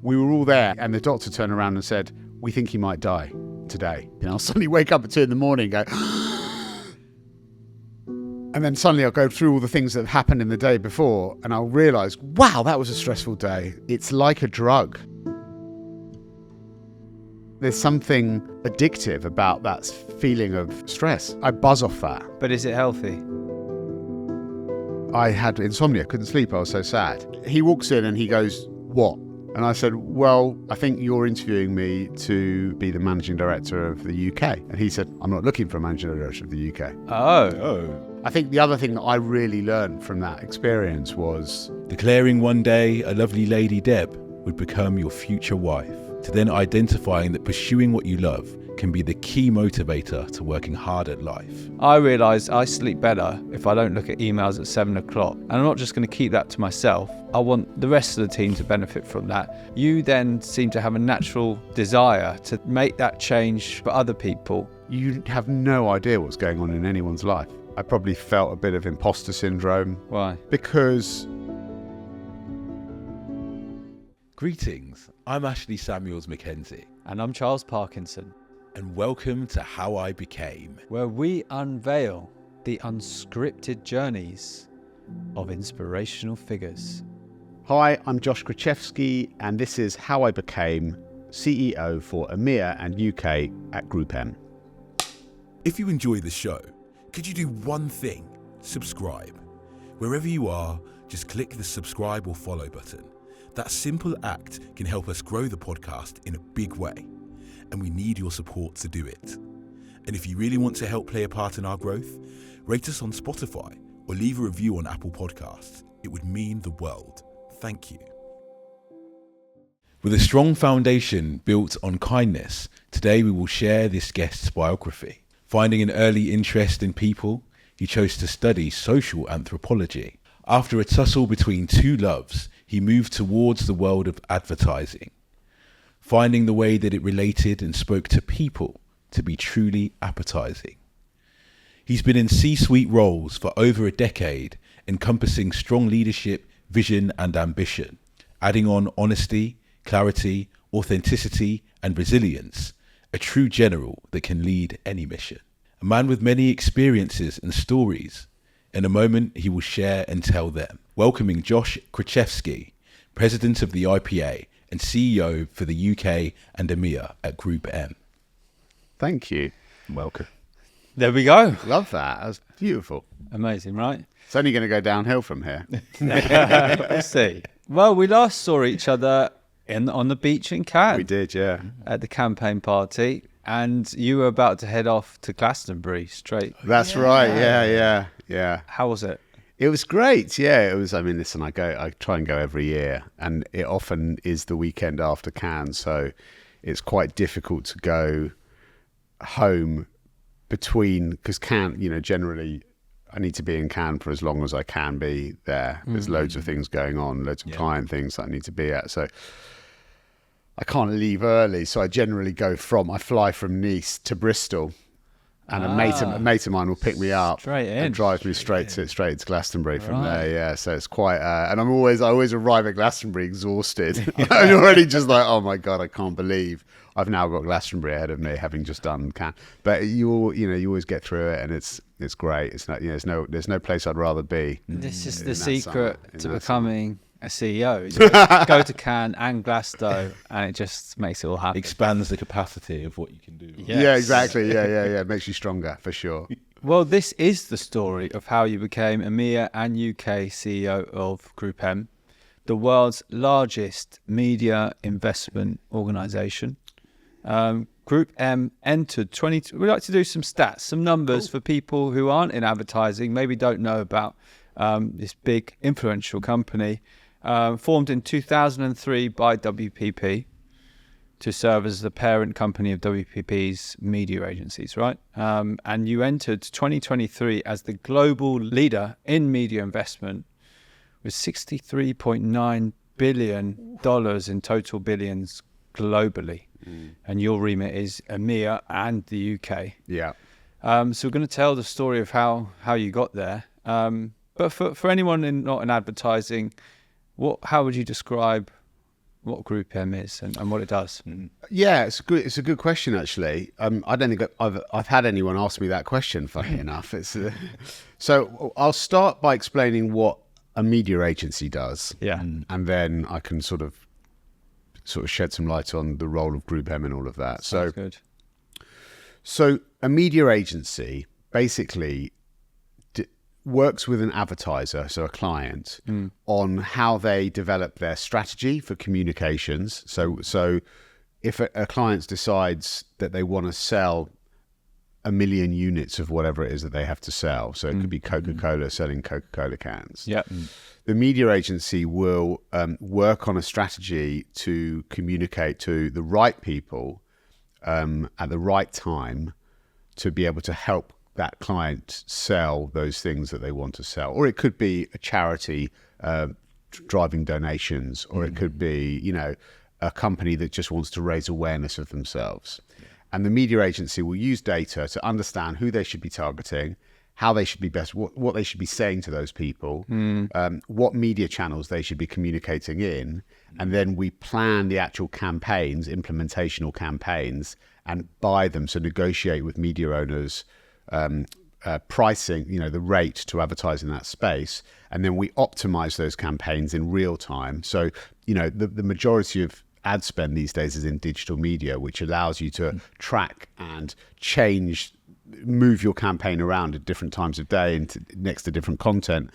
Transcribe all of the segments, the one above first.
We were all there, and the doctor turned around and said, "We think he might die today." And I'll suddenly wake up at 2 a.m. and go, and then suddenly I'll go through all the things that have happened in the day before, and I'll realise, wow, that was a stressful day. It's like a drug. There's something addictive about that feeling of stress. I buzz off that. But is it healthy? I had insomnia, couldn't sleep, I was so sad. He walks in and he goes, "What?" And I said, "Well, I think you're interviewing me to be the managing director of the UK." And he said, "I'm not looking for a managing director of the UK." Oh. I think the other thing that I really learned from that experience was declaring one day a lovely lady Deb would become your future wife, to then identifying that pursuing what you love can be the key motivator to working hard at life. I realised I sleep better if I don't look at emails at 7 o'clock. And I'm not just going to keep that to myself. I want the rest of the team to benefit from that. You then seem to have a natural desire to make that change for other people. you have no idea what's going on in anyone's life. I probably felt a bit of imposter syndrome. Why? Because... Greetings, I'm Ashley Samuels Mackenzie. And I'm Charles Parkinson. And welcome to How I Became, where we unveil the unscripted journeys of inspirational figures. Hi, I'm Josh Krichefski, and this is How I Became CEO for EMEA and UK at GroupM. If you enjoy the show, could you do one thing? Subscribe. Wherever you are, just click the subscribe or follow button. That simple act can help us grow the podcast in a big way, and we need your support to do it. And if you really want to help play a part in our growth, rate us on Spotify or leave a review on Apple Podcasts. It would mean the world. Thank you. With a strong foundation built on kindness, today we will share this guest's biography. Finding an early interest in people, he chose to study social anthropology. After a tussle between two loves, he moved towards the world of advertising, finding the way that it related and spoke to people to be truly appetizing. He's been in C-suite roles for over a decade, encompassing strong leadership, vision and ambition, adding on honesty, clarity, authenticity and resilience, a true general that can lead any mission. A man with many experiences and stories. In a moment, he will share and tell them. Welcoming Josh Krichefski, President of the IPA and CEO for the UK and EMEA at GroupM. Thank you. Welcome. There we go. Love that. That was beautiful. Amazing, right? It's only going to go downhill from here. Let's see. Well, we last saw each other on the beach in Cannes. We did, yeah. At the campaign party. And you were about to head off to Glastonbury straight. That's right. Yeah. How was it? It was great. Yeah, it was. I mean, listen, I try and go every year, and it often is the weekend after Cannes, so it's quite difficult to go home between, because Cannes, generally I need to be in Cannes for as long as I can be there. There's loads of things going on, loads of client things that I need to be at, so I can't leave early. So I generally I fly from Nice to Bristol. And a mate of mine will pick me up and drive me straight to Glastonbury from there. Yeah, so it's quite. And I always arrive at Glastonbury exhausted. I'm already just like, oh my god, I can't believe I've now got Glastonbury ahead of me, having just done Cannes. But you always get through it, and it's great. It's not, there's no place I'd rather be. This is the secret to becoming a CEO. You go to Cannes and Glasgow, and it just makes it all happen. Expands the capacity of what you can do. Yes. Yeah, exactly. Yeah. It makes you stronger, for sure. Well, this is the story of how you became EMEA and UK CEO of GroupM, the world's largest media investment organisation. GroupM entered we like to do some stats, some numbers for people who aren't in advertising, maybe don't know about this big influential company. Formed in 2003 by WPP to serve as the parent company of WPP's media agencies, right? And you entered 2023 as the global leader in media investment with $63.9 billion in total billions globally. And your remit is EMEA and the UK. Yeah. So we're going to tell the story of how you got there. But for anyone not in advertising, how would you describe what GroupM is and what it does? Yeah, it's a good question actually. I don't think I've had anyone ask me that question. Funny enough, so I'll start by explaining what a media agency does. Yeah. And then I can sort of shed some light on the role of GroupM and all of that. Sounds good. So a media agency basically works with an advertiser, so a client, on how they develop their strategy for communications. So if a client decides that they want to sell 1 million units of whatever it is that they have to sell, so it could be Coca-Cola selling Coca-Cola cans. Yeah. The media agency will work on a strategy to communicate to the right people at the right time to be able to help that client sell those things that they want to sell. Or it could be a charity driving donations, or it could be, a company that just wants to raise awareness of themselves. And the media agency will use data to understand who they should be targeting, how they should be best, what they should be saying to those people, what media channels they should be communicating in. And then we plan the actual campaigns, implementational campaigns, and buy them. So negotiate with media owners, pricing, the rate to advertise in that space. And then we optimize those campaigns in real time. So, the majority of ad spend these days is in digital media, which allows you to track and move your campaign around at different times of day and next to different content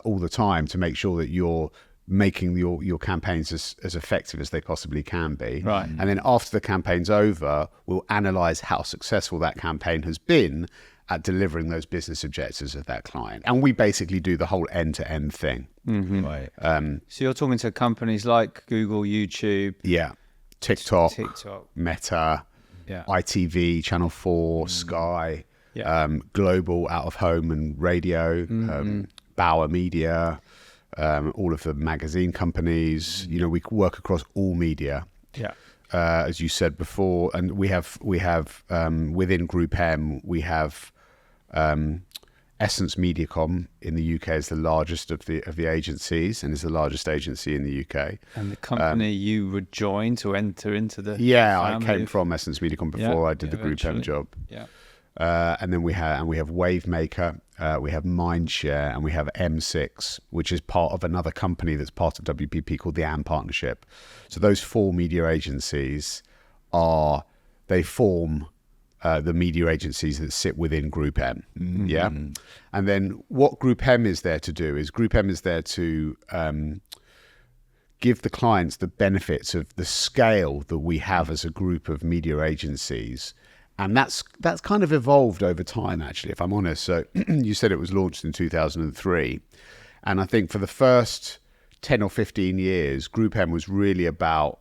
all the time to make sure that you're making your campaigns as effective as they possibly can be. Right. And then after the campaign's over, we'll analyze how successful that campaign has been at delivering those business objectives of that client. And we basically do the whole end-to-end thing. Right. So you're talking to companies like Google, YouTube. Yeah. TikTok. Meta. Yeah. ITV, Channel 4, Sky, Global, Out of Home and Radio, Bauer Media, all of the magazine companies. We work across all media. Yeah. As you said before, and we have within GroupM, we have Essence MediaCom in the UK is the largest of the agencies and is the largest agency in the UK. And the company you would join to enter into the I came from Essence MediaCom before I did the GroupM job. Yeah. And then we have Wavemaker, we have Mindshare, and we have M6, which is part of another company that's part of WPP called the AM Partnership. So those 4 media agencies they form the media agencies that sit within GroupM. Yeah. And then what GroupM is there to do is GroupM is there to give the clients the benefits of the scale that we have as a group of media agencies. And that's kind of evolved over time, actually, if I'm honest. So you said it was launched in 2003. And I think for the first 10 or 15 years, GroupM was really about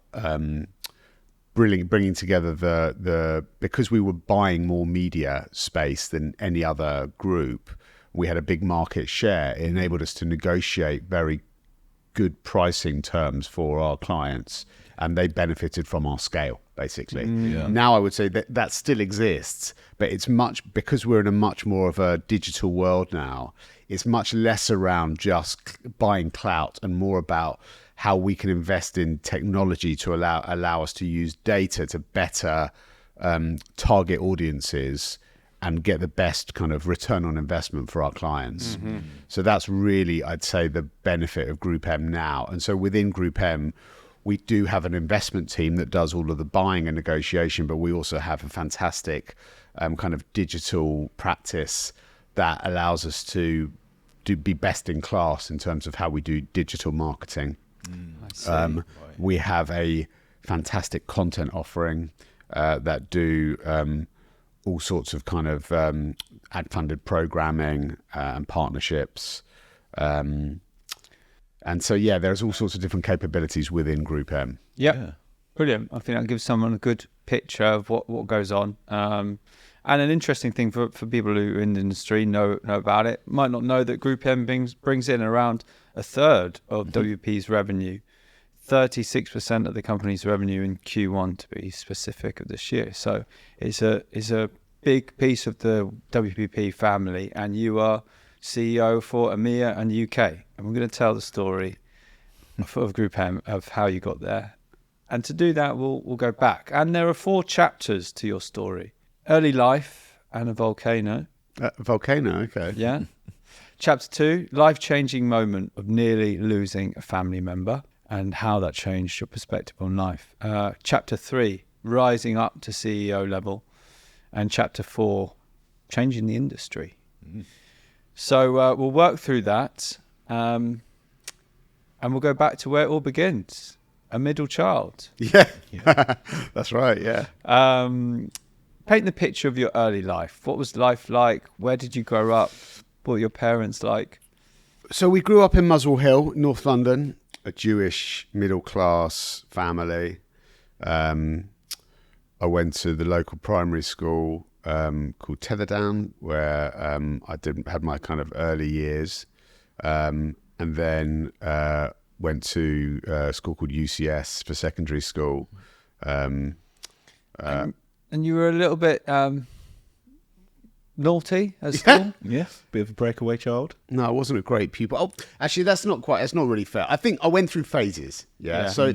bringing together because we were buying more media space than any other group. We had a big market share. It enabled us to negotiate very good pricing terms for our clients, and they benefited from our scale, basically. Now I would say that still exists, but it's because we're in a much more of a digital world now, it's much less around just buying clout and more about how we can invest in technology to allow us to use data to better target audiences and get the best kind of return on investment for our clients. So that's really, I'd say, the benefit of GroupM now. And so within GroupM, we do have an investment team that does all of the buying and negotiation, but we also have a fantastic kind of digital practice that allows us to be best in class in terms of how we do digital marketing. We have a fantastic content offering that do all sorts of kind of ad-funded programming and partnerships. And so, there's all sorts of different capabilities within GroupM. Yeah. Brilliant. I think that gives someone a good picture of what goes on. And an interesting thing for people who are in the industry know about it, might not know that GroupM brings in around a third of WP's revenue, 36% of the company's revenue in Q1 to be specific of this year. So it's a big piece of the WPP family, and you are CEO for EMEA and UK. And we're going to tell the story of GroupM of how you got there. And to do that, we'll go back. And there are 4 chapters to your story. Early life and a volcano. Volcano, okay. Yeah. Chapter 2, life-changing moment of nearly losing a family member and how that changed your perspective on life. Chapter 3, rising up to CEO level. And chapter 4, changing the industry. So we'll work through that, and we'll go back to where it all begins, a middle child. Yeah. That's right, yeah. Paint the picture of your early life. What was life like? Where did you grow up? What were your parents like? So we grew up in Muswell Hill, North London, a Jewish middle-class family. I went to the local primary school called Tetherdown, where I had my kind of early years, and then went to a school called UCS for secondary school. And you were a little bit naughty at school? Yeah, bit of a breakaway child. No, I wasn't a great pupil. Oh, actually, that's not really fair. I think I went through phases. Yeah. So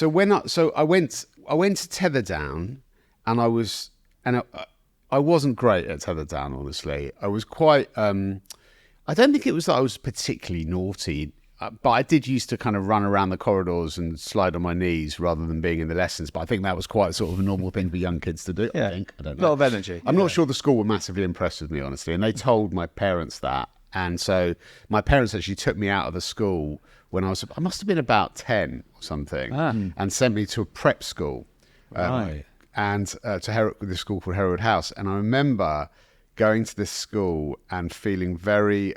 I went to Tetherdown, and I wasn't great at Tetherdown, honestly. I was quite, I don't think it was that I was particularly naughty, but I did used to kind of run around the corridors and slide on my knees rather than being in the lessons. But I think that was quite sort of a normal thing for young kids to do, Yeah. I think. I don't A know. lot of energy. I'm not sure the school were massively impressed with me, honestly. And they told my parents that. And so my parents actually took me out of the school when I must have been about 10 or something, and sent me to a prep school. Right. And to this school called Herod House. And I remember going to this school and feeling very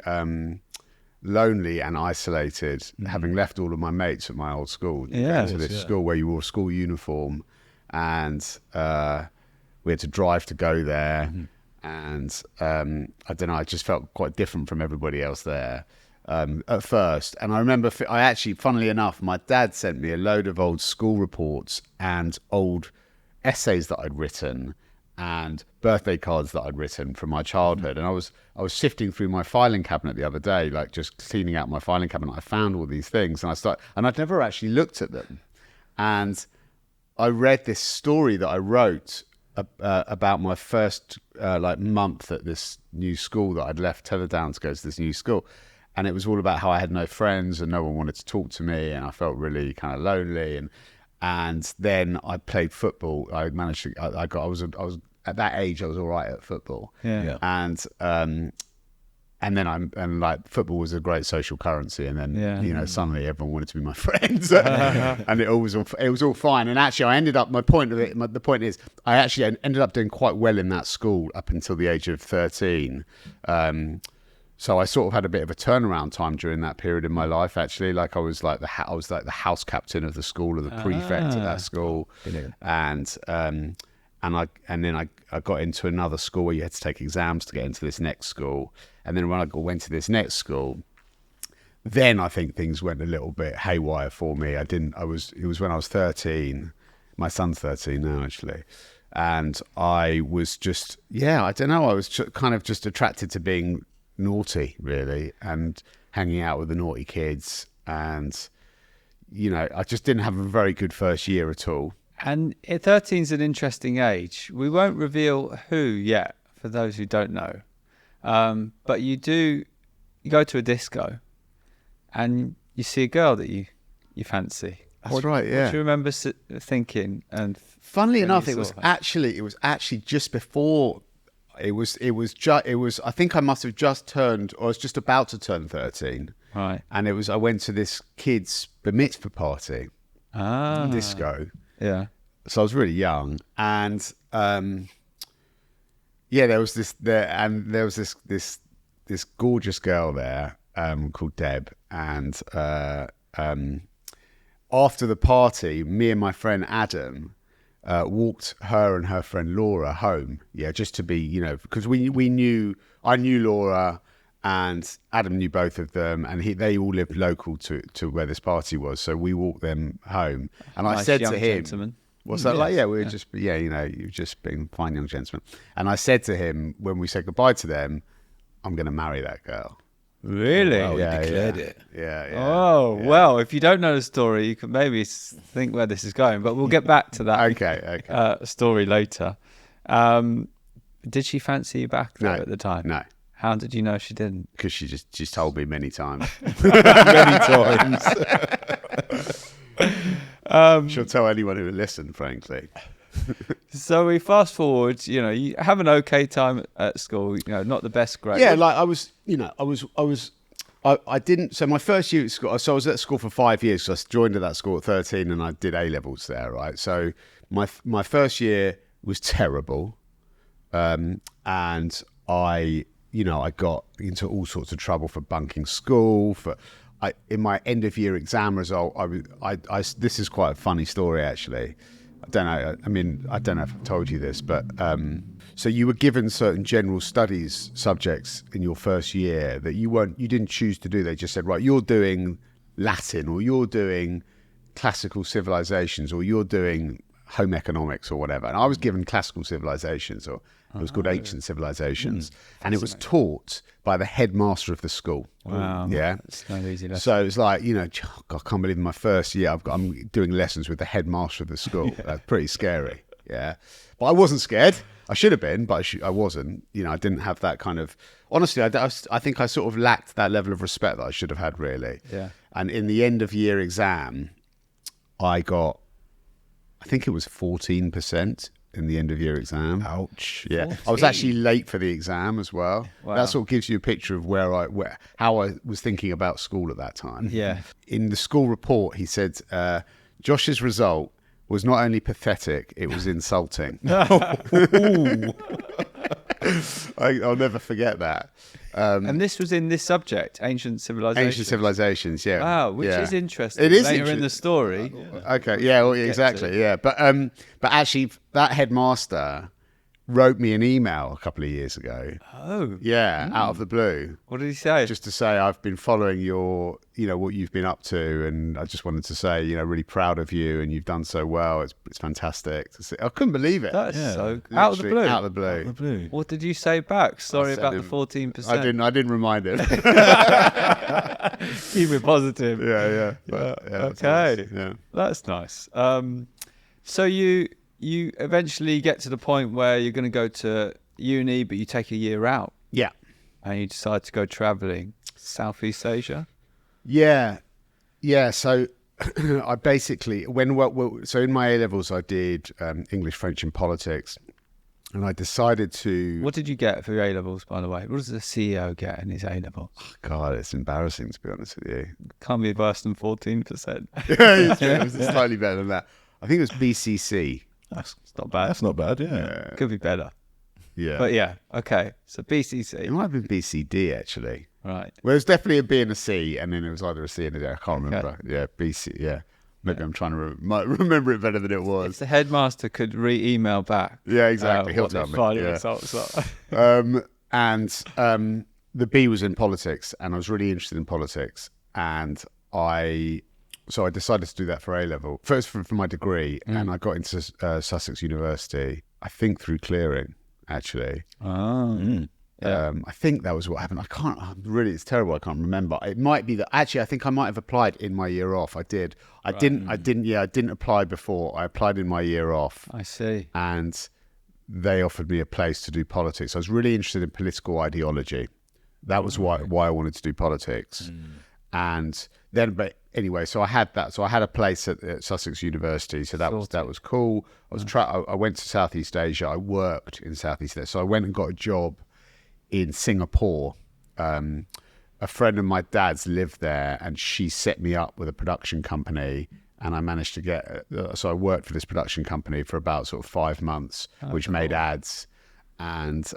lonely and isolated, having left all of my mates at my old school. Yeah. To this school where you wore a school uniform, and we had to drive to go there. And I don't know, I just felt quite different from everybody else there at first. And I remember, funnily enough, my dad sent me a load of old school reports and old essays that I'd written and birthday cards that I'd written from my childhood. And I was sifting through my filing cabinet the other day, like just cleaning out my filing cabinet. I found all these things, and I'd never actually looked at them. And I read this story that I wrote about my first month at this new school that I'd left Tetherdown to go to this new school. And it was all about how I had no friends and no one wanted to talk to me, and I felt really kind of lonely. And then I played football. I managed to. I was at that age. I was all right at football. Yeah. And then football was a great social currency. And then suddenly everyone wanted to be my friends, and it was all fine. And actually, I ended up. The point is, I actually ended up doing quite well in that school up until the age of 13. So I sort of had a bit of a turnaround time during that period in my life. Actually, like I was like the house captain of the school, or the prefect at that school, and then I got into another school where you had to take exams to get into this next school. And then when I went to this next school, then I think things went a little bit haywire for me. It was when I was 13. My son's 13 now, actually. And I was just, I don't know. I was kind of just attracted to being naughty, really, and hanging out with the naughty kids. And, I just didn't have a very good first year at all. And 13 is an interesting age. We won't reveal who yet, for those who don't know. But you go to a disco and you see a girl that you fancy. That's right, yeah. What do you remember thinking? And funnily enough, it was actually just before. I think I must have just turned, or I was just about to turn 13. Right. And I went to this kid's bar mitzvah party, disco. Yeah. So I was really young, and there was this gorgeous girl there called Deb, and after the party, me and my friend Adam walked her and her friend Laura home. Yeah, just to be, because I knew Laura, and Adam knew both of them, and they all lived local to where this party was. So we walked them home, and nice I said young to him, gentleman. "What's that like?" Yeah, we were just, you've just been fine young gentlemen. And I said to him when we said goodbye to them, "I'm going to marry that girl." Really? Oh, wow, Yeah, he declared yeah. it. Yeah. Oh, yeah. well, if you don't know the story, you can maybe think where this is going, but we'll get back to that Okay. story later. Did she fancy you back though at the time? No, How did you know she didn't? because she's told me many times. Many times. She'll tell anyone who will listen, frankly. So we fast forward, you have an okay time at school, not the best grade. Yeah, like I didn't. So my first year at school, so I was at school for 5 years. So I joined at that school at 13, and I did A levels there, right? So my first year was terrible, and I got into all sorts of trouble for bunking school. In my end of year exam result, this is quite a funny story actually. I don't know. I mean, I don't know if I've told you this, but so you were given certain general studies subjects in your first year that you didn't choose to do. They just said, right, you're doing Latin, or you're doing classical civilizations, or you're doing home economics, or whatever. And I was given classical civilizations, or it was called ancient civilizations, and it was taught by the headmaster of the school. Wow. Yeah. It's no easy lesson. So it's like, God, I can't believe in my first year I'm doing lessons with the headmaster of the school. That's pretty scary. Yeah. But I wasn't scared. I should have been, but I wasn't. I didn't have that kind of... Honestly, I think I sort of lacked that level of respect that I should have had, really. Yeah. And in the end of year exam, I think it was 14% in the end of year exam. Ouch. Yeah, 14. I was actually late for the exam as well. Wow. That sort of gives you a picture of how I was thinking about school at that time. Yeah. In the school report, he said, Josh's result was not only pathetic, it was insulting. I'll never forget that. And this was in this subject, ancient civilizations. Ancient civilizations, yeah. Wow, which Yeah. is interesting. It is Later in the story. Okay, yeah, well, Get exactly, to. yeah. But actually, that headmaster wrote me an email a couple of years ago. Oh. Yeah, out of the blue, What did he say? just to say I've been following your, what you've been up to, and I just wanted to say, really proud of you, and you've done so well. It's fantastic to see. I couldn't believe it. That's Yeah. so out of the Literally blue. Out of the blue. Out of the blue. What did you say back? Sorry said about the him- 14%. I didn't remind him. Keep it positive. yeah. But, that's Okay. nice. Yeah. That's nice. So you eventually get to the point where you're going to go to uni, but you take a year out Yeah. and you decide to go traveling Southeast Asia. Yeah. So I basically, so in my A levels, I did English, French, and politics, and I decided to. What did you get for your A levels, by the way? What does a CEO get in his A levels? God, it's embarrassing, to be honest with you. Can't be worse than 14%. It was slightly better than that. I think it was BCC. That's not bad. That's not bad, yeah. Could be better. Yeah. But yeah, okay. So It BCC, might have been BCD, actually. right. Well, it was definitely a B and a C, and then it was either a C and a D. I can't remember. Yeah, BC, yeah. Maybe I'm trying to might remember it better than it If was. the headmaster could re-email back, Yeah, exactly. He'll what the tell me. final Yeah. results are. And the B was in politics, and I was really interested in politics, and so I decided to do that for A level first for my degree, and I got into Sussex University. I think through clearing, actually. Oh. Yeah. I think that was what happened. It's terrible. I can't remember. It might be that actually. I think I might have applied in my year off. I did. I didn't apply before. I applied in my year off, I see. and they offered me a place to do politics. I was really interested in political ideology. That was why I wanted to do politics. And then, but anyway, so I had that. So I had a place at Sussex University. So that was cool. I went to Southeast Asia. I worked in Southeast Asia. So I went and got a job in Singapore. A friend of my dad's lived there, and she set me up with a production company, and I managed to get. So I worked for this production company for about sort of 5 months, which made ads, and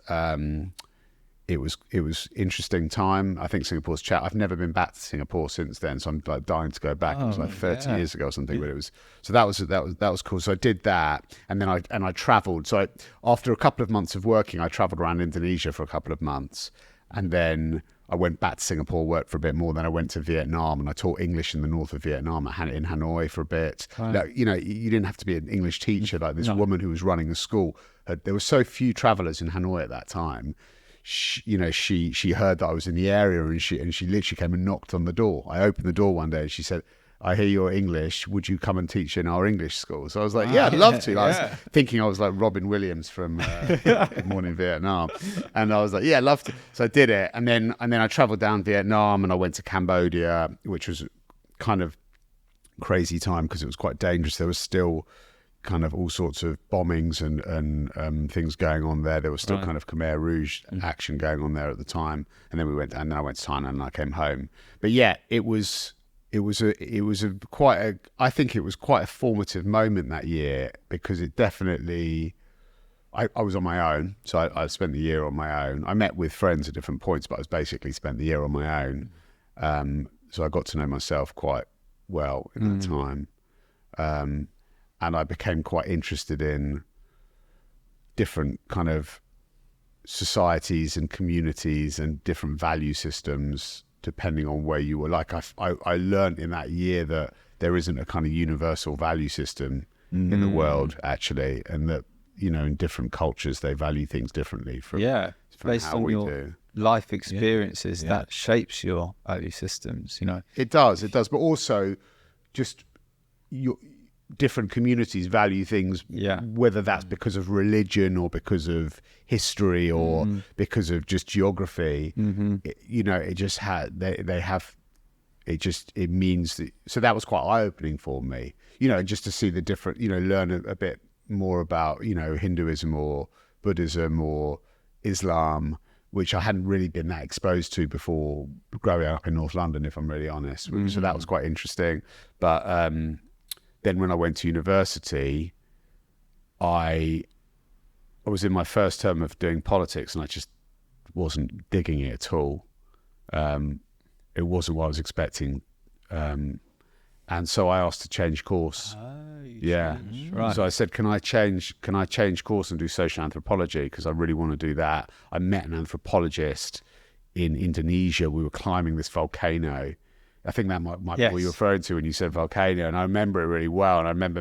it was interesting time. I think Singapore's chat. I've never been back to Singapore since then, so I'm like dying to go back. It was like 30 years ago or something, but it was so that was cool. So I did that, and then I travelled. So after a couple of months of working, I travelled around Indonesia for a couple of months, and then I went back to Singapore, worked for a bit more. Then I went to Vietnam, and I taught English in the north of Vietnam, in Hanoi for a bit. Right. Like, you didn't have to be an English teacher. Like this woman who was running the school, there were so few travellers in Hanoi at that time. she heard that I was in the area, and she literally came and knocked on the door. I opened the door one day and she said, "I hear you're English. Would you come and teach in our English school?" So I was like, "Yeah, I'd love to." I was thinking I was like Robin Williams from Good Morning Vietnam, and I was like, "Yeah, I'd love to." So I did it, and then I travelled down Vietnam, and I went to Cambodia, which was kind of crazy time because it was quite dangerous. There was still kind of all sorts of bombings and things going on there. There was still kind of Khmer Rouge action going on there at the time. And then I went to Thailand and I came home. But yeah, I think it was quite a formative moment that year, because it definitely, I was on my own. So I spent the year on my own. I met with friends at different points, but I was basically spent the year on my own. So I got to know myself quite well in that time. And I became quite interested in different kind of societies and communities and different value systems, depending on where you were. Like I learned in that year that there isn't a kind of universal value system in the world, actually, and that, in different cultures, they value things differently from based how on we your do. life experiences. That shapes your value systems, It does, but also just your different communities value things, whether that's because of religion or because of history or because of just geography. It just had it means that. So that was quite eye-opening for me, just to see the different, learn a bit more about Hinduism or Buddhism or Islam, which I hadn't really been that exposed to before growing up in North London, if I'm really honest. So that was quite interesting. But then when I went to university, I was in my first term of doing politics, and I just wasn't digging it at all. It wasn't what I was expecting. And so I asked to change course. Right. So I said, can I change course and do social anthropology? Because I really want to do that. I met an anthropologist in Indonesia. We were climbing this volcano. I think that might be what you're referring to when you said volcano. And I remember it really well. And I remember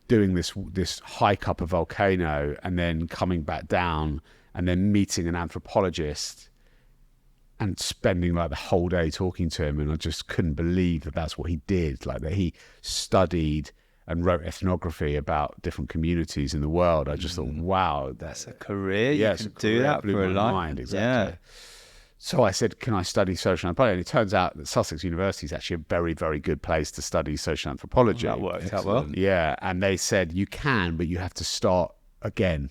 doing this hike up a volcano and then coming back down and then meeting an anthropologist and spending like the whole day talking to him. And I just couldn't believe that that's what he did. Like that he studied and wrote ethnography about different communities in the world. I just thought, wow, that's a career. You can do that for a life. Exactly. Yeah. So I said, can I study social anthropology? And it turns out that Sussex University is actually a very, very good place to study social anthropology. That worked out well. Yeah. And they said, you can, but you have to start again.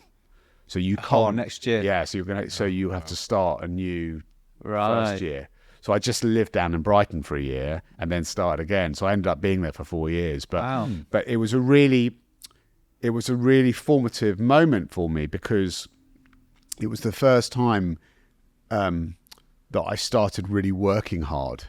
So you can't. Next year. Yeah. So you have to start a new first year. So I just lived down in Brighton for a year and then started again. So I ended up being there for 4 years. But it was a really formative moment for me, because it was the first time that I started really working hard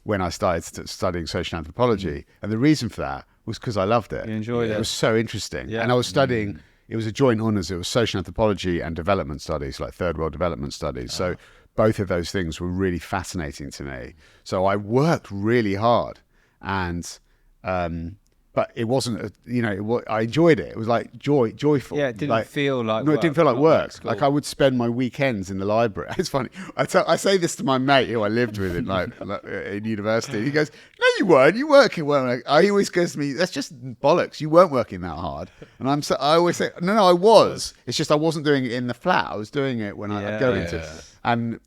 when I started studying social anthropology. And the reason for that was because I loved it. You enjoyed it. It was so interesting. Yeah. And I was studying, it was a joint honours, it was social anthropology and development studies, like third world development studies. So both of those things were really fascinating to me. So I worked really hard, and but it wasn't, I enjoyed it. It was like joyful. Yeah, it didn't feel like work. It didn't feel like work. Like I would spend my weekends in the library. It's funny. I say this to my mate who I lived with in in university. He goes, "No, you weren't. You working well." He always goes to me, "That's just bollocks. You weren't working that hard." And I always say, "No, I was. It's just I wasn't doing it in the flat. I was doing it when I'd go into." And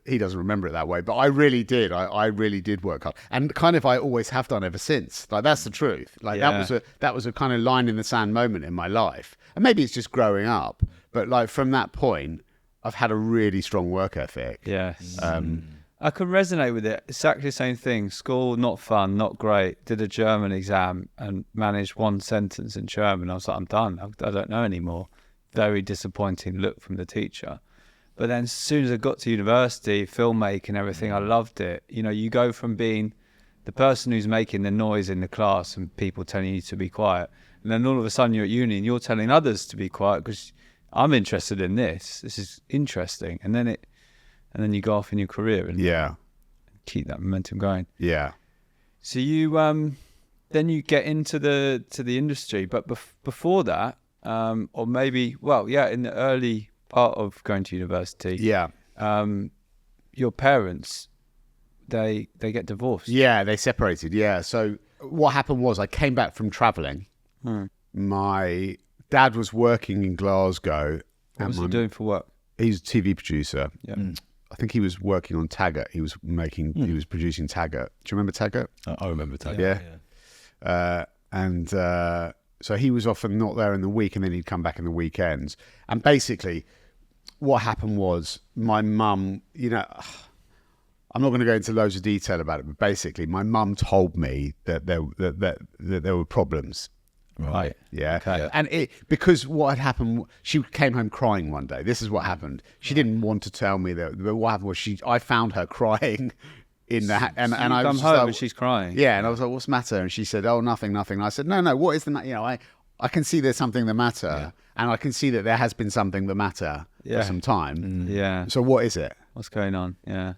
he doesn't remember it that way, but I really did. I really did work hard, and kind of I always have done ever since. Like that's the truth. Like that was a kind of line in the sand moment in my life, and maybe it's just growing up. But like from that point, I've had a really strong work ethic. Yes, I can resonate with it. Exactly the same thing. School, not fun, not great. Did a German exam and managed one sentence in German. I was like, I'm done. I don't know anymore. Very disappointing look from the teacher. But then as soon as I got to university, filmmaking, everything, I loved it. You go from being the person who's making the noise in the class and people telling you to be quiet, and then all of a sudden you're at uni and you're telling others to be quiet because I'm interested in this. This is interesting. And then you go off in your career and keep that momentum going. Yeah. So you then you get into the industry, but before that, or maybe in the early part of going to university. Yeah. Your parents, they get divorced. Yeah, they separated. Yeah. So what happened was I came back from travelling. My dad was working in Glasgow. What was he doing for work? He's a TV producer. Yeah. I think he was working on Taggart. He was producing Taggart. Do you remember Taggart? I remember Taggart. Yeah. So he was often not there in the week, and then he'd come back in the weekends. And basically, what happened was my mum, I'm not going to go into loads of detail about it, but basically my mum told me that there were problems. Right. Yeah. Okay. And because what had happened, she came home crying one day. This is what happened. She didn't want to tell me that. But what happened was I found her crying in the and I come was home like, and she's crying. Yeah, and I was like, "What's the matter?" And she said, "Oh, nothing." And I said, "No, what is the matter? I can see there's something the matter, and I can see that there has been something the matter for some time. Yeah. So what is it?" What's going on? Yeah.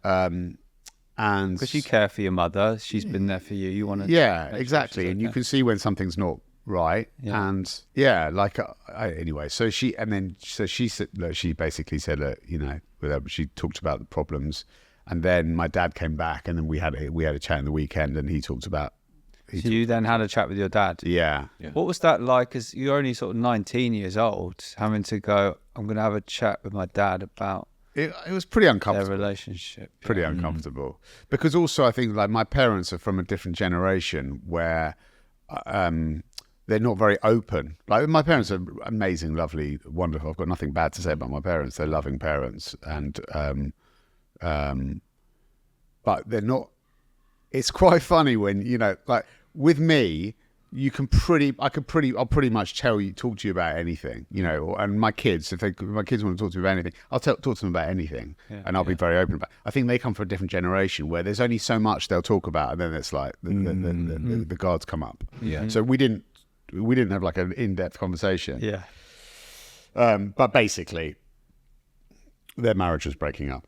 And Because you care for your mother, she's been there for you. You want to. Yeah, exactly. And you can see when something's not right. Yeah. And anyway, so she said, look, she basically said, look, she talked about the problems, and then my dad came back, and then we had a chat in the weekend, and he talked about. So you then had a chat with your dad. Yeah. What was that like? Because you're only sort of 19 years old, having to go, I'm going to have a chat with my dad about. It was pretty Their uncomfortable. relationship. Pretty uncomfortable. Because also I think like my parents are from a different generation where they're not very open. Like my parents are amazing, lovely, wonderful. I've got nothing bad to say about my parents. They're loving parents, and but they're not. It's quite funny when like with me, I'll pretty much talk to you about anything, and my kids, if my kids want to talk to me about anything, I'll talk to them about anything, and I'll be very open about it. I think they come from a different generation where there's only so much they'll talk about, and then it's like the guards come up. Yeah. So we didn't have like an in-depth conversation. Yeah. But basically, their marriage was breaking up.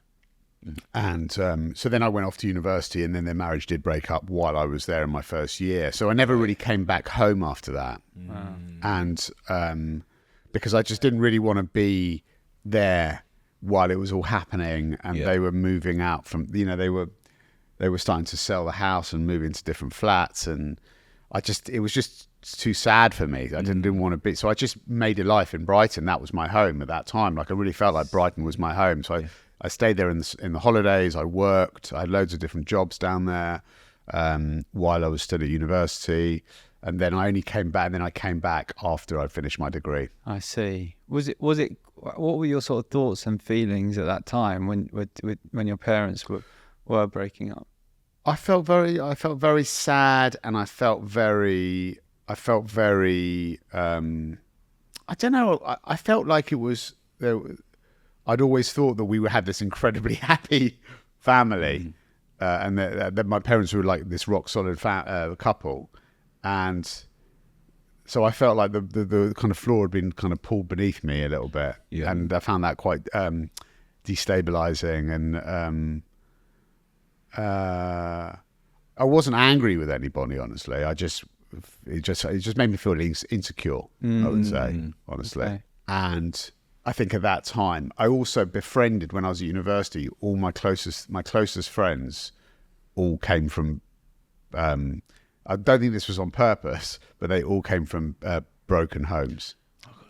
And so then I went off to university, and then their marriage did break up while I was there in my first year. So I never really came back home after that. And because I just didn't really want to be there while it was all happening, and they were moving out from, they were starting to sell the house and move into different flats, and it was just too sad for me. I didn't want to be, so I just made a life in Brighton. That was my home at that time. Like I really felt like Brighton was my home. So I stayed there in the holidays. I worked. I had loads of different jobs down there while I was still at university. And then I only came back. And then I came back after I'd finished my degree. I see. Was it? What were your sort of thoughts and feelings at that time when your parents were breaking up? I felt very sad, and I felt very. I don't know. I felt like it was there. I'd always thought that we had this incredibly happy family, and that my parents were like this rock solid couple, and so I felt like the kind of floor had been kind of pulled beneath me a little bit, and I found that quite destabilizing. And I wasn't angry with anybody, honestly. It just made me feel insecure. I would say, honestly, Okay. and I think at that time, I also befriended, when I was at university, all my closest friends all came from, I don't think this was on purpose, but they all came from broken homes.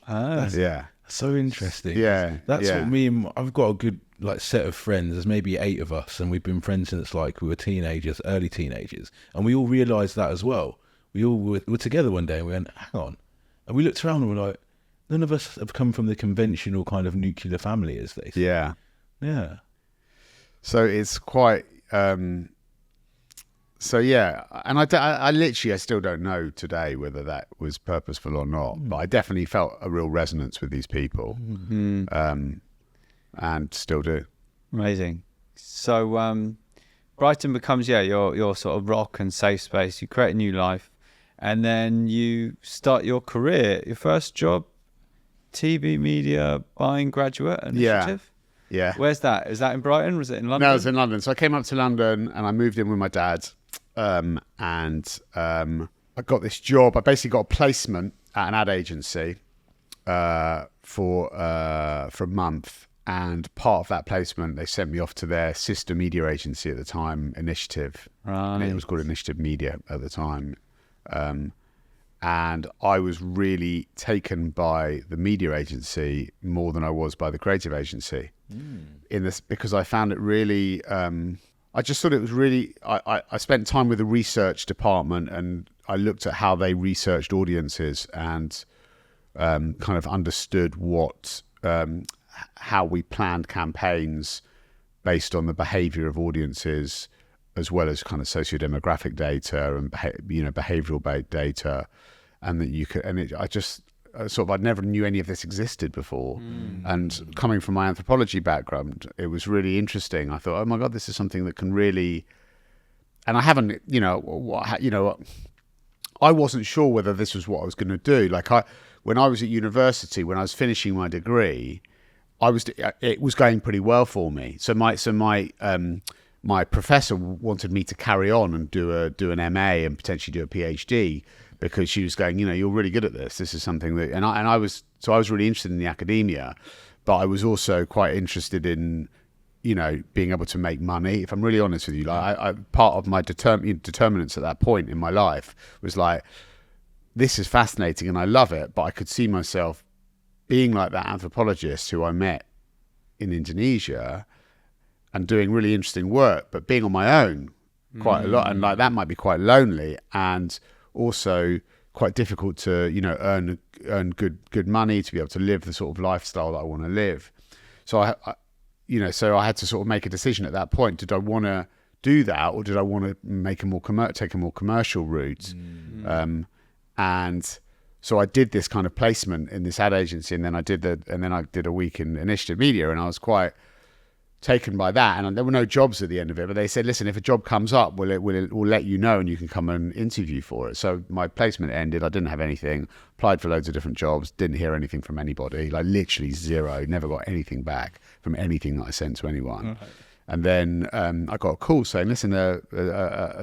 Yeah. So interesting. Yeah. That's yeah. what I've got a good set of friends. There's maybe 8 of us, and we've been friends since like we were teenagers, early teenagers. And we all realised that as well. We all were together one day, and we went, hang on. And we looked around and we're like, none of us have come from the conventional kind of nuclear family, as they say. Yeah. Yeah. So it's quite, so yeah. And I literally still don't know today whether that was purposeful or not, but I definitely felt a real resonance with these people, and still do. Amazing. So Brighton becomes your sort of rock and safe space. You create a new life, and then you start your career. Your first job, TV media buying graduate initiative. Yeah. Where's that? Is that in Brighton? Was it in London? No, it was in London. So I came up to London, and I moved in with my dad, and I got this job. I basically got a placement at an ad agency, for a month, and part of that placement they sent me off to their sister media agency at the time, Initiative. Right. And it was called Initiative Media at the time. And I was really taken by the media agency more than I was by the creative agency. In this, because I found it really, I just thought it was really, I spent time with the research department, and I looked at how they researched audiences and kind of understood how we planned campaigns based on the behavior of audiences, as well as kind of socio-demographic data and behavioral data, and that you could, and I never knew any of this existed before. And coming from my anthropology background, it was really interesting. I thought, oh my God, this is something that can really, and I haven't, I wasn't sure whether this was what I was going to do. Like when I was at university, when I was finishing my degree, it was going pretty well for me. So my professor wanted me to carry on and do an MA and potentially do a PhD, because she was going, you're really good at this. This is something that, and I was really interested in the academia, but I was also quite interested in, being able to make money. If I'm really honest with you, like part of my determinants at that point in my life was like, this is fascinating and I love it, but I could see myself being like that anthropologist who I met in Indonesia and doing really interesting work, but being on my own quite a lot, and like that might be quite lonely and also quite difficult to earn good money to be able to live the sort of lifestyle that I want to live. So I had to sort of make a decision at that point. Did I want to do that, or did I want to take a more commercial route? And so I did this kind of placement in this ad agency, and then I did a week in Initiative Media, and I was quite taken by that. And there were no jobs at the end of it, but they said, listen, if a job comes up, we'll let you know and you can come and interview for it. So my placement ended. I didn't have anything, applied for loads of different jobs, didn't hear anything from anybody, like literally zero, never got anything back from anything that I sent to anyone. And then I got a call saying, listen,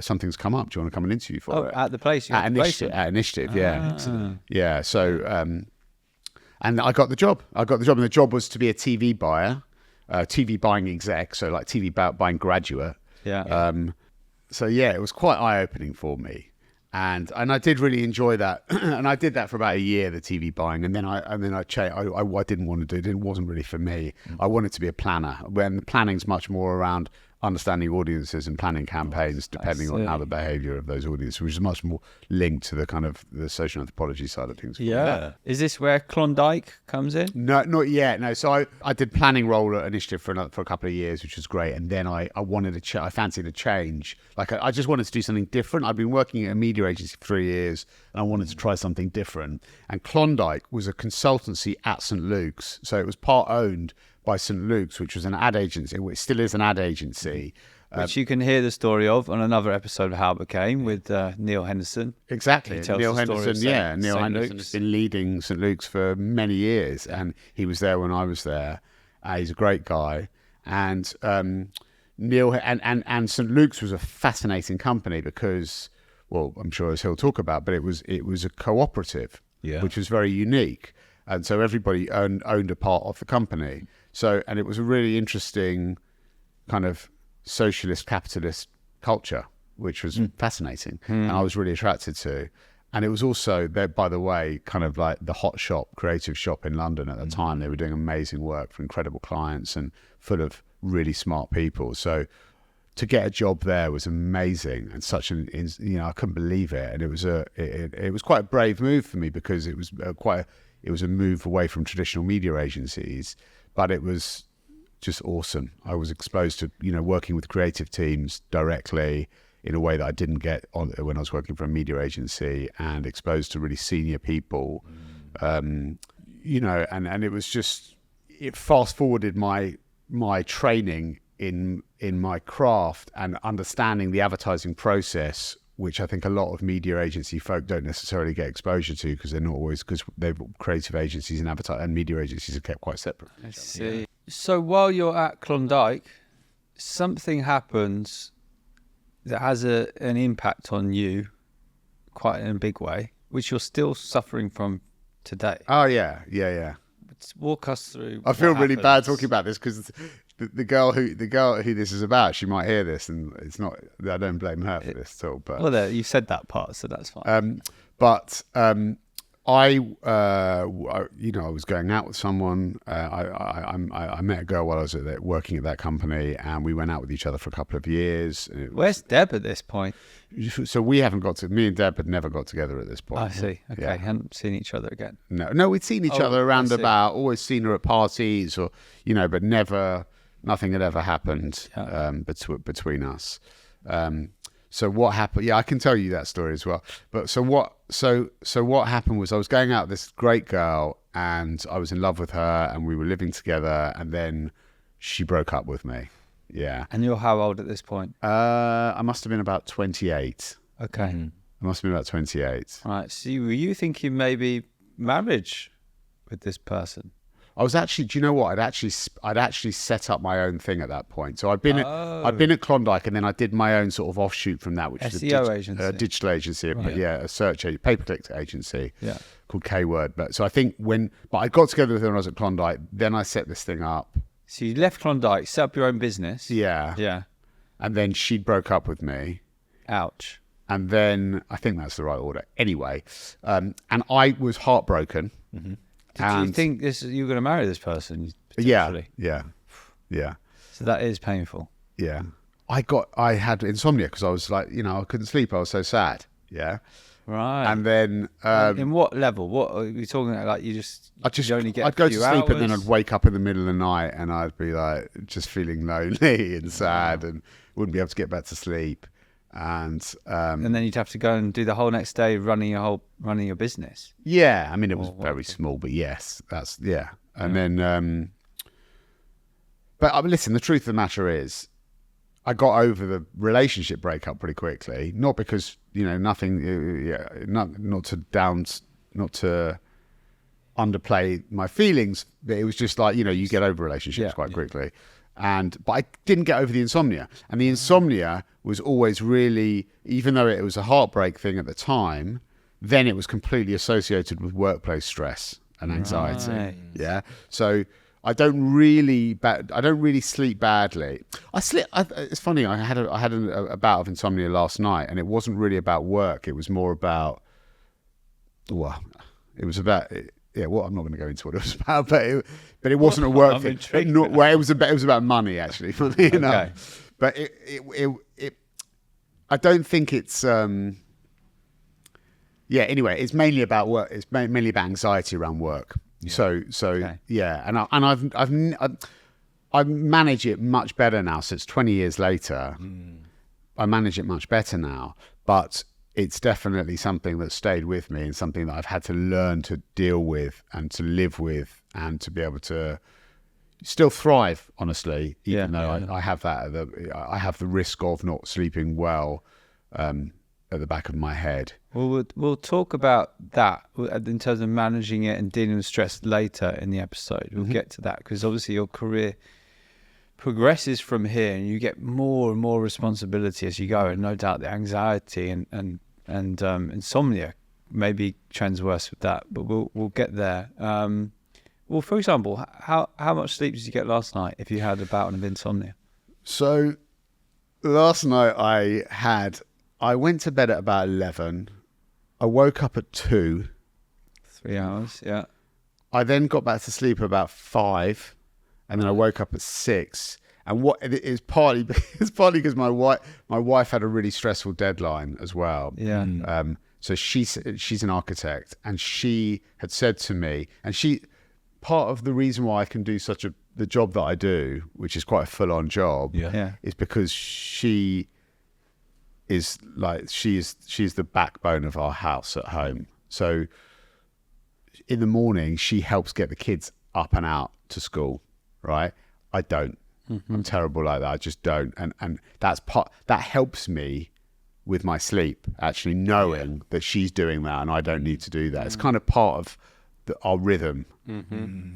something's come up. Do you want to come and interview for it? At the place? At Initiative, yeah. Yeah, so, and I got the job. And the job was to be a TV buyer, TV buying exec, so like TV buying graduate. Yeah. So yeah, it was quite eye-opening for me. And I did really enjoy that. And I did that for about a year, the TV buying. And then I changed. I didn't want to do it. It wasn't really for me. I wanted to be a planner, when the planning's much more around understanding audiences and planning campaigns depending on how the behavior of those audiences, which is much more linked to the kind of the social anthropology side of things. Yeah. Is this where Klondike comes in? No, not yet. No. So I did planning role at Initiative for a couple of years, which was great. And then I wanted to I fancied a change. Like I just wanted to do something different. I'd been working at a media agency for 3 years and I wanted to try something different. And Klondike was a consultancy at St. Luke's. So it was part owned by St. Luke's, which was an ad agency, which still is an ad agency. Which you can hear the story of on another episode of How It Became with Neil Henderson. Exactly. Neil Henderson, Neil Henderson has been leading St. Luke's for many years, and he was there when I was there. He's a great guy. And Neil and St. Luke's was a fascinating company because, well, I'm sure as he'll talk about, but it was a cooperative, which was very unique. And so everybody owned a part of the company. So, and it was a really interesting kind of socialist capitalist culture, which was fascinating, and I was really attracted to. And it was also, by the way, kind of like the hot shop, creative shop in London at the time. They were doing amazing work for incredible clients and full of really smart people. So to get a job there was amazing, and I couldn't believe it. And it was quite a brave move for me, because it was a move away from traditional media agencies, but it was just awesome. I was exposed to, working with creative teams directly in a way that I didn't get when I was working for a media agency, and exposed to really senior people, and it was just, it fast forwarded my training in my craft and understanding the advertising process, which I think a lot of media agency folk don't necessarily get exposure to, because they're not always, because they're creative agencies and media agencies are kept quite separate. I see. So while you're at Klondike, something happens that has an impact on you quite in a big way, which you're still suffering from today. Oh yeah. Let's walk us through. I feel what really bad happens. talking about this because the girl who this is about, she might hear this, and it's not. I don't blame her for this at all. But Well, there, you said that part, so that's fine. I was going out with someone. I met a girl while I was working at that company, and we went out with each other for a couple of years. Where's Deb at this point? So me and Deb had never got together at this point. I see. Okay, Yeah. hadn't seen each other again. No, we'd seen each other I around see. about. Always seen her at parties, or but nothing had ever happened between us. So what happened? Yeah, I can tell you that story as well. But so what happened was I was going out with this great girl, and I was in love with her, and we were living together, and then she broke up with me. Yeah. And you're how old at this point? I must have been about 28. Okay. I must have been about 28. Right. So were you thinking maybe marriage with this person? I was actually, do you know what? I'd actually set up my own thing at that point. So I'd been at Klondike, and then I did my own sort of offshoot from that, which is SEO agency. Digital agency, Right. a search pay-per-click agency, Yeah. called K-Word. But so I think but I got together with her when I was at Klondike. Then I set this thing up. So you left Klondike, set up your own business. Yeah. Yeah. And then she broke up with me. Ouch. And then I think that's the right order. Anyway, and I was heartbroken. Did you think you were going to marry this person? Potentially? Yeah. So that is painful. Yeah. I had insomnia because I was like, I couldn't sleep. I was so sad. Yeah. Right. And then in what level? What are we talking about? Like you only get I'd go to few sleep, and then hours? I'd wake up in the middle of the night, and I'd be like just feeling lonely and sad, and wouldn't be able to get back to sleep. And And then you'd have to go and do the whole next day running your business. yeah, I mean, it was very small, but yes, And then, but listen, the truth of the matter is, I got over the relationship breakup pretty quickly. Not because nothing, not to underplay my feelings, but it was just like you get over relationships quite quickly. But I didn't get over the insomnia, and the insomnia was always really, even though it was a heartbreak thing at the time, then it was completely associated with workplace stress and anxiety. Right. Yeah, so I don't really sleep badly. It's funny. I had a bout of insomnia last night, and it wasn't really about work. It was more about, it was about. Yeah, well, I'm not going to go into what it was about, but it wasn't a work I'm thing. intrigued. It was about money, actually. Funny enough, but I don't think it's. Anyway, it's mainly about work. It's mainly about anxiety around work. Yeah. Yeah, and I manage it much better now. So it's 20 years later. I manage it much better now, but it's definitely something that stayed with me, and something that I've had to learn to deal with and to live with, and to be able to still thrive, honestly, even though I have that. I have the risk of not sleeping well at the back of my head. Well, we'll talk about that in terms of managing it and dealing with stress later in the episode. We'll get to that, because obviously your career progresses from here, and you get more and more responsibility as you go, and no doubt the anxiety and insomnia maybe trends worse with that, but we'll get there. Well, for example, how much sleep did you get last night if you had a bout of insomnia? So last night I went to bed at about 11. I woke up at 2. 3 hours, yeah. I then got back to sleep about 5, and then I woke up at 6. And it's partly because my wife had a really stressful deadline as well. Yeah. So she's an architect, and she had said to me, and part of the reason why I can do the job that I do, which is quite a full-on job, is because she is she's the backbone of our house at home. So in the morning, she helps get the kids up and out to school, right? I don't. I'm terrible like that. I just don't. And that helps me with my sleep, actually knowing that she's doing that and I don't need to do that. It's kind of part of our rhythm.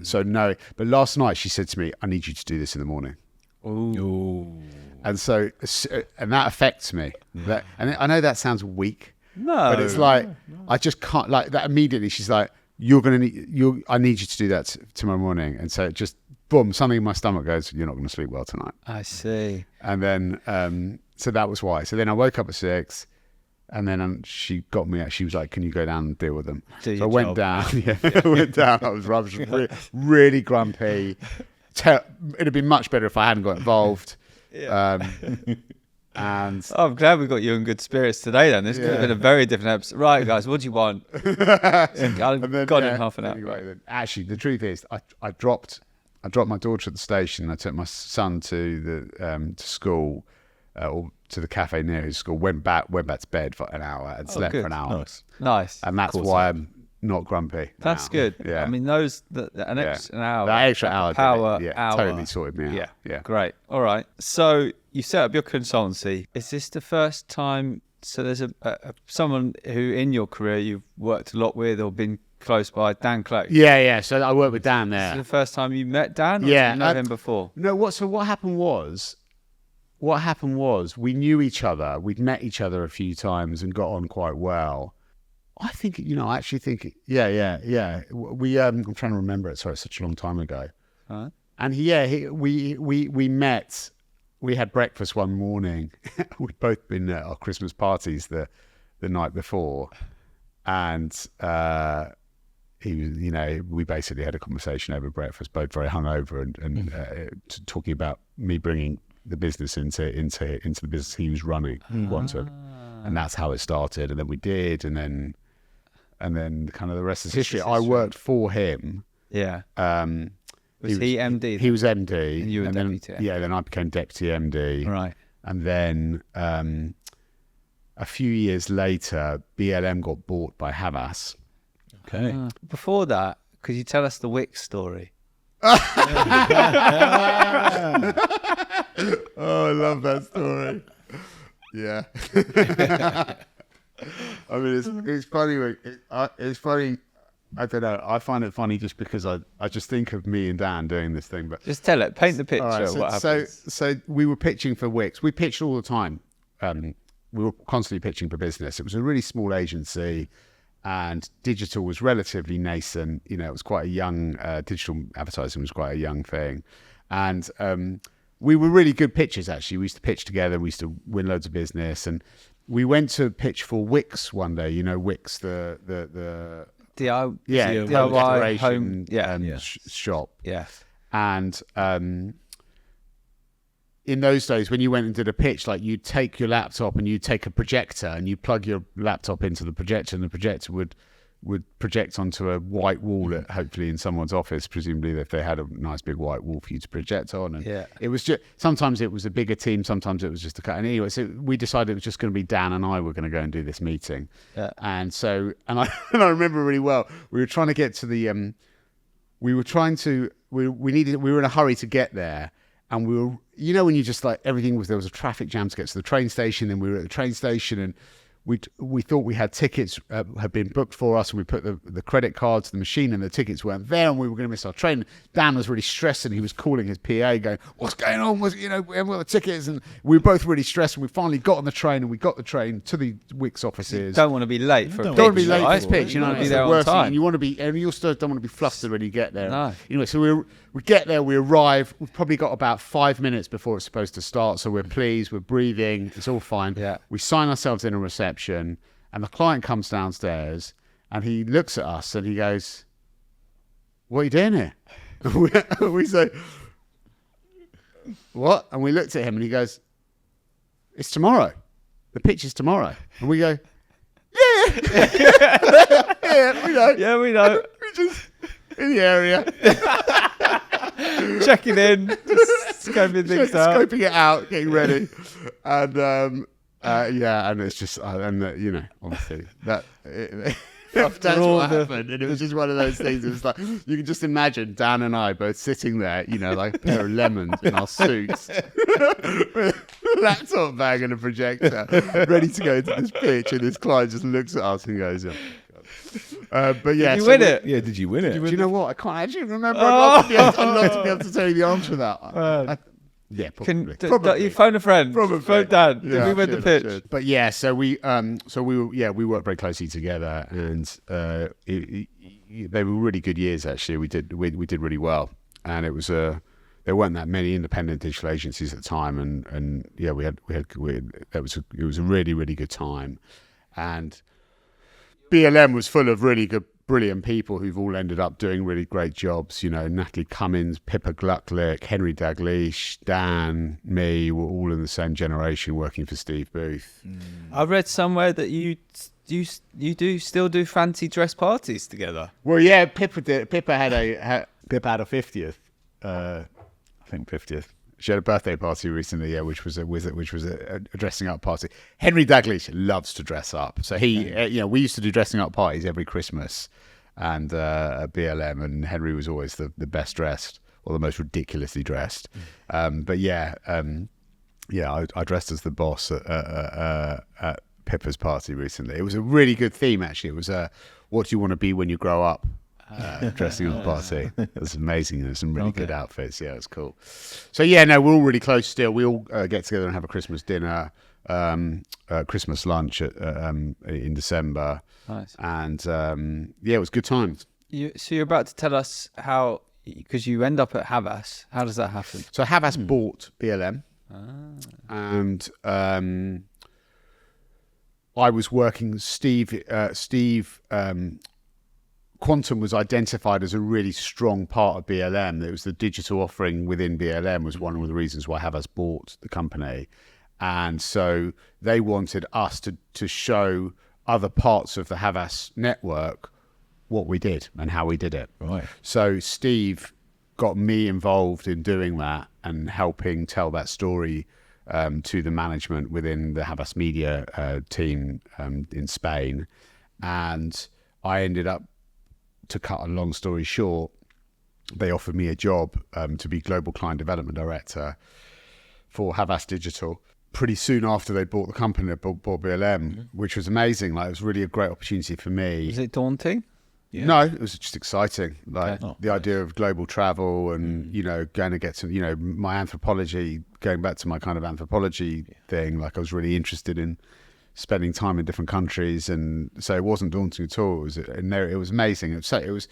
So no, but last night she said to me, I need you to do this in the morning. Ooh. And that affects me. And I know that sounds weak, No. but it's like, I just can't, like that immediately. She's like, I need you to do that tomorrow morning. And so just boom, something in my stomach goes, you're not going to sleep well tonight. I see. And then, so that was why. So then I woke up at 6, and then she got me. She was like, "Can you go down and deal with them?" So I went down. Yeah, I went down. I was rubbish, really grumpy. It'd have been much better if I hadn't got involved. Yeah. And I'm glad we got you in good spirits today. Then this could have been a very different episode. Right, guys, what do you want? I've got in half an hour. Anyway, actually, the truth is, I dropped my daughter at the station. I took my son to the to school, or to the cafe near his school. Went back to bed for an hour and slept for an hour. Nice. And that's why I'm not grumpy. That's good. Yeah. I mean, an extra hour. That extra hour. Hour. Totally sorted me out. Yeah. Great. All right. So you set up your consultancy. Is this the first time? So there's someone who in your career you've worked a lot with or been close by, Dan Close. Yeah. So I worked with Dan there. Is this the first time you met Dan? Or Yeah. did you know him before? No. So what happened was we knew each other. We'd met each other a few times and got on quite well. I think, I actually think, yeah. We, I'm trying to remember it. Sorry, it's such a long time ago. Right. And we met. We had breakfast one morning. We'd both been at our Christmas parties the night before, and he was, we basically had a conversation over breakfast, both very hungover, and talking about me bringing the business into the business he was running, Quantum, and that's how it started. And then we did, and then kind of the rest is history. I worked for him. Yeah. Was he MD? He was MD. And you were deputy. Then I became deputy MD. Right. And then a few years later, BLM got bought by Havas. Okay. Before that, could you tell us the Wix story? Oh, I love that story. Yeah. I mean, it's funny. It's funny. I don't know. I find it funny just because I just think of me and Dan doing this thing. But just tell it. Paint the picture. Right, what happens? So we were pitching for Wix. We pitched all the time. We were constantly pitching for business. It was a really small agency, and digital was relatively nascent. It was quite a young digital advertising was quite a young thing, and we were really good pitchers. Actually, we used to pitch together. We used to win loads of business, and we went to pitch for Wix one day. Wix, the DIY home shop. Yeah. And in those days, when you went and did a pitch, like you'd take your laptop and you'd take a projector and you plug your laptop into the projector, and the projector would project onto a white wall hopefully in someone's office, presumably if they had a nice big white wall for you to project on. And it was just, sometimes it was a bigger team, sometimes it was just a cut. And anyway, so we decided it was just going to be Dan and I were going to go and do this meeting. Yeah. And so, I remember really well, we were trying to get to the, we were in a hurry to get there. And we were, when you just like, there was a traffic jam to get to the train station, and we were at the train station, and we thought we had tickets had been booked for us, and we put the credit card to the machine, and the tickets weren't there, and we were going to miss our train. Dan was really stressed, and he was calling his PA going, "What's going on? We haven't got the tickets." And we were both really stressed, and we finally got on the train, and we got the train to the Wix offices. You don't want to be late for a pitch. Don't want to be late for this pitch. You want to be there on time. And you want to be, and you also don't want to be flustered when you get there. No. Anyway, so we get there, we arrive. We've probably got about 5 minutes before it's supposed to start, so we're pleased, we're breathing, it's all fine. Yeah. We sign ourselves in a reception, and the client comes downstairs, and he looks at us, and he goes, "What are you doing here?" We say, "What?" And we looked at him, and he goes, "It's tomorrow. The pitch is tomorrow." And we go, "Yeah, yeah, we know. Yeah, we know." We're just in the area. Checking in, just scoping things out. Scoping it out, getting ready. And and it's just, honestly, that's what happened. And it was just one of those things. It was like, you can just imagine Dan and I both sitting there, like a pair of lemons in our suits, with a laptop bag and a projector, ready to go into this pitch. And this client just looks at us and goes, "Oh, but yeah, did you win it? Yeah, did you win it? Do you know what? I can't actually remember. I'd love to be able to tell you the answer to that. Yeah, probably. Probably. You phone a friend. Probably. Phone Dan. Did we win the pitch? But yeah, so we worked very closely together, and they were really good years actually. We did really well, and there weren't that many independent digital agencies at the time, and yeah, it was a really, really good time, and BLM was full of really good, brilliant people who've all ended up doing really great jobs. You know, Natalie Cummins, Pippa Glucklich, Henry Dalglish, Dan, me, were all in the same generation working for Steve Booth. I read somewhere that you still do fancy dress parties together. Well, yeah, Pippa had a 50th. I think 50th. She had a birthday party recently, yeah, which was a dressing up party. Henry Dalglish loves to dress up, so we used to do dressing up parties every Christmas, and at BLM, and Henry was always the best dressed or the most ridiculously dressed. But yeah, I dressed as the boss at Pippa's party recently. It was a really good theme actually. It was what do you want to be when you grow up? Dressing up party. It was amazing. There's some really good outfits. Yeah, it was cool. So yeah, no, we're all really close still. We all get together and have a Christmas dinner, Christmas lunch in December. Nice. And yeah, it was good times. So you're about to tell us how, because you end up at Havas. How does that happen? So Havas bought BLM, and I was working. Steve. Quantum was identified as a really strong part of BLM. It was the digital offering within BLM was one of the reasons why Havas bought the company. And so they wanted us to show other parts of the Havas network what we did and how we did it. Right. So Steve got me involved in doing that and helping tell that story to the management within the Havas Media team in Spain. And I ended up, to cut a long story short, they offered me a job to be Global Client Development Director for Havas Digital pretty soon after they bought the company, bought BLM, which was amazing. Like, it was really a great opportunity for me. Was it daunting? Yeah. No, it was just exciting. Like the idea of global travel and, going to get to, my anthropology, going back to my kind of anthropology thing, like I was really interested in spending time in different countries, and so it wasn't daunting at all. It was amazing. It was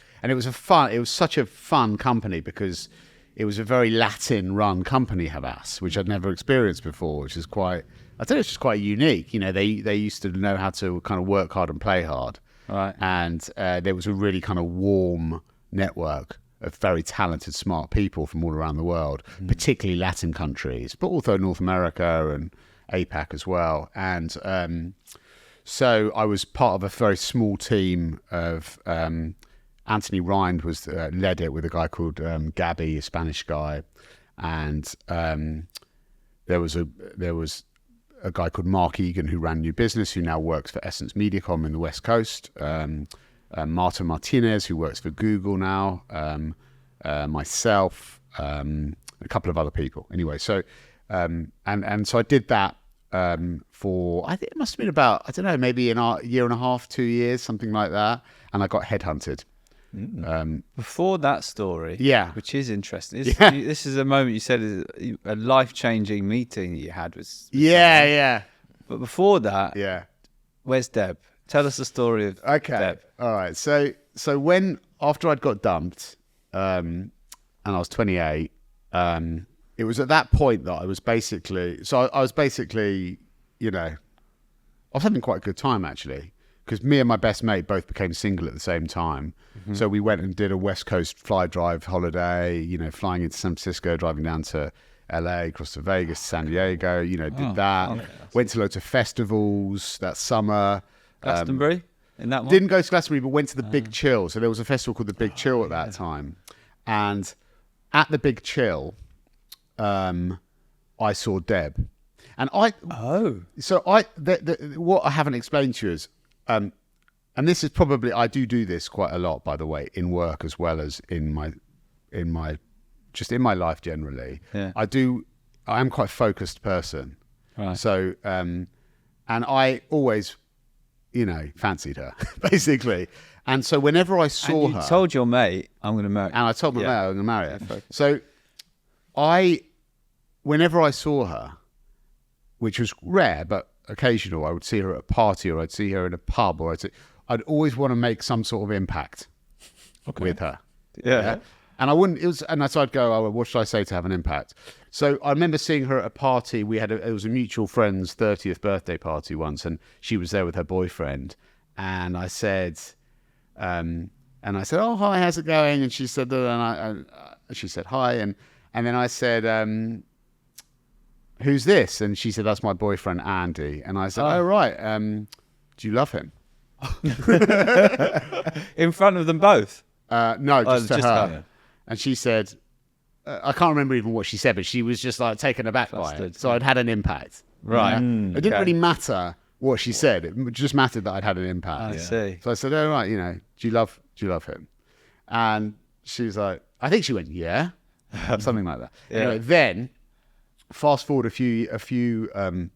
such a fun company because it was a very Latin-run company, Havas, which I'd never experienced before, which is quite unique. They used to know how to kind of work hard and play hard, right? And there was a really kind of warm network of very talented, smart people from all around the world, particularly Latin countries, but also North America and APAC as well. And so I was part of a very small team of Anthony Rind led it with a guy called Gabby, a Spanish guy, and there was a guy called Mark Egan who ran new business, who now works for Essence MediaCom in the West Coast, Marta Martinez, who works for Google now, myself, a couple of other people. Anyway, so and so I did that for, I think it must have been about, I don't know, maybe a year and a half, 2 years, something like that. And I got headhunted. Before that story, which is interesting. This is a moment you said is a life-changing meeting you had with someone. But before that, where's Deb? Tell us the story of Deb. All right. So after I'd got dumped, and I was 28, it was at that point that I was basically, I was having quite a good time actually, because me and my best mate both became single at the same time. Mm-hmm. So we went and did a West Coast fly drive holiday, flying into San Francisco, driving down to LA, across to Vegas, San Diego, did that. Okay. Went to loads of festivals that summer. Glastonbury in that one? Didn't go to Glastonbury, but went to the Big Chill. So there was a festival called the Big Chill at that time. And at the Big Chill, I saw Deb. And what I haven't explained to you is, and this is probably, I do this quite a lot, by the way, in work as well as in my life generally. Yeah. I am quite a focused person. Right. So, and I always, fancied her basically. And so whenever I saw her, you told your mate, I'm going to marry her. And I told my mate I'm going to marry her. So whenever I saw her, which was rare, but occasional, I would see her at a party, or I'd see her in a pub, or I'd always want to make some sort of impact. with her. Yeah. And I wouldn't. It was, and so I'd go, oh, what should I say to have an impact? So I remember seeing her at a party. It was a mutual friend's 30th birthday party once, and she was there with her boyfriend. And I said, oh, hi, how's it going? And she said, she said hi, and then I said, who's this? And she said, that's my boyfriend Andy. And I said, oh right, do you love him? In front of them both? No, just to her. her. And she said, I can't remember even what she said, but she was just like taken aback by it. So I'd had an impact. Right. It didn't really matter what she said. It just mattered that I'd had an impact. I see. So I said, oh right, do you love him? And she was like, I think she went, yeah, something like that. Yeah. Anyway, then fast forward a few. It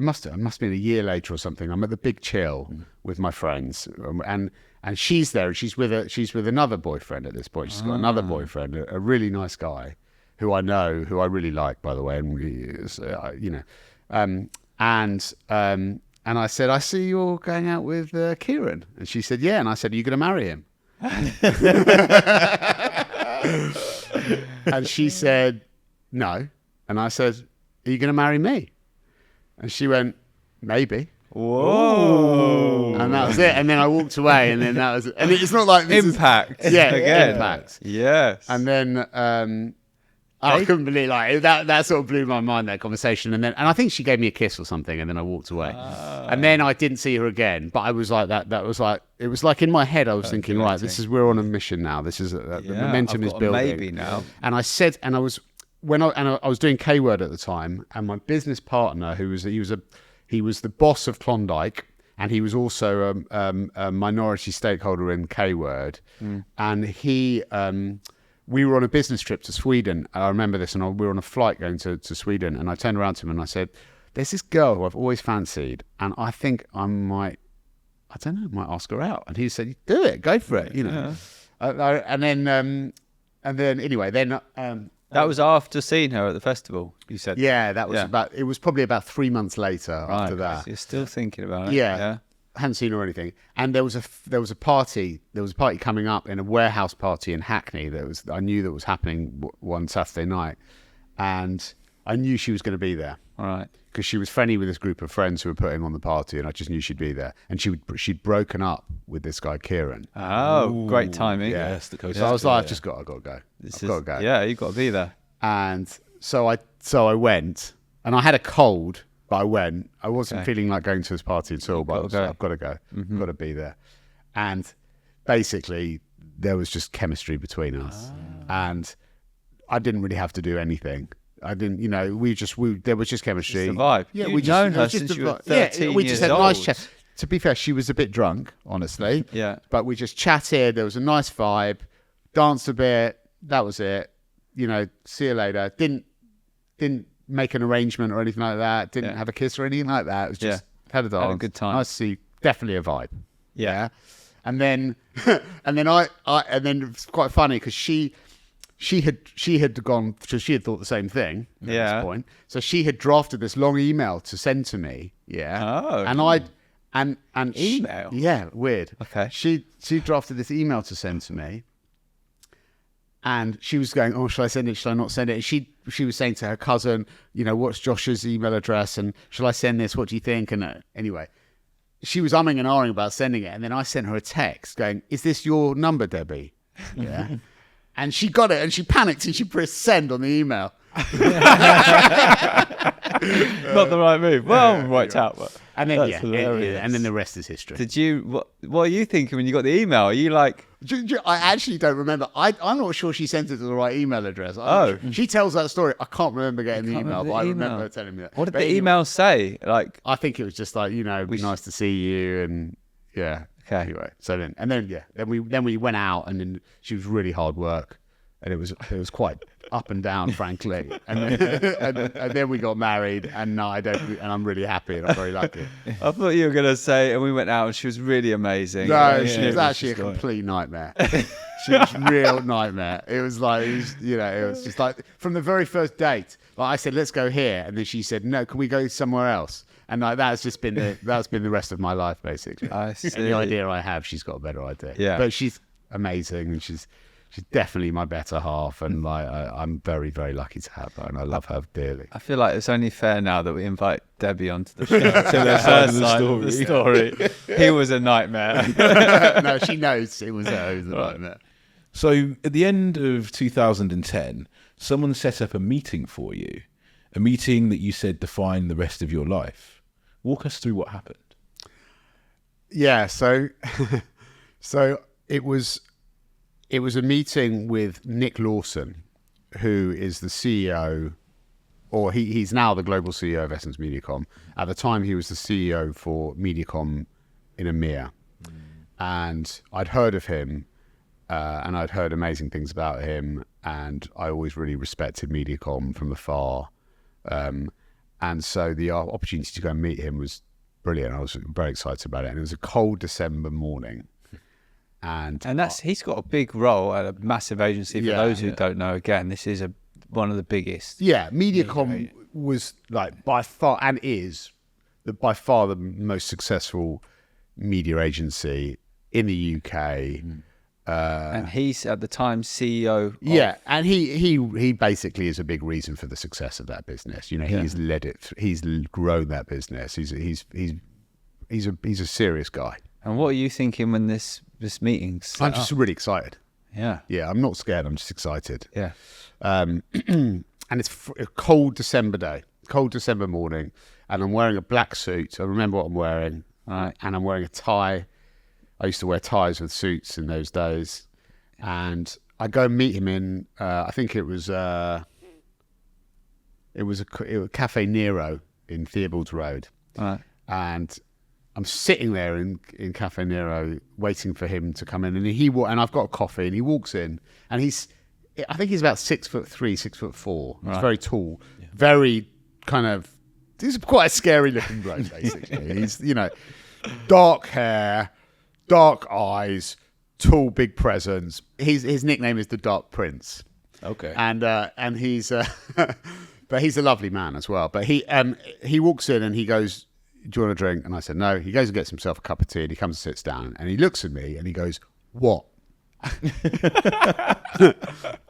must have been a year later or something. I'm at the Big Chill with my friends, and she's there. And she's with another boyfriend at this point. She's got another boyfriend, a really nice guy, who I know, who I really like, by the way. And I said, I see you're going out with Kieran, and she said, yeah. And I said, are you going to marry him? And she said, no. And I said, are you going to marry me? And she went, maybe. Whoa. And that was it. And then I walked away, and then that was it. And it's not like this Impact. yeah, Again. impact. Yes. And then I couldn't believe that sort of blew my mind, that conversation. And I think she gave me a kiss or something, and then I walked away. And then I didn't see her again. But I was like that was like, it was like in my head I was thinking, right, we're on a mission now. This is the momentum is building. Maybe now. And I said, and I was I was doing K-Word at the time, and my business partner, he was the boss of Klondike, and he was also a minority stakeholder in K-Word, and we were on a business trip to Sweden. I remember this, and we were on a flight going to Sweden, and I turned around to him and I said, there's this girl who I've always fancied, and I think I might ask her out. And he said, do it, go for it, Yeah. and then anyway, That was after seeing her at the festival, you said? yeah, that was it was probably about 3 months later after that. So you're still thinking about it? Yeah. Hadn't seen her or anything. And there was a party coming up in a warehouse party in Hackney I knew that was happening one Saturday night, and I knew she was going to be there. All right. Because she was friendly with this group of friends who were putting on the party, and I just knew she'd be there. And she'd broken up with this guy Kieran. Oh, great timing. Yeah. Yes, the coast. So I was like, I've got to go. I've got to go. Yeah, you've got to be there. And so I went, and I had a cold, but I went. I wasn't feeling like going to this party at all, but I've got to go. I've got to be there. And basically, there was just chemistry between us, and I didn't really have to do anything. I didn't, there was just chemistry. Just the vibe. Yeah, You'd known her since you were 13 we just years had a nice old. chat. To be fair, she was a bit drunk, honestly. Yeah. But we just chatted. There was a nice vibe. Danced a bit. That was it. See you later. Didn't make an arrangement or anything like that. Didn't have a kiss or anything like that. It was just had a dance. Had a good time. Nice to see. Definitely a vibe. Yeah. And then it's quite funny because she had gone. So she had thought the same thing at this point. So she had drafted this long email to send to me. Yeah. Oh. And Email? Weird. Okay. She drafted this email to send to me, and she was going, oh, shall I send it? Shall I not send it? And she was saying to her cousin, what's Josh's email address? And shall I send this? What do you think? And anyway, she was umming and ahhing about sending it. And then I sent her a text going, is this your number, Debbie? Yeah. And she got it, and she panicked, and she pressed send on the email. Not the right move. Well, worked out. But And then that's hilarious. and then the rest is history. Did you? What are you thinking when you got the email? Are you like? I actually don't remember. I'm not sure she sent it to the right email address. She tells that story. I can't remember getting the email, but I remember her telling me that. What did But the anyway, email say? Like, I think it was just like, it'd be nice to see you, and yeah. Okay. Anyway, so then we went out, and then she was really hard work, and it was quite up and down, frankly. And then we got married, and I'm really happy, and I'm very lucky. I thought you were gonna say, and we went out, and she was really amazing. No, she was actually a complete nightmare. She was a real nightmare. It was like, it was just like from the very first date. Like I said, let's go here, and then she said, no, can we go somewhere else? And like that's been the rest of my life basically. I see. Any idea I have, she's got a better idea. Yeah. But she's amazing, and she's definitely my better half, and like I'm very, very lucky to have her, and I love her dearly. I feel like it's only fair now that we invite Debbie onto the show. To their side of the story. He was a nightmare. No, she knows it was her who was a nightmare. So at the end of 2010, someone set up a meeting for you, a meeting that you said defined the rest of your life. Walk us through what happened. Yeah, so it was a meeting with Nick Lawson, who is the CEO, or he's now the global CEO of Essence MediaCom. At the time, he was the CEO for MediaCom in EMEA. And I'd heard of him, and I'd heard amazing things about him, and I always really respected MediaCom from afar. And so the opportunity to go and meet him was brilliant. I was very excited about it. And it was a cold December morning. And he's got a big role at a massive agency. For those who don't know, again, this is one of the biggest. Yeah, MediaCom was like by far, and is by far the most successful media agency in the UK. And he's at the time CEO. And he basically is a big reason for the success of that business. You know, he's led it. He's grown that business. He's a serious guy. And what are you thinking when this meeting's set I'm just really excited. Yeah. Yeah, I'm not scared. I'm just excited. Yeah. And it's a cold December morning, and I'm wearing a black suit. I remember what I'm wearing. Right. And I'm wearing a tie. I used to wear ties with suits in those days. And I go and meet him in, I think it was a Cafe Nero in Theobald's Road. Right. And I'm sitting there in Cafe Nero waiting for him to come in, and I've got a coffee, and he walks in, and I think he's about 6'3", 6'4". Right. He's very tall, very he's quite a scary looking bloke basically. He's, dark hair, dark eyes, tall, big presence. His nickname is the Dark Prince. Okay. And he's but he's a lovely man as well. But he walks in and he goes, "Do you want a drink?" And I said, "No." He goes and gets himself a cup of tea, and he comes and sits down, and he looks at me and he goes, "What?" And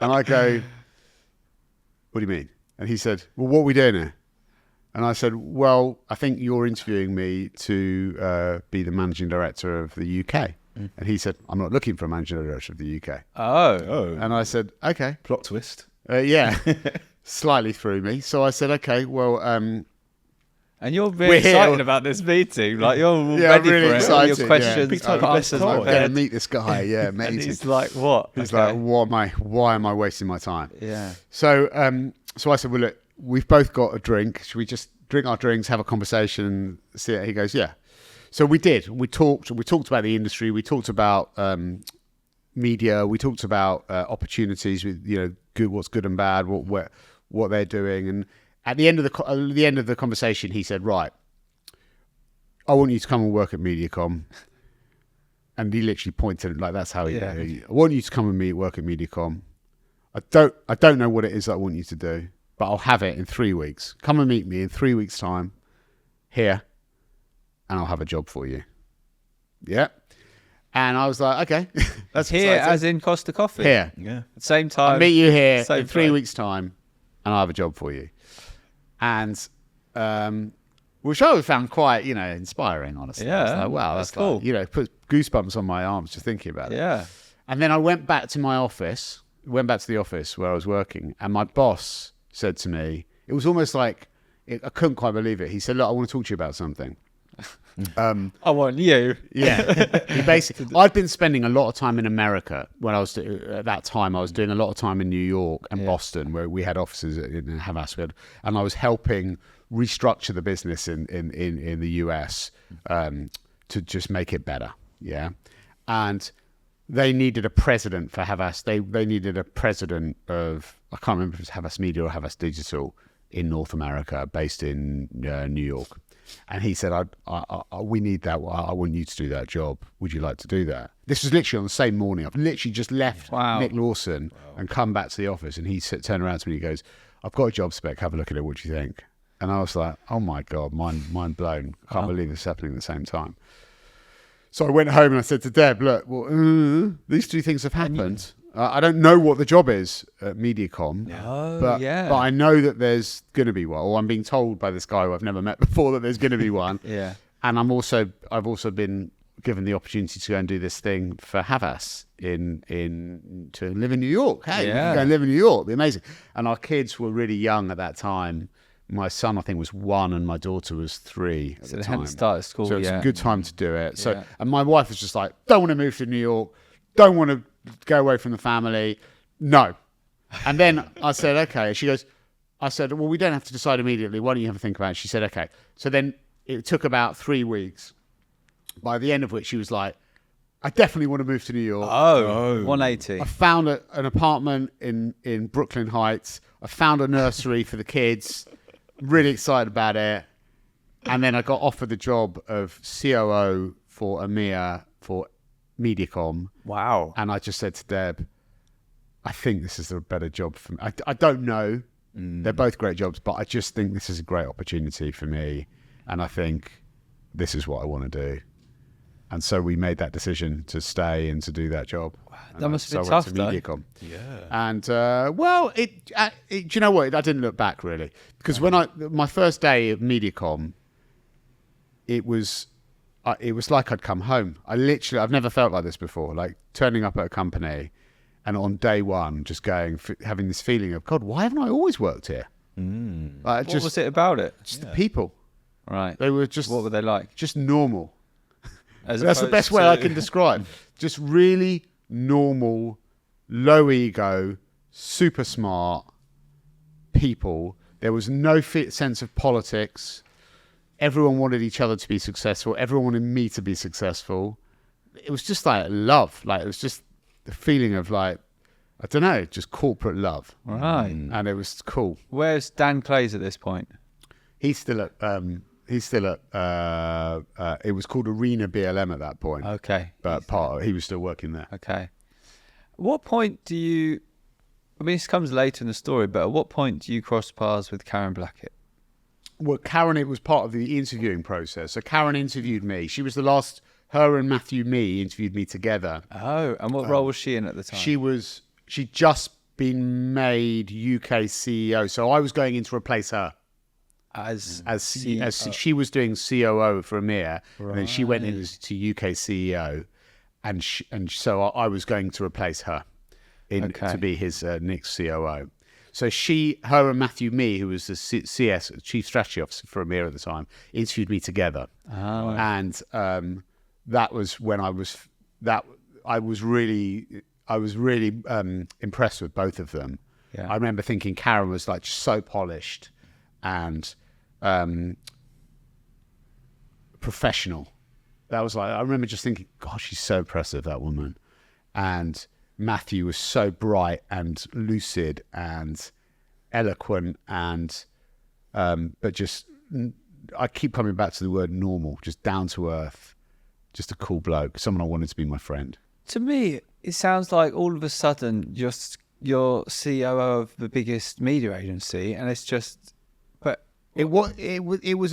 I go, "What do you mean?" And he said, "Well, what are we doing here?" And I said, "Well, I think you're interviewing me to be the managing director of the UK." And he said, "I'm not looking for a managing director of the UK." Oh. And I said, "Okay." Plot twist. Yeah. Slightly threw me. So I said, "Okay, well..." And you're really excited about this meeting. Like, you're ready really for it. excited, All your questions, answers. I'm going to meet this guy. Yeah, amazing. And he's like, what? He's like, why am I wasting my time? Yeah. So I said, "Well, look, we've both got a drink. Should we just drink our drinks, have a conversation, and see it?" He goes, "Yeah." So we did. We talked about the industry. We talked about media. We talked about opportunities with, what's good and bad, what they're doing. And at the end of the conversation, he said, "Right, I want you to come and work at MediaCom." And he literally pointed, like, that's how he. Yeah. I want you to come and work at MediaCom. I don't know what it is that I want you to do, but I'll have it in 3 weeks. Come and meet me in 3 weeks' time here, and I'll have a job for you. Yeah. And I was like, okay. That's here, exciting. As in Costa Coffee. Here. Yeah. At the same time. I'll meet you here in 3 weeks' time, and I'll have a job for you. And which I found quite, inspiring, honestly. Yeah. I was like, wow, that's cool. Like, put goosebumps on my arms just thinking about it. Yeah. And then I went back to the office where I was working, and my boss said to me, it was almost like, I couldn't quite believe it. He said, "Look, I want to talk to you about something." I want you. Yeah. I'd been spending a lot of time in America when I was, at that time, I was doing a lot of time in New York and Boston, where we had offices in Havas, and I was helping restructure the business in the US to just make it better. Yeah. And they needed a president for Havas. They needed a president of, I can't remember if it was Havas Media or Havas Digital in North America, based in New York. And he said, "We need that. I want you to do that job. Would you like to do that?" This was literally on the same morning. I've literally just left Nick Lawson and come back to the office, and he turned around to me and he goes, "I've got a job spec. Have a look at it. What do you think?" And I was like, oh my God, mind blown. I can't believe it's happening at the same time. So I went home and I said to Deb, look, well, these two things have happened. I don't know what the job is at MediaCom, but I know that there's going to be one. Or I'm being told by this guy who I've never met before that there's going to be one. Yeah. And I've also been given the opportunity to go and do this thing for Havas to live in New York. Hey, you can go and live in New York. It'd be amazing. And our kids were really young at that time. My son, I think, was 1 and my daughter was 3 at the time. So they hadn't started school yet. So it's a good time to do it. So, and my wife was just like, don't want to move to New York. Don't want to go away from the family. No. And then I said, okay. I said, well, we don't have to decide immediately. Why don't you have a think about it? She said, okay. So then it took about 3 weeks, by the end of which she was like, I definitely want to move to New York. Oh. 180. I found an apartment in Brooklyn Heights. I found a nursery for the kids. Really excited about it. And then I got offered the job of COO for EMEA for MediaCom. Wow. And I just said to Deb, I think this is a better job for me. I don't know. They're both great jobs, but I just think this is a great opportunity for me. And I think this is what I want to do. And so we made that decision to stay and to do that job. Wow, that must have been tough, though. MediaCom. Yeah. And do you know what? I didn't look back really, because when my first day of MediaCom, it was like I'd come home. I've never felt like this before. Like turning up at a company, and on day one, just having this feeling of God, why haven't I always worked here? What was it about it? Just the people. Right. They were just. What were they like? Just normal. That's the best way I can describe. Just really normal, low ego, super smart people. There was no sense of politics. Everyone wanted each other to be successful. Everyone wanted me to be successful. It was just like love. Like it was just the feeling of like, I don't know, just corporate love. Right. And it was cool. Where's Dan Clays at this point? He's still at it was called Arena BLM at that point. Okay. But he was still working there. Okay. What point do you, I mean, this comes later in the story, but at what point do you cross paths with Karen Blackett? Well, Karen, it was part of the interviewing process. So Karen interviewed me. She was the last, her and Matthew Mee interviewed me together. Oh, and what role was she in at the time? She'd just been made UK CEO. So I was going in to replace her. As she was doing COO for EMEA, and then she went in to UK CEO, and so I was going to replace her to be his next COO. So her and Matthew Mee, who was the CS Chief Strategy Officer for EMEA at the time, interviewed me together, and that was when I was really impressed with both of them. Yeah. I remember thinking Karen was like so polished and professional. That was like, I remember just thinking, gosh, she's so impressive, that woman. And Matthew was so bright and lucid and eloquent and but just, I keep coming back to the word normal, just down to earth, just a cool bloke, someone I wanted to be my friend. To me, it sounds like all of a sudden you're COO of the biggest media agency, and it's just, but it was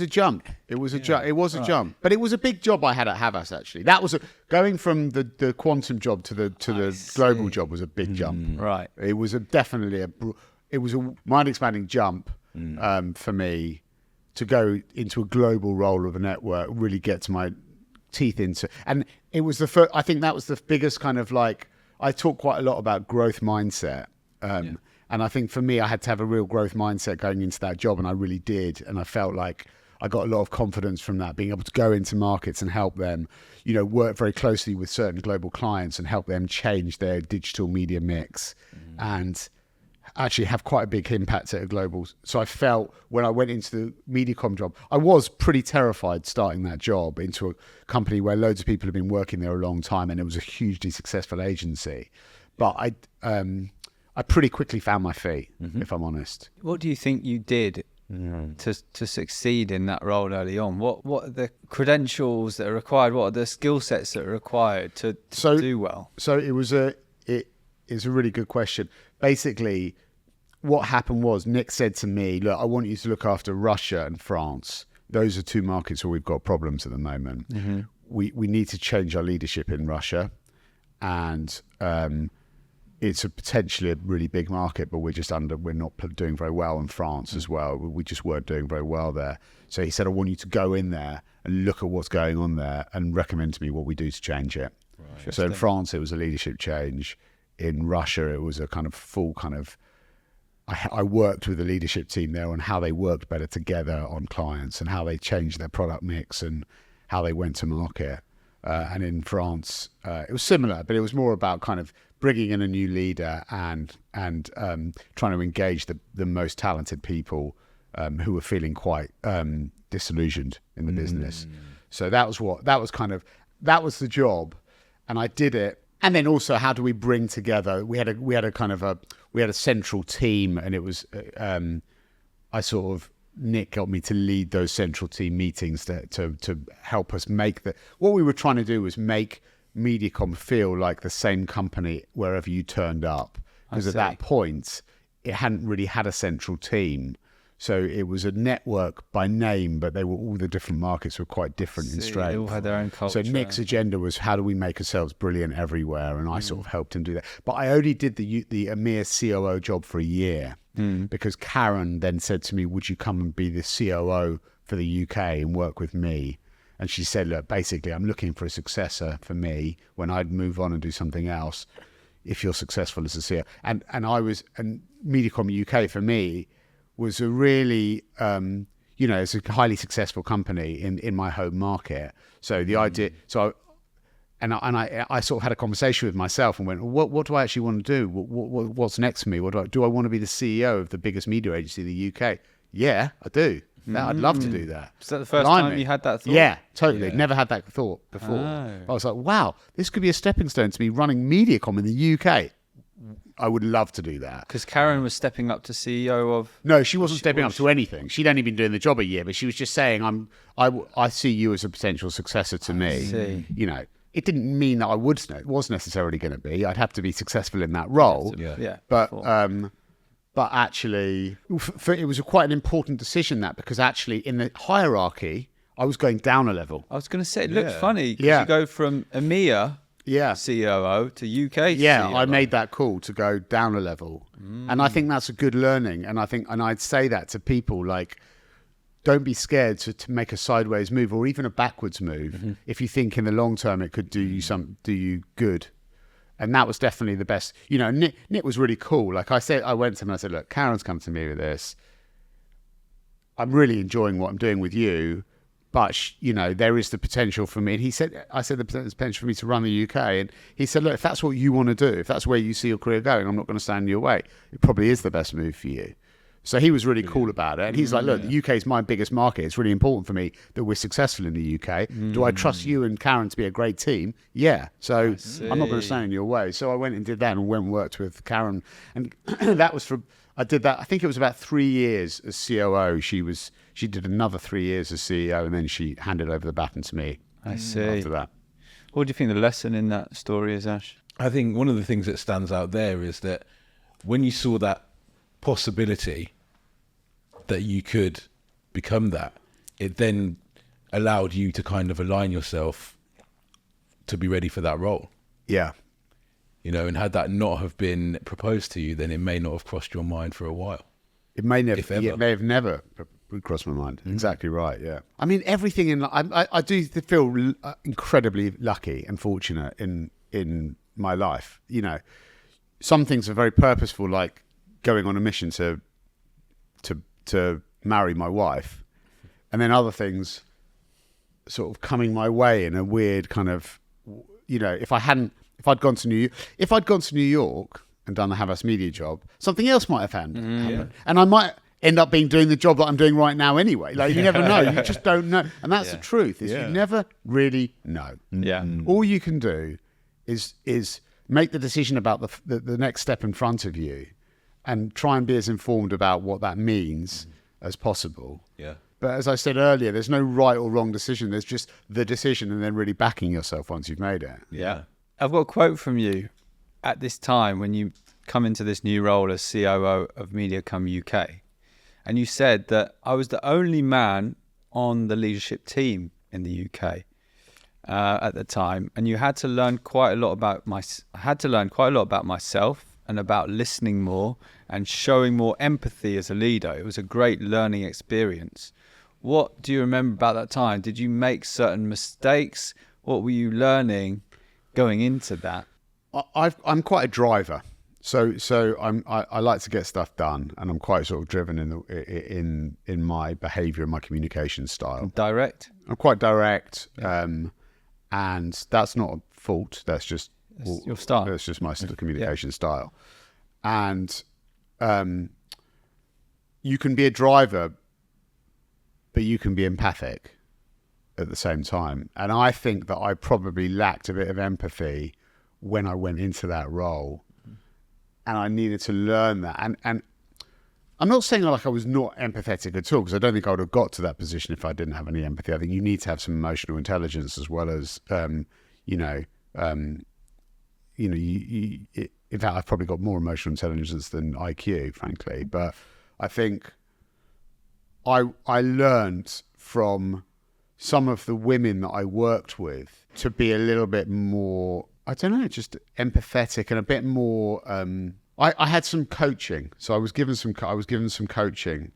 a jump. It was a jump, but it was a big job I had at Havas actually. That was going from the quantum job to the global job was a big jump. Right. It was definitely a mind expanding jump for me to go into a global role of a network, really get to my teeth into, and it was the first. I think that was the biggest kind of like, I talk quite a lot about growth mindset. And I think for me, I had to have a real growth mindset going into that job, and I really did. And I felt like I got a lot of confidence from that, being able to go into markets and help them, work very closely with certain global clients and help them change their digital media mix and actually have quite a big impact at a global. So I felt when I went into the MediaCom job, I was pretty terrified starting that job into a company where loads of people have been working there a long time, and it was a hugely successful agency. But I pretty quickly found my feet, if I'm honest. What do you think you did to succeed in that role early on? What are the credentials that are required? What are the skill sets that are required to do well? So it's a really good question. Basically, what happened was Nick said to me, look, I want you to look after Russia and France. Those are two markets where we've got problems at the moment. Mm-hmm. We need to change our leadership in Russia, and it's potentially a really big market, but we're not doing very well in France as well. We just weren't doing very well there. So he said, I want you to go in there and look at what's going on there and recommend to me what we do to change it. Right. So in France, it was a leadership change. In Russia, it was a kind of full kind of, I worked with the leadership team there on how they worked better together on clients and how they changed their product mix and how they went to market. And in France, it was similar, but it was more about kind of bringing in a new leader and trying to engage the most talented people who were feeling quite disillusioned in the business. So that was the job, and I did it. And then also, how do we bring together? We had a central team, and it was Nick got me to lead those central team meetings to help us make what we were trying to do was make MediaCom feel like the same company wherever you turned up, because at that point it hadn't really had a central team. So it was a network by name, but all the different markets were quite different in strength. They all had their own culture. So Nick's agenda was, how do we make ourselves brilliant everywhere? And I sort of helped him do that. But I only did the EMEA COO job for a year because Karen then said to me, would you come and be the COO for the UK and work with me? And she said, look, basically, I'm looking for a successor for me when I'd move on and do something else, if you're successful as a CEO. And MediaCom UK for me was a really, it's a highly successful company in my home market. So the idea, I sort of had a conversation with myself and went, what do I actually want to do? What's next for me? Do I want to be the CEO of the biggest media agency in the UK? Yeah, I do. I'd love to do that. Was that the first time you had that thought? Yeah, totally. Yeah. Never had that thought before. Oh. I was like, wow, this could be a stepping stone to me running MediaCom in the UK. I would love to do that. Because Karen was stepping up to CEO of... No, she wasn't stepping up to anything. She'd only been doing the job a year, but she was just saying, I see you as a potential successor to me. See. It didn't mean that I was necessarily going to be. I'd have to be successful in that role. Yeah. But actually, it was quite an important decision because actually in the hierarchy, I was going down a level. I was going to say, it looked funny because you go from EMEA... COO to UK COO. I made that call to go down a level. And I think that's a good learning. And I'd say that to people, like, don't be scared to make a sideways move or even a backwards move if you think in the long term it could do you good. And that was definitely the best. Nick was really cool. Like I said, I went to him and I said, look, Karen's come to me with this. I'm really enjoying what I'm doing with you. But, there is the potential for me. And I said, the potential for me to run the UK. And he said, look, if that's what you want to do, if that's where you see your career going, I'm not going to stand in your way. It probably is the best move for you. So he was really cool about it. And he's like, look, the UK is my biggest market. It's really important for me that we're successful in the UK. Do I trust you and Karen to be a great team? Yeah. So I'm not going to stand in your way. So I went and did that and went and worked with Karen. And that was I did that, I think it was about 3 years as COO. She did another 3 years as CEO, and then she handed over the baton to me. I see. After that. What do you think the lesson in that story is, Ash? I think one of the things that stands out there is that when you saw that possibility that you could become that, it then allowed you to kind of align yourself to be ready for that role. Yeah. And had that not have been proposed to you, then it may not have crossed your mind for a while. It may have never crossed my mind. Exactly right. Yeah. I mean, everything in I do feel incredibly lucky and fortunate in my life. Some things are very purposeful, like going on a mission to marry my wife, and then other things sort of coming my way in a weird kind of, if I'd gone to New York and done the Have Us Media job, something else might have happened. And I might end up doing the job that I'm doing right now anyway. Like, you never know. You just don't know. And that's the truth, is you never really know. Yeah. All you can do is make the decision about the next step in front of you and try and be as informed about what that means as possible. Yeah. But as I said earlier, there's no right or wrong decision. There's just the decision and then really backing yourself once you've made it. Yeah. I've got a quote from you at this time when you come into this new role as COO of MediaCom UK. And you said that I was the only man on the leadership team in the UK at the time, and you had to learn quite a lot about I had to learn quite a lot about myself and about listening more and showing more empathy as a leader. It was a great learning experience. What do you remember about that time? Did you make certain mistakes? What were you learning going into that? I'm quite a driver, so I like to get stuff done, and I'm quite sort of driven in my behaviour and my communication style. Direct? I'm quite direct, and that's not a fault. That's just your style. That's just my sort of communication style, and you can be a driver, but you can be empathic at the same time. And I think that I probably lacked a bit of empathy when I went into that role, and I needed to learn that. And I'm not saying like I was not empathetic at all, because I don't think I would have got to that position if I didn't have any empathy. I think you need to have some emotional intelligence as well as, in fact, I've probably got more emotional intelligence than IQ, frankly. But I think I learned from some of the women that I worked with to be a little bit more, I don't know, just empathetic and a bit more. I had some coaching, so I was given some coaching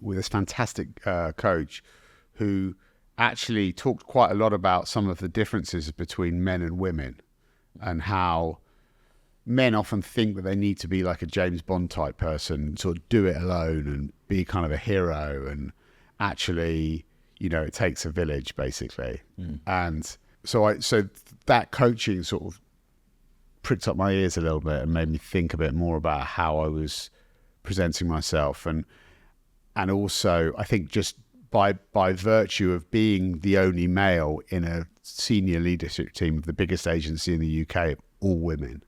with this fantastic coach who actually talked quite a lot about some of the differences between men and women, and how men often think that they need to be like a James Bond type person, sort of do it alone and be kind of a hero, and actually, it takes a village basically. And so that coaching sort of pricked up my ears a little bit and made me think a bit more about how I was presenting myself, and also I think just by virtue of being the only male in a senior leadership team of the biggest agency in the UK, all women.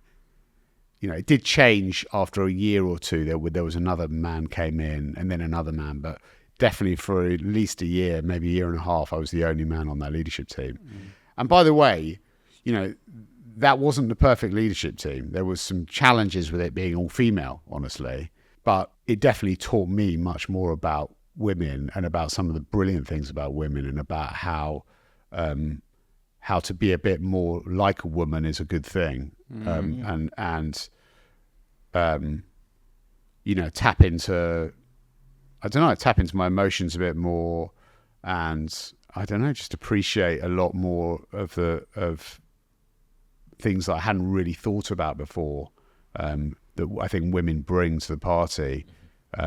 It did change after a year or two. There was another man came in, and then another man, but definitely for at least a year, maybe a year and a half, I was the only man on that leadership team. And by the way, that wasn't the perfect leadership team. There was some challenges with it being all female, honestly, but it definitely taught me much more about women and about some of the brilliant things about women, and about how to be a bit more like a woman is a good thing. Tap into, tap into my emotions a bit more, and just appreciate a lot more of things that I hadn't really thought about before, that I think women bring to the party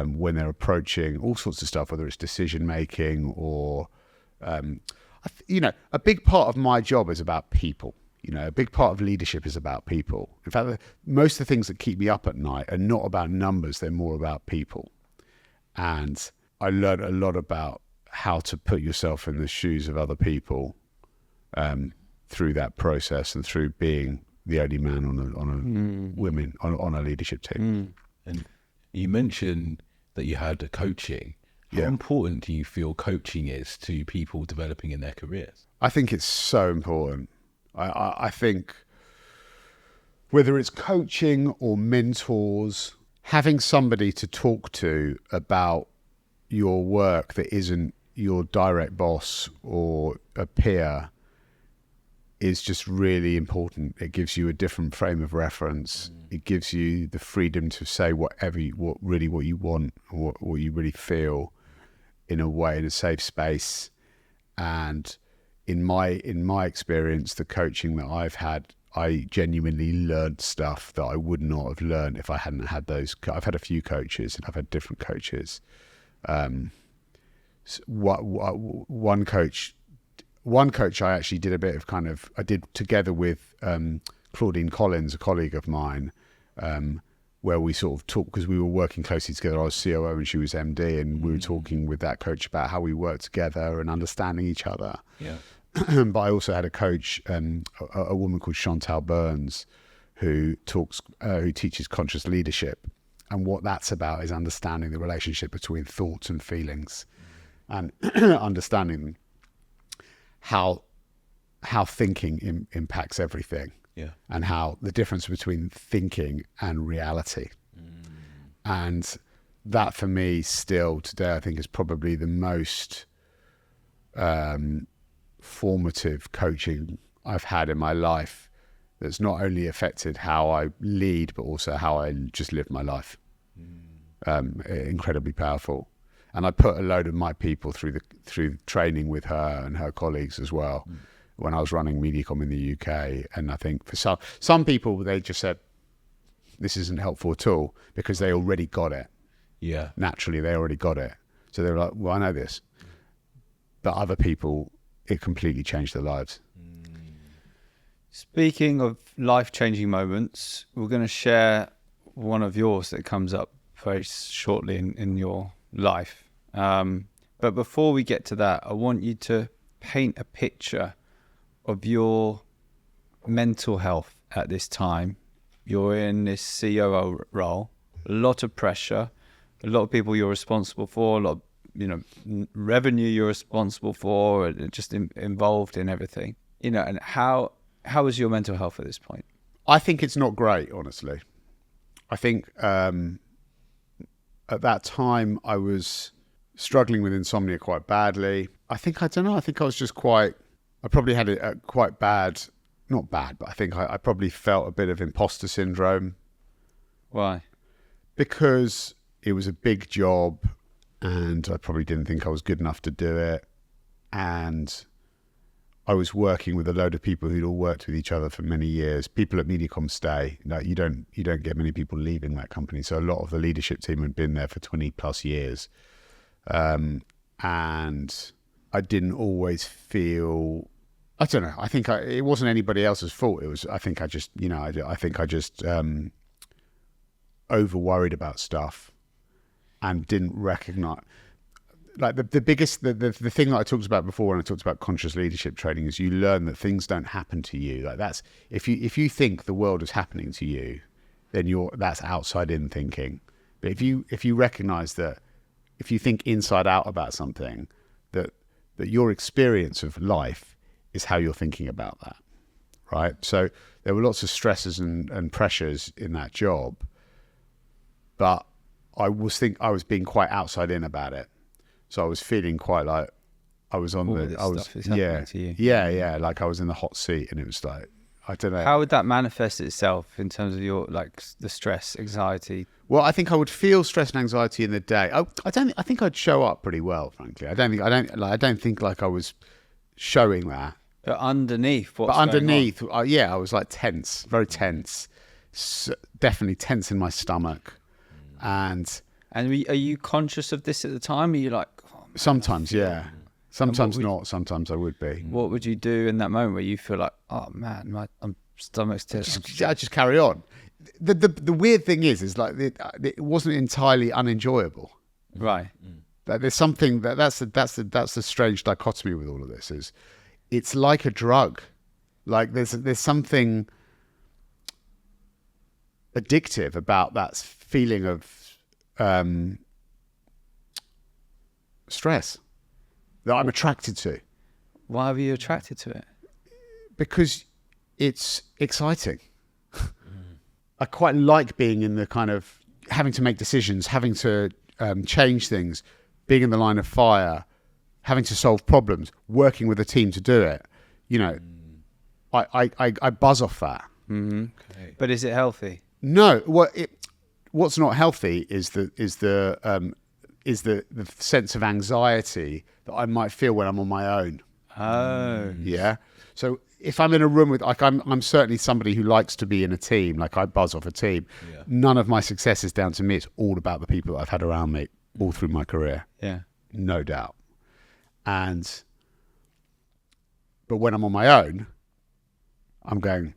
when they're approaching all sorts of stuff, whether it's decision making or, a big part of my job is about people. A big part of leadership is about people. In fact, most of the things that keep me up at night are not about numbers, they're more about people. And I learned a lot about how to put yourself in the shoes of other people through that process, and through being the only man on a leadership team. And you mentioned that you had a coaching. How important do you feel coaching is to people developing in their careers? I think it's so important. I think whether it's coaching or mentors, having somebody to talk to about your work that isn't your direct boss or a peer is just really important. It gives you a different frame of reference. It gives you the freedom to say what you want, or what you really feel, in a way, in a safe space. And in my experience, the coaching that I've had, I genuinely learned stuff that I would not have learned if I hadn't had those. I've had a few coaches, and I've had different coaches. One coach I actually did a bit of I did together with Claudine Collins, a colleague of mine, where we sort of talked, because we were working closely together. I was COO and she was MD, and we were talking with that coach about how we work together and understanding each other. Yeah. But I also had a coach, a woman called Chantal Burns, who teaches conscious leadership. And what that's about is understanding the relationship between thoughts and feelings, and understanding how how thinking impacts everything, and how the difference between thinking and reality. And that for me still today, I think, is probably the most formative coaching I've had in my life, that's not only affected how I lead, but also how I just live my life. Incredibly powerful. And I put a load of my people through training with her and her colleagues as well when I was running MediaCom in the UK. And I think for some people, they just said, this isn't helpful at all, because they already got it. Yeah. Naturally, they already got it. So they were like, well, I know this. But other people, it completely changed their lives. Speaking of life-changing moments, we're going to share one of yours that comes up very shortly in your life. But before we get to that, I want you to paint a picture of your mental health at this time. You're in this COO role, a lot of pressure, a lot of people you're responsible for, a lot of revenue you're responsible for, just involved in everything. And how is your mental health at this point? I think it's not great, honestly. I think at that time I was struggling with insomnia quite badly. I think I was just I probably had it quite bad, not bad, but I think I probably felt a bit of imposter syndrome. Why? Because it was a big job and I probably didn't think I was good enough to do it. And I was working with a load of people who'd all worked with each other for many years. People at MediaCom stay. You don't get many people leaving that company. So a lot of the leadership team had been there for 20 plus years. And I didn't always feel, I don't know. I think it wasn't anybody else's fault. I think I just over worried about stuff and didn't recognize. Like the thing that I talked about before when I talked about conscious leadership training is you learn that things don't happen to you. Like that's, if you think the world is happening to you, then that's outside in thinking. But if you recognize that, if you think inside out about something, that your experience of life is how you're thinking about that, right? So there were lots of stresses and pressures in that job, but I was being quite outside in about it. So I was feeling quite like I was on to you. Yeah. Like I was in the hot seat, and it was like, I don't know. How would that manifest itself in terms of your, like, the stress, anxiety? Well, I think I would feel stress and anxiety in the day. I think I'd show up pretty well, frankly. I don't think like I was showing that. But underneath, I was like tense, very tense, definitely tense in my stomach, and are you conscious of this at the time? Are you like, sometimes, yeah, sometimes not, sometimes I would be. What would you do in that moment where you feel like, oh man, my stomach's I just carry on. The weird thing is like it wasn't entirely unenjoyable, right? That there's something that's the strange dichotomy with all of this is, it's like a drug. Like there's something addictive about that feeling of stress that I'm attracted to. Why were you attracted to it? Because it's exciting. I quite like being in the kind of having to make decisions, having to change things, being in the line of fire, having to solve problems, working with a team to do it. I buzz off that. Mm-hmm. Okay. But is it healthy? No. What's not healthy is the sense of anxiety that I might feel when I'm on my own. Oh. Yeah. So if I'm in a room with, like, I'm certainly somebody who likes to be in a team. Like, I buzz off a team. Yeah. None of my success is down to me. It's all about the people that I've had around me all through my career. Yeah. No doubt. But when I'm on my own, I'm going,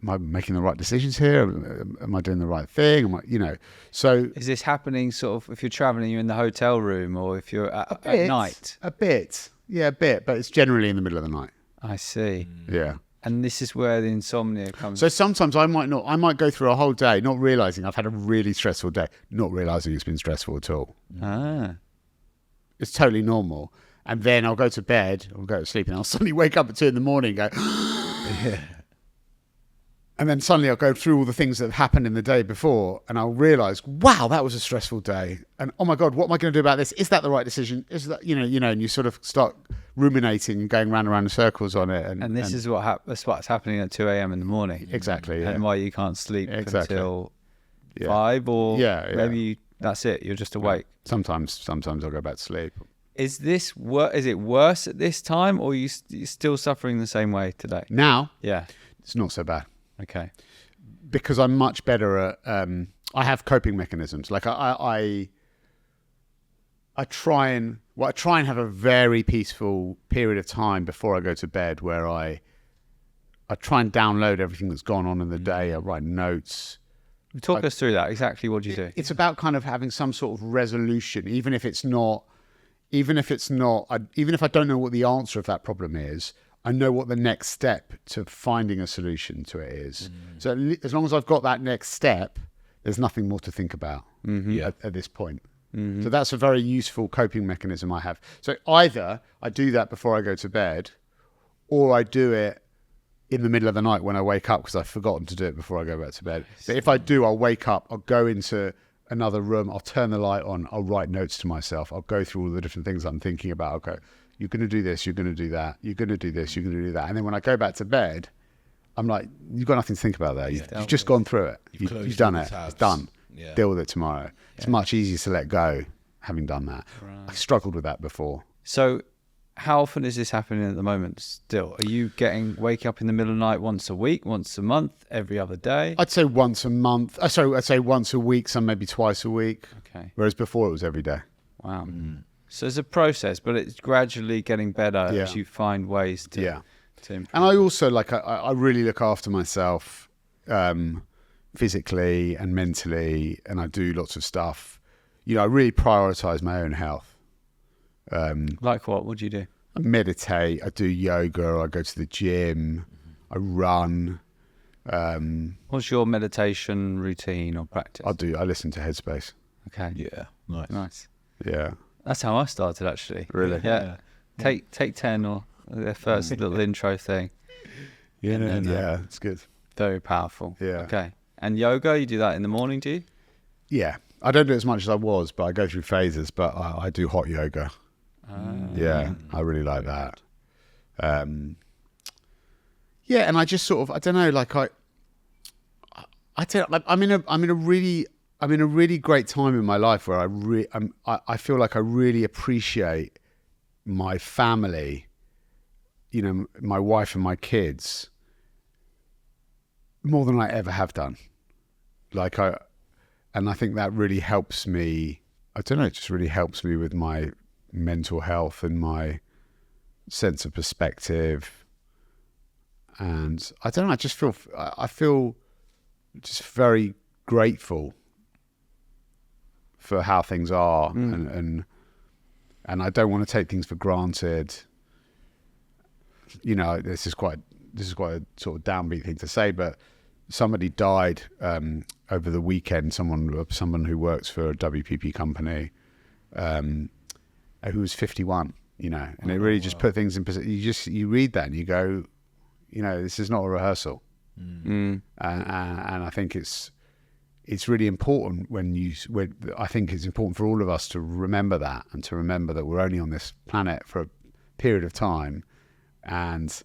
am I making the right decisions here? Am I doing the right thing? So is this happening sort of if you're traveling, you're in the hotel room, or if you're at night? A bit. Yeah, a bit. But it's generally in the middle of the night. I see. Yeah. And this is where the insomnia comes. So sometimes I might go through a whole day not realizing I've had a really stressful day, not realizing it's been stressful at all. Ah. It's totally normal. And then I'll go to bed, I'll go to sleep, and I'll suddenly wake up at 2 a.m. and go, Yeah. and then suddenly I'll go through all the things that have happened in the day before, and I'll realise, wow, that was a stressful day. And oh my God, what am I going to do about this? Is that the right decision? Is that, and you sort of start ruminating and going round and round in circles on it. And this is that's what's happening at 2 a.m. in the morning. Exactly. Yeah. And why you can't sleep until 5 or maybe that's it. You're just awake. Sometimes I'll go back to sleep. Is it worse at this time, or you're still suffering the same way today? Now, Yeah. it's not so bad. Okay. Because I'm much better at, I have coping mechanisms. Like I try and have a very peaceful period of time before I go to bed where I try and download everything that's gone on in the day. I write notes. Talk us through that. Exactly what do you do? It's about kind of having some sort of resolution, even if I don't know what the answer of that problem is, I know what the next step to finding a solution to it is. So as long as I've got that next step, there's nothing more to think about at this point. So that's a very useful coping mechanism I have. So either I do that before I go to bed, or I do it in the middle of the night when I wake up because I've forgotten to do it before I go back to bed. But if I do, I'll wake up, I'll go into another room, I'll turn the light on, I'll write notes to myself, I'll go through all the different things I'm thinking about. Okay, you're going to do this, you're going to do that, you're going to do this, you're going to do that. And then when I go back to bed, I'm like, you've got nothing to think about there. You've just gone through it. You've done it. It's done. Yeah. Deal with it tomorrow. It's much easier to let go having done that. Right. I struggled with that before. So how often is this happening at the moment still? Are you waking up in the middle of the night once a week, once a month, every other day? I'd say once a month. I'd say once a week, some maybe twice a week. Okay. Whereas before it was every day. Wow. So it's a process, but it's gradually getting better as you find ways to improve. And I also I really look after myself physically and mentally, and I do lots of stuff. I really prioritize my own health. Like what? What do you do? I meditate, I do yoga, I go to the gym, I run. What's your meditation routine or practice? I listen to Headspace. Okay. Yeah. Nice. Yeah. That's how I started, actually. Really? Yeah. Take 10 or the first little intro thing. Yeah, it's good. Very powerful. Yeah. Okay. And yoga, you do that in the morning, do you? Yeah. I don't do it as much as I was, but I go through phases, but I do hot yoga. Yeah, I really like that. And I just sort of, I don't know, I'm in a really great time in my life where I feel like I really appreciate my family, my wife and my kids more than I ever have done. And I think that really helps me. I don't know, it just really helps me with my mental health and my sense of perspective. And I don't know, I feel just very grateful for how things are, and I don't want to take things for granted. This is quite a sort of downbeat thing to say, but somebody died over the weekend. Someone who works for a WPP company, who was 51. And it really just put things in perspective. You read that and you go, this is not a rehearsal. And I think it's really important I think it's important for all of us to remember that, and to remember that we're only on this planet for a period of time, and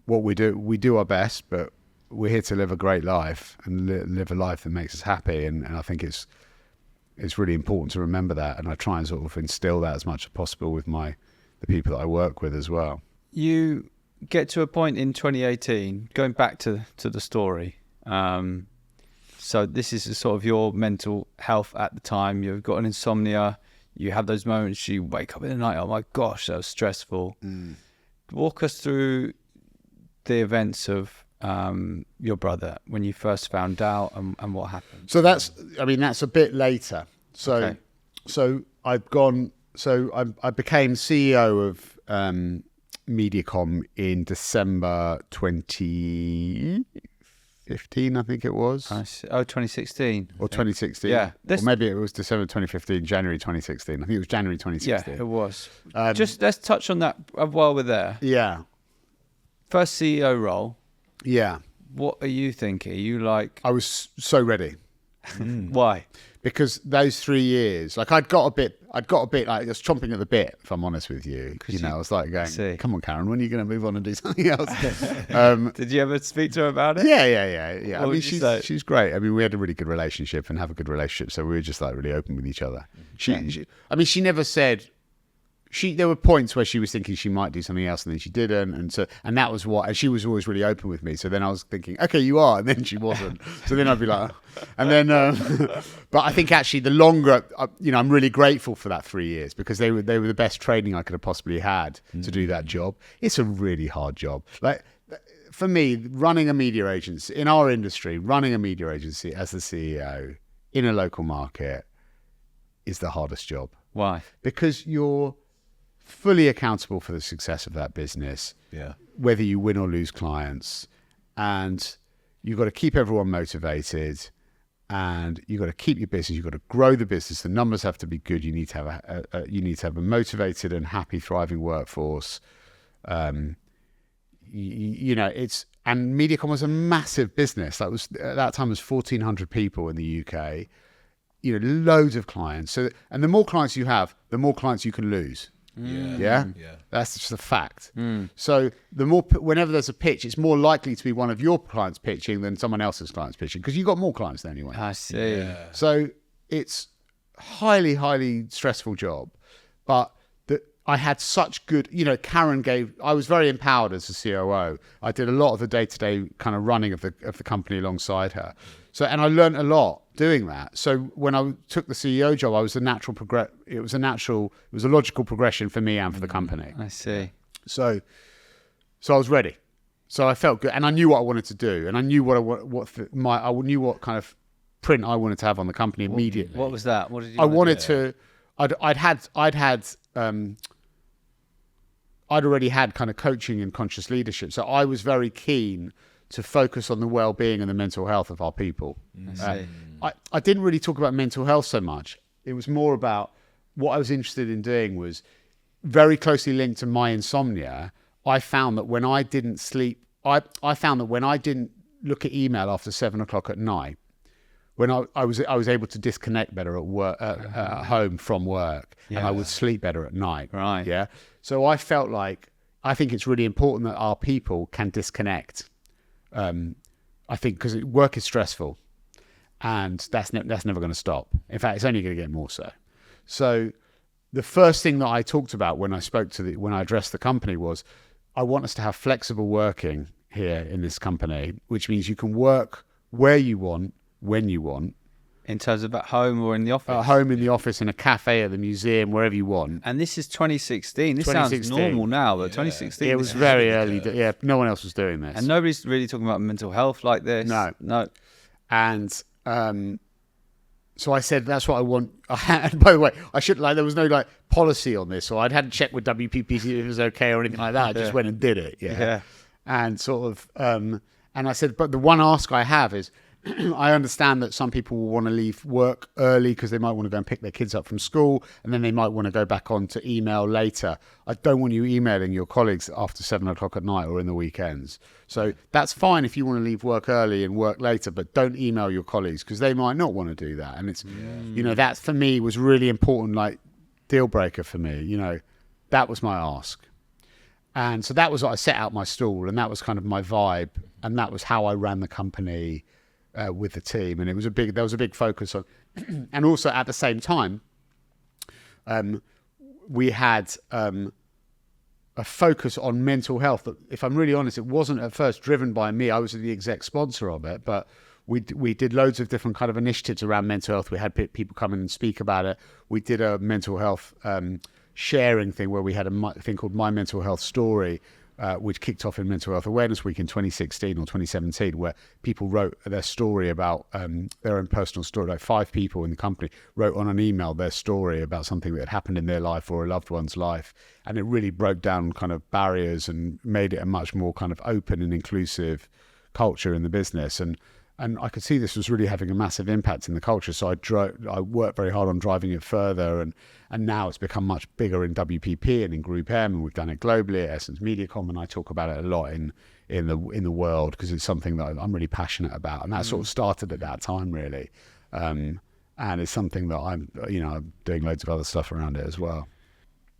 what we do our best, but we're here to live a great life and live a life that makes us happy, and I think it's really important to remember that, and I try and sort of instill that as much as possible with the people that I work with as well. You get to a point in 2018, going back to the story. So this is sort of your mental health at the time. You've got an insomnia. You have those moments you wake up in the night, oh my gosh, that was stressful. Walk us through the events of your brother when you first found out, and what happened. So that's a bit later. So I became CEO of MediaCom in December 2015. 2015, I think it was. 2016. Or 2016. Yeah. Or maybe it was December 2015, January 2016. I think it was January 2016. Yeah, it was. Just let's touch on that while we're there. Yeah. First CEO role. Yeah. What are you thinking? Are you like... I was so ready. Why? Because those 3 years, like I'd got a bit like, I was chomping at the bit, if I'm honest with you. You know, I was like going, come on, Karen, when are you going to move on and do something else? Did you ever speak to her about it? Yeah. I mean, she's great. I mean, we had a really good relationship and have a good relationship. So we were just like really open with each other. She never said, there were points where she was thinking she might do something else and then she didn't, and that was what. And she was always really open with me. So then I was thinking, okay, you are, and then she wasn't. So then I'd be like, and then. But I think actually the longer, I'm really grateful for that 3 years because they were the best training I could have possibly had to do that job. It's a really hard job. Like for me, running a media agency in our industry, running a media agency as the CEO in a local market is the hardest job. Why? Because you're fully accountable for the success of that business, whether you win or lose clients, and you've got to keep everyone motivated, and you've got to keep your business. You've got to grow the business. The numbers have to be good. You need to have a motivated and happy, thriving workforce. And MediaCom was a massive business. At that time was 1,400 people in the UK. Loads of clients. So, and the more clients you have, the more clients you can lose. Yeah. That's just a fact. So whenever there's a pitch, it's more likely to be one of your clients pitching than someone else's clients pitching because you've got more clients than anyway. I see. Yeah. So it's highly, highly stressful job, but I had such good, I was very empowered as a COO. I did a lot of the day-to-day kind of running of the company alongside her. So, and I learned a lot doing that. So when I took the CEO job, it was a logical progression for me and for the company. I see. So I was ready. So I felt good, and I knew what I wanted to do, and I knew I knew what kind of print I wanted to have on the company immediately. What was that? What did you? I'd already had kind of coaching and conscious leadership, so I was very keen to focus on the well-being and the mental health of our people. I didn't really talk about mental health so much. It was more about what I was interested in doing was very closely linked to my insomnia. I found that when I didn't sleep, I found that when I didn't look at email after 7 o'clock at night, when I was able to disconnect better at work, at home from work, and I would sleep better at night. Right. Yeah. So I felt like, I think it's really important that our people can disconnect. I think because work is stressful, and that's never going to stop. In fact, it's only going to get more so. So the first thing that I talked about when I addressed the company was, I want us to have flexible working here in this company, which means you can work where you want, when you want. In terms of at home or in the office? At home, in the office, in a cafe, at the museum, wherever you want. And this is 2016. This sounds normal now, but 2016... It was very early. No one else was doing this. And nobody's really talking about mental health like this. No. And so I said, that's what I want. And by the way, there was no policy on this, so I hadn't checked with WPP if it was okay or anything like that. I just went and did it. Yeah. And sort of, and I said, but the one ask I have is, I understand that some people will want to leave work early because they might want to go and pick their kids up from school, and then they might want to go back on to email later. I don't want you emailing your colleagues after 7 o'clock at night or in the weekends. So that's fine if you want to leave work early and work later, but don't email your colleagues because they might not want to do that. And it's, that for me was really important, deal breaker for me. That was my ask. And so that was what I set out my stall, and that was kind of my vibe, and that was how I ran the company with the team. And there was a big focus on, and also at the same time, we had a focus on mental health that, if I'm really honest, it wasn't at first driven by me. I was the exec sponsor of it, but we did loads of different kind of initiatives around mental health. We had people come in and speak about it. We did a mental health sharing thing where we had a thing called My Mental Health Story, which kicked off in Mental Health Awareness Week in 2016 or 2017, where people wrote their story about their own personal story. 5 people in the company wrote on an email their story about something that had happened in their life or a loved one's life. And it really broke down kind of barriers and made it a much more kind of open and inclusive culture in the business, and I could see this was really having a massive impact in the culture. So I worked very hard on driving it further, and now it's become much bigger in WPP and in GroupM, and we've done it globally at Essence MediaCom, and I talk about it a lot in the world, because it's something that I'm really passionate about, and that sort of started at that time really, and it's something that I'm doing loads of other stuff around it as well.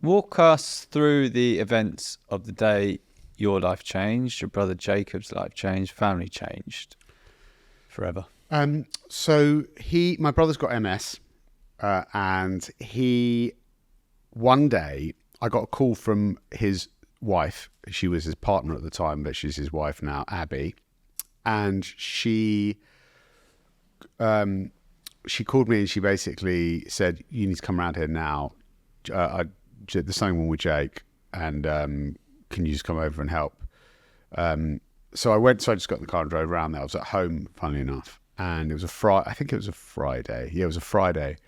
Walk us through the events of the day your life changed, your brother Jacob's life changed, family changed forever. So my brother's got MS, and one day I got a call from his wife. She was his partner at the time, but she's his wife now, Abby, and she called me and she basically said, "You need to come around here now. There's something wrong with Jake, and can you just come over and help?" So I just got in the car and drove around there. I was at home, funnily enough, and it was I think it was a Friday. Yeah, it was a Friday,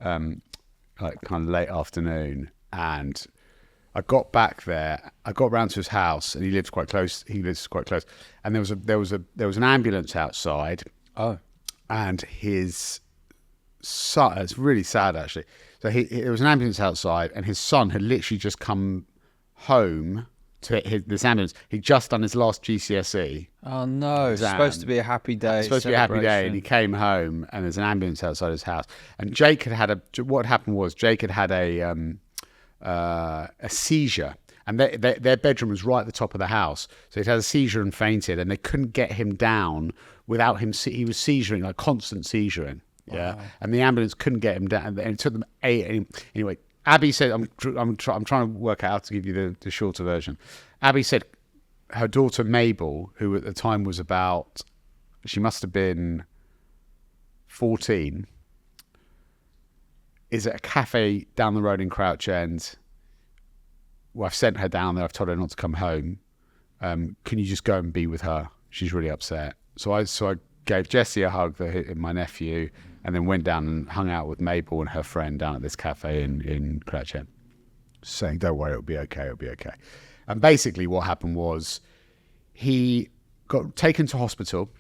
like kind of late afternoon, and I got back there. I got round to his house, and he lives quite close. And there was an ambulance outside. Oh, and his son. It's really sad, actually. So there was an ambulance outside, and his son had literally just come home to this ambulance. He'd just done his last GCSE. Oh no! It's supposed to be a happy day. It's supposed to be a happy day, and he came home, and there's an ambulance outside his house. And Jake had what happened was Jake had a seizure, and their bedroom was right at the top of the house. So he'd had a seizure and fainted, and they couldn't get him down without him. He was seizuring, like constant seizuring. Yeah, wow. And the ambulance couldn't get him down, and it took them 8. Anyway, Abby said, I'm trying to work out how to give you the shorter version. Abby said her daughter Mabel, who at the time was she must have been 14, is at a cafe down the road in Crouch End. Well, I've sent her down there. I've told her not to come home. Can you just go and be with her? She's really upset. So I gave Jesse a hug, my nephew, and then went down and hung out with Mabel and her friend down at this cafe in Crouch End, saying, "Don't worry, it'll be okay, it'll be okay." And basically what happened was he got taken to hospital,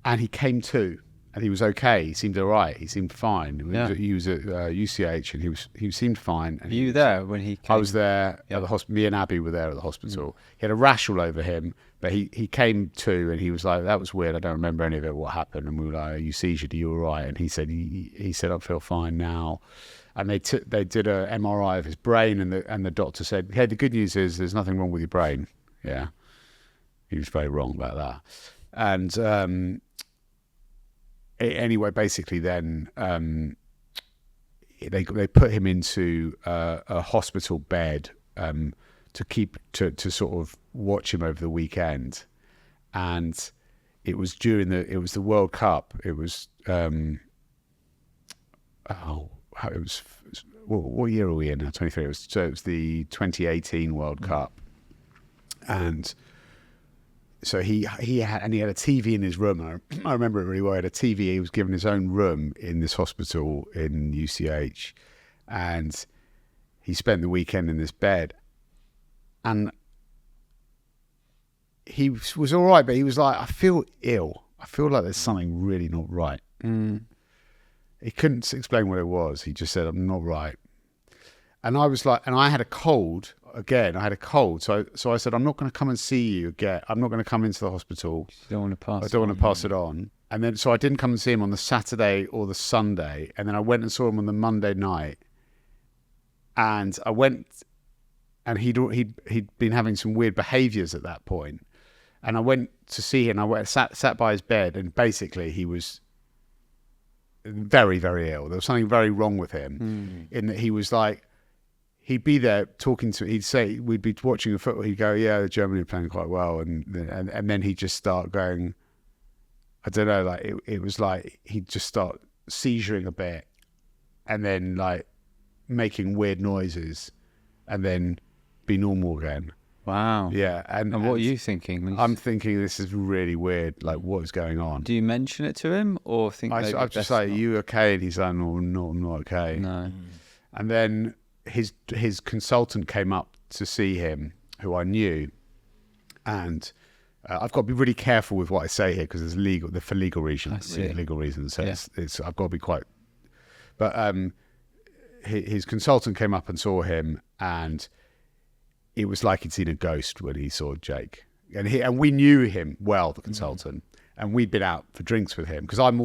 and he came to, and he was okay. He seemed all right. He seemed fine. Yeah. He was at UCH, and he seemed fine. And were you there when he came? I was there at the hospital. Me and Abby were there at the hospital. He had a rash all over him, but he came to, and he was like, "That was weird. I don't remember any of it. What happened?" And we were like, "Are you seizured? Are you all right?" And he said, "He said I feel fine now." And they did a MRI of his brain, and the doctor said, "Hey, the good news is there's nothing wrong with your brain." Yeah, he was very wrong about that. And anyway, basically, then they put him into a hospital bed to sort of watch him over the weekend, and it was the World Cup. It was what year are we in now? 23. It was the 2018 World Cup, and so he had a TV in his room. I remember it really well. He had a TV. He was given his own room in this hospital in UCH, and he spent the weekend in this bed. And he was all right, but he was like, "I feel ill. I feel like there's something really not right." He couldn't explain what it was. He just said, "I'm not right." And I was like, and I had a cold. Again, I had a cold. So I said, "I'm not going to come and see you again. I'm not going to come into the hospital. You don't want to pass I don't want to pass it on." And then, so I didn't come and see him on the Saturday or the Sunday. And then I went and saw him on the Monday night. And I went, and he'd been having some weird behaviours at that point. And I went to see him. I sat by his bed, and basically he was very, very ill. There was something very wrong with him in that he was like, he'd be there talking to, he'd say, we'd be watching a football, he'd go, "Yeah, Germany are playing quite well." And then he'd just start going, I don't know, like it was like he'd just start seizuring a bit, and then like making weird noises, and then be normal again. Wow. Yeah. And what are you thinking? I'm thinking this is really weird. Like, what is going on? Do you mention it to him, or think I'm just like, "Are you okay?" And he's like, "No, I'm not okay." No. And then his consultant came up to see him, who I knew, and I've got to be really careful with what I say here because there's for legal reasons. I see. Legal reasons. So Yeah. it's I've got to be quite. But his consultant came up and saw him, and it was like he'd seen a ghost when he saw Jake. And we knew him well, the consultant, and we'd been out for drinks with him because I'm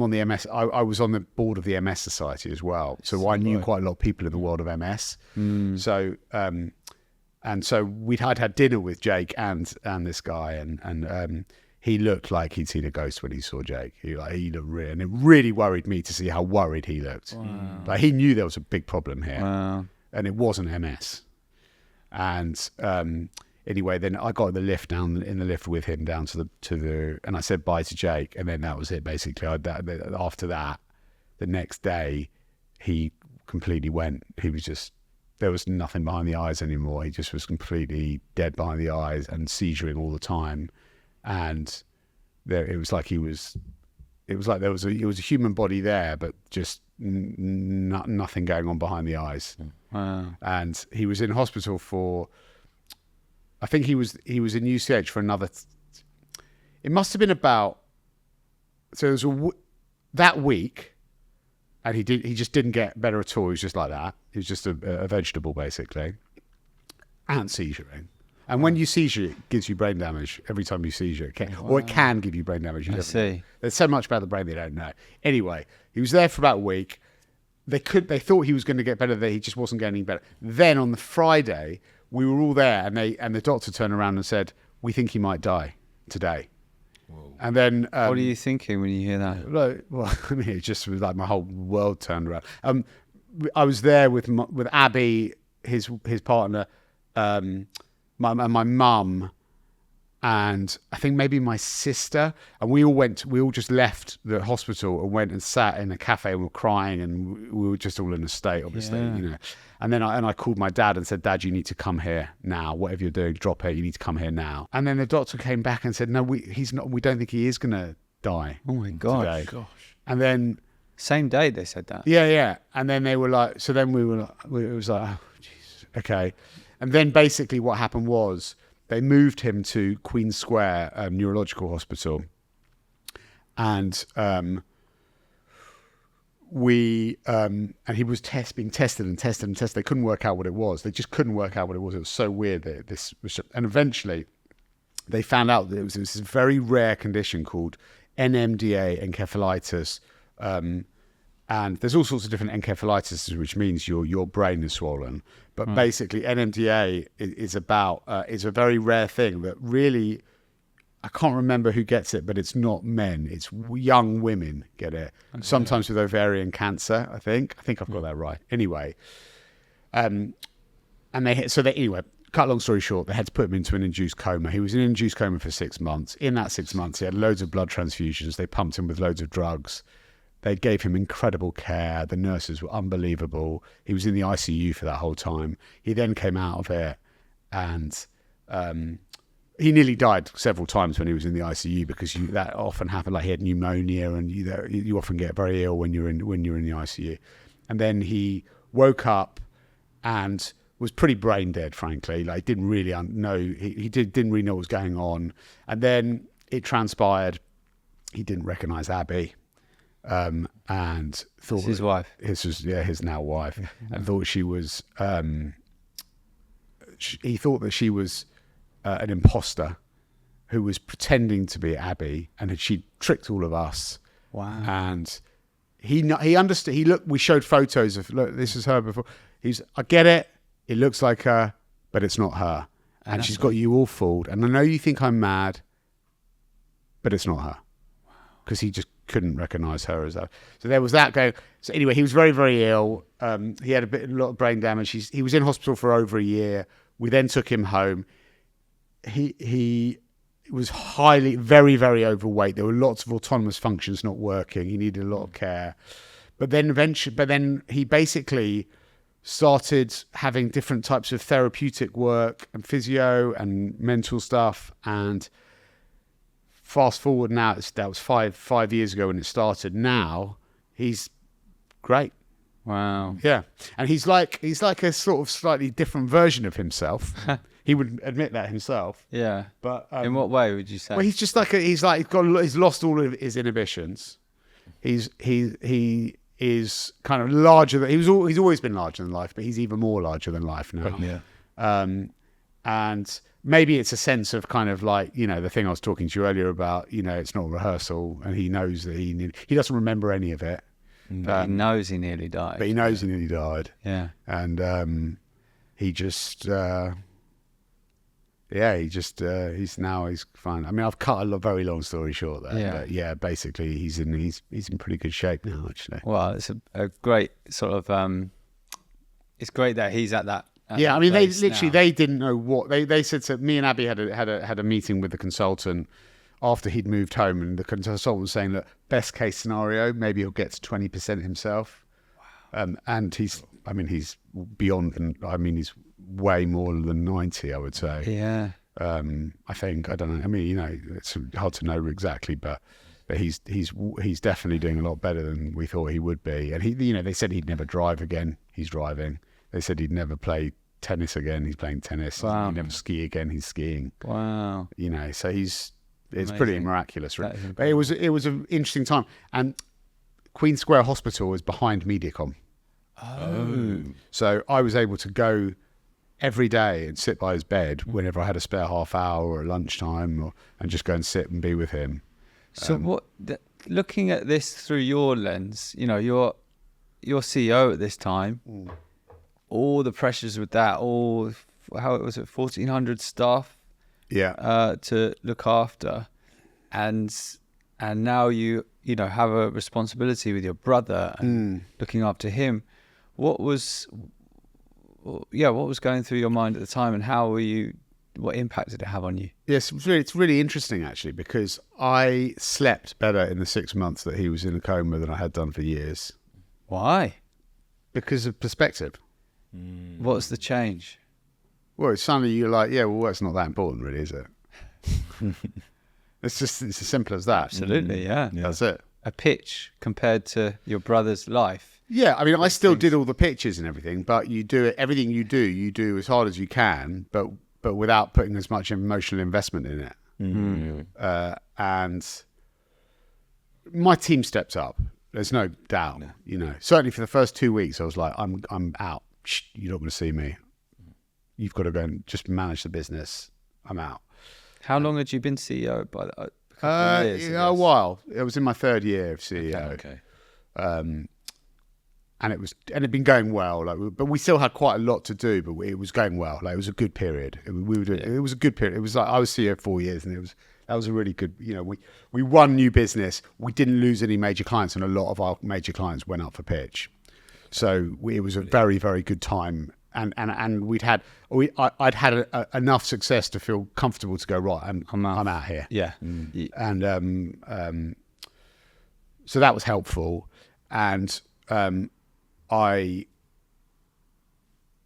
on the MS. I was on the board of the MS Society as well, so I knew quite a lot of people in the world of MS. So. And so I'd had dinner with Jake and this guy, and he looked like he'd seen a ghost when he saw Jake. He looked really, and it really worried me to see how worried he looked. Wow. Like he knew there was a big problem here, Wow. and it wasn't MS. And anyway, then I got in the lift with him down to the, and I said bye to Jake, and then that was it basically. After that, the next day, he completely went. He was just. There was nothing behind the eyes anymore. He just was completely dead behind the eyes and seizuring all the time. And it was like there was a human body there, but just nothing going on behind the eyes. Wow. And he was in hospital for, I think he was in UCH for another. It must have been about. So it was that week. And he just didn't get better at all. He was just like that. He was just a vegetable, basically. And seizuring. And when you seizure, it gives you brain damage every time you seizure. Or it can give you brain damage. You I never know. see. There's so much about the brain they don't know. Anyway, he was there for about a week. They thought he was going to get better. He just wasn't getting any better. Then on the Friday, we were all there, and the doctor turned around and said, "We think he might die today." Whoa. And then What are you thinking when you hear that? well, I mean, it just was like my whole world turned around. I was there with Abby, his partner, my mum, and I think maybe my sister, and we all just left the hospital and went and sat in a cafe and were crying, and we were just all in a state, obviously, Yeah. And then I called my dad and said, "Dad, you need to come here now. Whatever you're doing, drop it. You need to come here now." And then the doctor came back and said, "No, he's not. We don't think he is going to die." Oh my God. today." Gosh. And then Same day they said that. yeah. And then they were like, so then we were like, it was like, oh, jeez, okay. And then basically what happened was they moved him to Queen Square Neurological Hospital. And and he was being tested and tested and tested. They couldn't work out what it was. They just couldn't work out what it was. It was so weird that this was, and eventually they found out that it was this very rare condition called NMDA encephalitis. And there's all sorts of different encephalitis, which means your brain is swollen. But basically, NMDA is a very rare thing that really, I can't remember who gets it, but it's not men. It's young women get it. Okay. Sometimes with ovarian cancer, I think. I've got that right. Anyway, anyway, cut a long story short, they had to put him into an induced coma. He was in an induced coma for 6 months. In that 6 months, he had loads of blood transfusions. They pumped him with loads of drugs. They gave him incredible care. The nurses were unbelievable. He was in the ICU for that whole time. He then came out of it, and he nearly died several times when he was in the ICU because that often happened. Like he had pneumonia, and you often get very ill when you're in the ICU. And then he woke up and was pretty brain dead, frankly. Like didn't really know. He didn't really know what was going on. And then it transpired he didn't recognise Abby. And thought It's his wife. His now wife, and thought she was. He thought that she was an imposter who was pretending to be Abby, and she tricked all of us. Wow. And he understood. We showed photos of, look, this is her before. I get it. It looks like her, but it's not her, and she's got you all fooled. And I know you think I'm mad, but it's not her, because he just couldn't recognise her as that. So there was that going. So anyway, he was very, very ill. He had a lot of brain damage. He was in hospital for over a year. We then took him home. He was very, very overweight. There were lots of autonomous functions not working. He needed a lot of care. But then he basically started having different types of therapeutic work and physio and mental stuff. And fast forward now, that was five years ago when it started. Now he's great. Wow. Yeah. And he's like a sort of slightly different version of himself. he would admit that himself. Yeah. But In what way would you say? well, he's just like he's lost all of his inhibitions. He is kind of larger than he's always been larger than life, but he's even more larger than life now. Yeah. And maybe it's a sense of kind of like, you know, the thing I was talking to you earlier about, you know, it's not a rehearsal, and he knows that he doesn't remember any of it. But he knows he nearly died. But he knows he nearly died. Yeah. And he just he's fine. I mean, I've cut a very long story short there. Yeah. But yeah, basically he's in pretty good shape now, actually. Well, it's a great sort of it's great that he's at that. Yeah, I mean, they didn't know what they said. To me and Abby had a meeting with the consultant after he'd moved home, and the consultant was saying, look, best case scenario, maybe he'll get to 20% himself. Wow. And he's beyond, and I mean, he's way more than 90, I would say. Yeah. I think, I don't know. I mean, you know, it's hard to know exactly, but he's definitely doing a lot better than we thought he would be. And he, you know, they said he'd never drive again. He's driving. They said he'd never play tennis again. He's playing tennis. Wow. He'd never ski again. He's skiing. Wow. You know, so it's Amazing. pretty miraculous. Really. But it was an interesting time. And Queen Square Hospital is behind MediaCom. Oh. So I was able to go every day and sit by his bed whenever I had a spare half hour or at lunchtime, and just go and sit and be with him. So looking at this through your lens, you know, you're CEO at this time. All the pressures with that, how it was at 1,400 staff, to look after, and now you know have a responsibility with your brother and looking after him. What was going through your mind at the time, and what impact did it have on you? Yes, it's really interesting actually, because I slept better in the 6 months that he was in a coma than I had done for years. Why? Because of perspective. What's the change? Well, suddenly you're like, yeah, well, it's not that important, really, is it? It's as simple as that. Absolutely, yeah. That's it. A pitch compared to your brother's life. Yeah, I mean, I still did all the pitches and everything, but you do it. Everything you do as hard as you can, but without putting as much emotional investment in it. And my team stepped up. There's no doubt. You know, certainly for the first 2 weeks, I was like, I'm out. Shh, you're not going to see me. You've got to go and just manage the business. I'm out. How long had you been CEO? By that? Years, a while. It was in my third year of CEO. Okay. And it'd been going well. But we still had quite a lot to do. But it was going well. Like, it was a good period. It was a good period. It was like I was CEO 4 years, and that was a really good. You know, we won new business. We didn't lose any major clients, and a lot of our major clients went up for pitch. So it was a very, very good time, and I'd had enough success to feel comfortable to go, right, I'm out here. Yeah. And so that was helpful, and I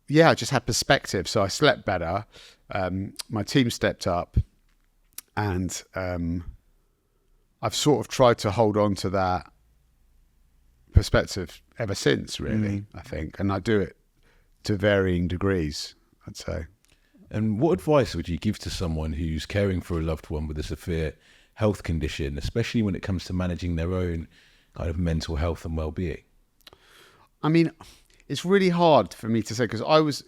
just had perspective. So I slept better. My team stepped up, and I've sort of tried to hold on to that perspective ever since, really. I think, and I do it to varying degrees, I'd say. And what advice would you give to someone who's caring for a loved one with a severe health condition, especially when it comes to managing their own kind of mental health and well-being? I mean, it's really hard for me to say, because I was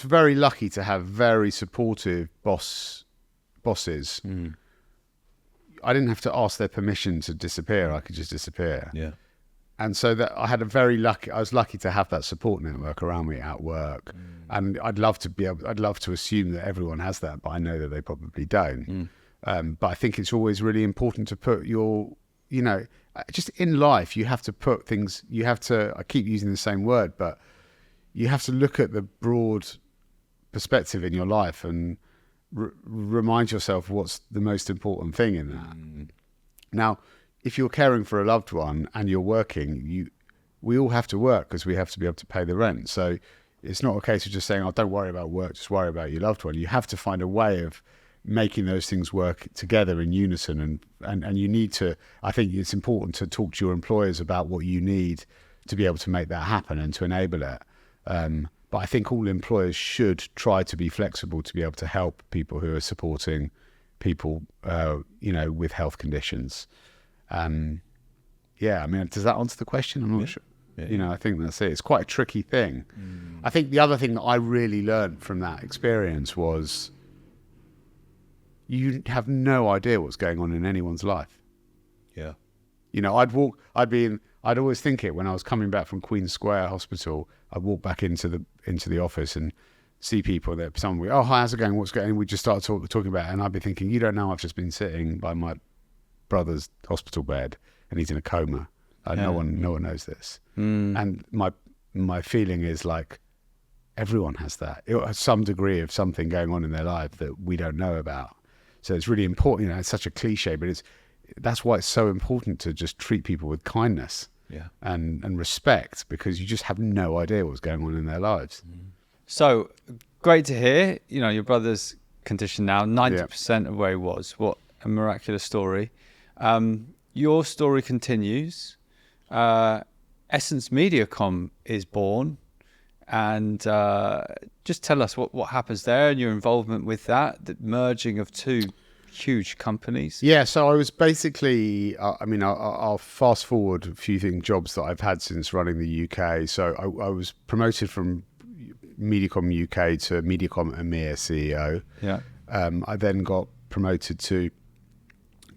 very lucky to have very supportive bosses. I didn't have to ask their permission to disappear. I could just disappear. Yeah. And so that I was lucky to have that support network around me at work. And I'd love to assume that everyone has that, but I know that they probably don't. But I think it's always really important to put just in life, you have to put things, I keep using the same word, but you have to look at the broad perspective in your life and remind yourself what's the most important thing in that. Now, if you're caring for a loved one and you're working, we all have to work because we have to be able to pay the rent. So it's not a case of just saying, oh, don't worry about work, just worry about your loved one. You have to find a way of making those things work together in unison. And you need to, I think it's important to talk to your employers about what you need to be able to make that happen and to enable it. But But I think all employers should try to be flexible to be able to help people who are supporting people, with health conditions. Yeah, I mean, does that answer the question? I'm not sure. Yeah. I think that's it. It's quite a tricky thing. I think the other thing that I really learned from that experience was you have no idea what's going on in anyone's life. Yeah. I'd always think it when I was coming back from Queen Square Hospital. I'd walk back into the office and see people that someone would, oh, hi, how's it going? What's going on? We just start talking about it. And I'd be thinking, you don't know, I've just been sitting by my brother's hospital bed and he's in a coma. No one knows this. And my feeling is like everyone has that. It has some degree of something going on in their life that we don't know about. So it's really important. It's such a cliche, but that's why it's so important to just treat people with kindness and respect, because you just have no idea what's going on in their lives. So great to hear. Your brother's condition now, 90% of where he was. What a miraculous story. Your story continues. Essence MediaCom is born, and just tell us what happens there and your involvement with that, the merging of two huge companies. Yeah, so I was basically, I'll fast forward a few jobs that I've had since running the UK. So I was promoted from MediaCom UK to MediaCom EMEA CEO. Yeah. I then got promoted to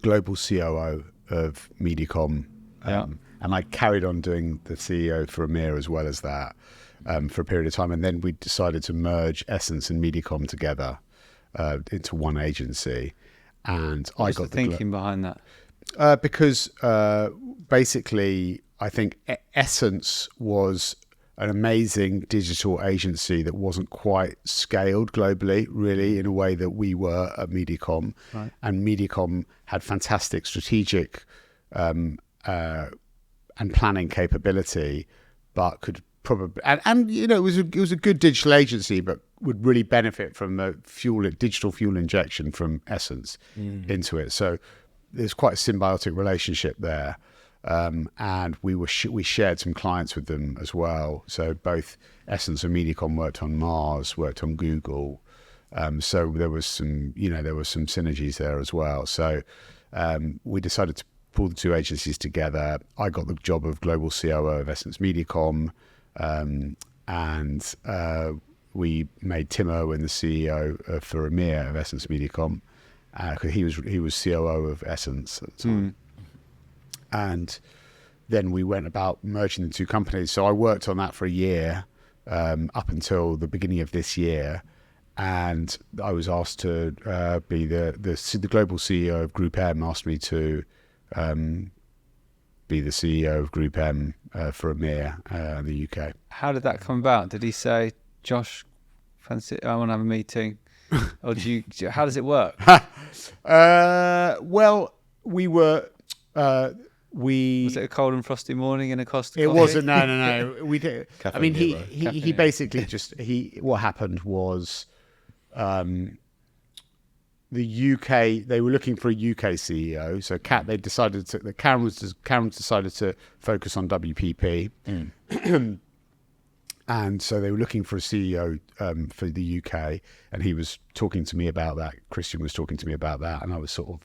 global COO of MediaCom. And I carried on doing the CEO for EMEA as well as that for a period of time. And then we decided to merge Essence and MediaCom together into one agency. And I got the thinking behind that? Because basically, I think Essence was an amazing digital agency that wasn't quite scaled globally, really, in a way that we were at MediaCom. Right. And MediaCom had fantastic strategic and planning capability, but could probably it was a good digital agency, but would really benefit from the digital fuel injection from Essence into it. So there's quite a symbiotic relationship there, and we shared some clients with them as well. So both Essence and MediaCom worked on Mars, worked on Google. So there was some synergies there as well. So we decided to pull the two agencies together. I got the job of global COO of Essence MediaCom, and we made Tim Irwin the CEO for EMEA of Essence MediaCom, because he was COO of Essence at the time. And then we went about merging the two companies. So I worked on that for a year, up until the beginning of this year, and I was asked to be the global CEO of GroupM. Asked me to be the CEO of GroupM for EMEA in the UK. How did that come about? Did he say, Josh, fancy, I want to have a meeting? Or how does it work? Well, we were... Was it a cold and frosty morning in a Costa It coffee? wasn't. No. We did. Cafe I mean, Nero. he basically what happened was, the UK, they were looking for a UK CEO. So Karen decided to focus on WPP. And so they were looking for a CEO for the UK, and he was talking to me about that. Christian was talking to me about that, and I was sort of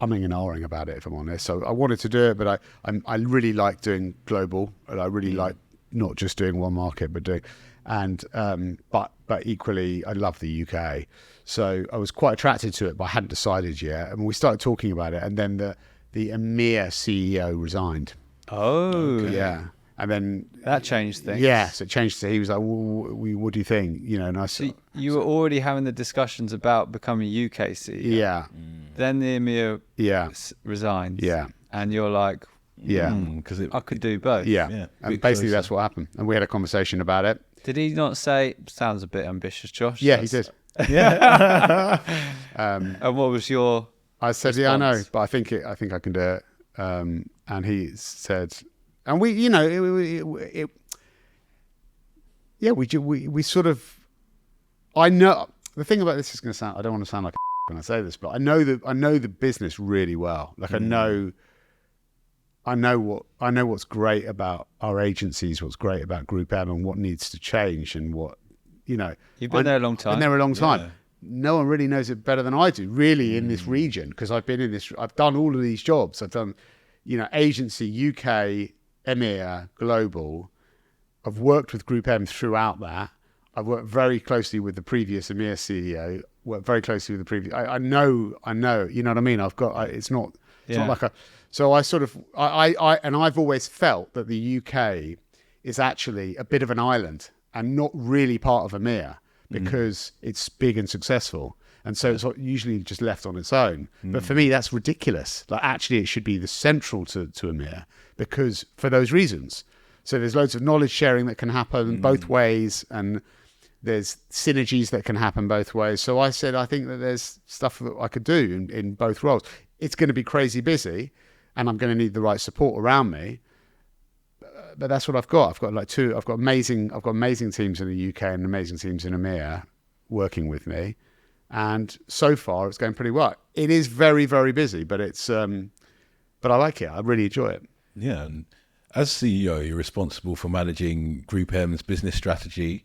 umming and ahhing about it, if I'm honest. So I wanted to do it, but I really like doing global, and I really like not just doing one market, but doing, but equally I love the UK. So I was quite attracted to it, but I hadn't decided yet. And we started talking about it, and then the EMEA CEO resigned. Oh, okay. Yeah. And then that changed things. Yeah, so it changed. He was like, well, what do you think? And I said, so you were already having the discussions about becoming UK CEO. Yeah. Then the EMEA resigned. Yeah. And you're like, because I could do both. Yeah. And basically that's what happened. And we had a conversation about it. Did he not say, sounds a bit ambitious, Josh? Yeah, he did. Yeah. And what was your I said, response? Yeah, I know, but I think I can do it. And he said, and we sort of, I know, the thing about this is going to sound, I don't want to sound like a when I say this, but I know the business really well. Like I know what's great about our agencies, what's great about GroupM, and what needs to change, and what You've been there a long time. Been there a long time. Yeah. No one really knows it better than I do, really, in this region, because I've done all of these jobs. I've done, agency, UK, EMEA, global. I've worked with GroupM throughout that. I've worked very closely with the previous EMEA CEO, worked very closely with the previous, I know, you know what I mean? It's not like so I sort of, and I've always felt that the UK is actually a bit of an island and not really part of EMEA, because it's big and successful. And so it's usually just left on its own. But for me, that's ridiculous. Like, actually, it should be the central to EMEA, because for those reasons. So there's loads of knowledge sharing that can happen both ways, and there's synergies that can happen both ways. So I said, I think that there's stuff that I could do in both roles. It's going to be crazy busy, and I'm going to need the right support around me. But that's what I've got. I've got amazing teams in the UK and amazing teams in EMEA working with me. And so far it's going pretty well. It is very, very busy, but but I like it. I really enjoy it. Yeah. And as CEO, you're responsible for managing GroupM's business strategy,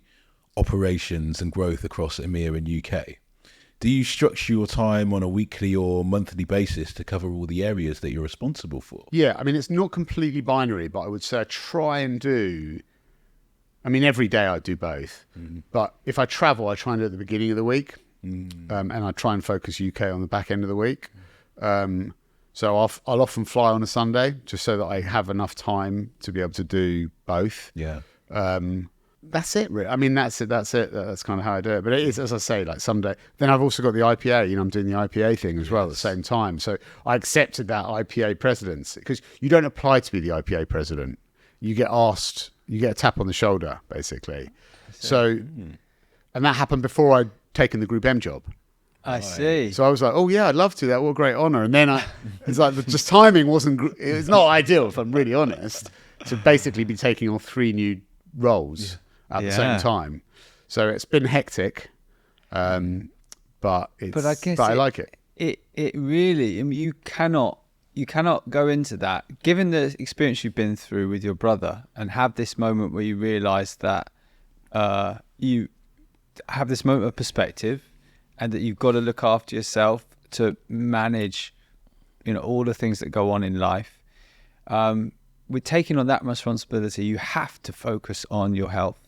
operations and growth across EMEA and UK. Do you structure your time on a weekly or monthly basis to cover all the areas that you're responsible for? Yeah, I mean, it's not completely binary, but I would say I try and do, every day I do both. But if I travel, I try and do it at the beginning of the week. And I try and focus UK on the back end of the week. So I'll often fly on a Sunday, just so that I have enough time to be able to do both. Yeah. That's it, really. That's it. That's kind of how I do it. But it is, as I say, like someday. Then I've also got the IPA. I'm doing the IPA thing as well at the same time. So I accepted that IPA presidency, because you don't apply to be the IPA president. You get asked. You get a tap on the shoulder, basically. So, and that happened before I'd taken the GroupM job. I see. So I was like, oh yeah, I'd love to. That what a great honour. And then it's like just timing wasn't. It was not ideal, if I'm really honest, to basically be taking on 3 new roles at the same time. So it's been hectic, but I like it. It really, you cannot go into that, given the experience you've been through with your brother, and have this moment where you realise that you have this moment of perspective, and that you've got to look after yourself to manage, all the things that go on in life. With taking on that responsibility, you have to focus on your health,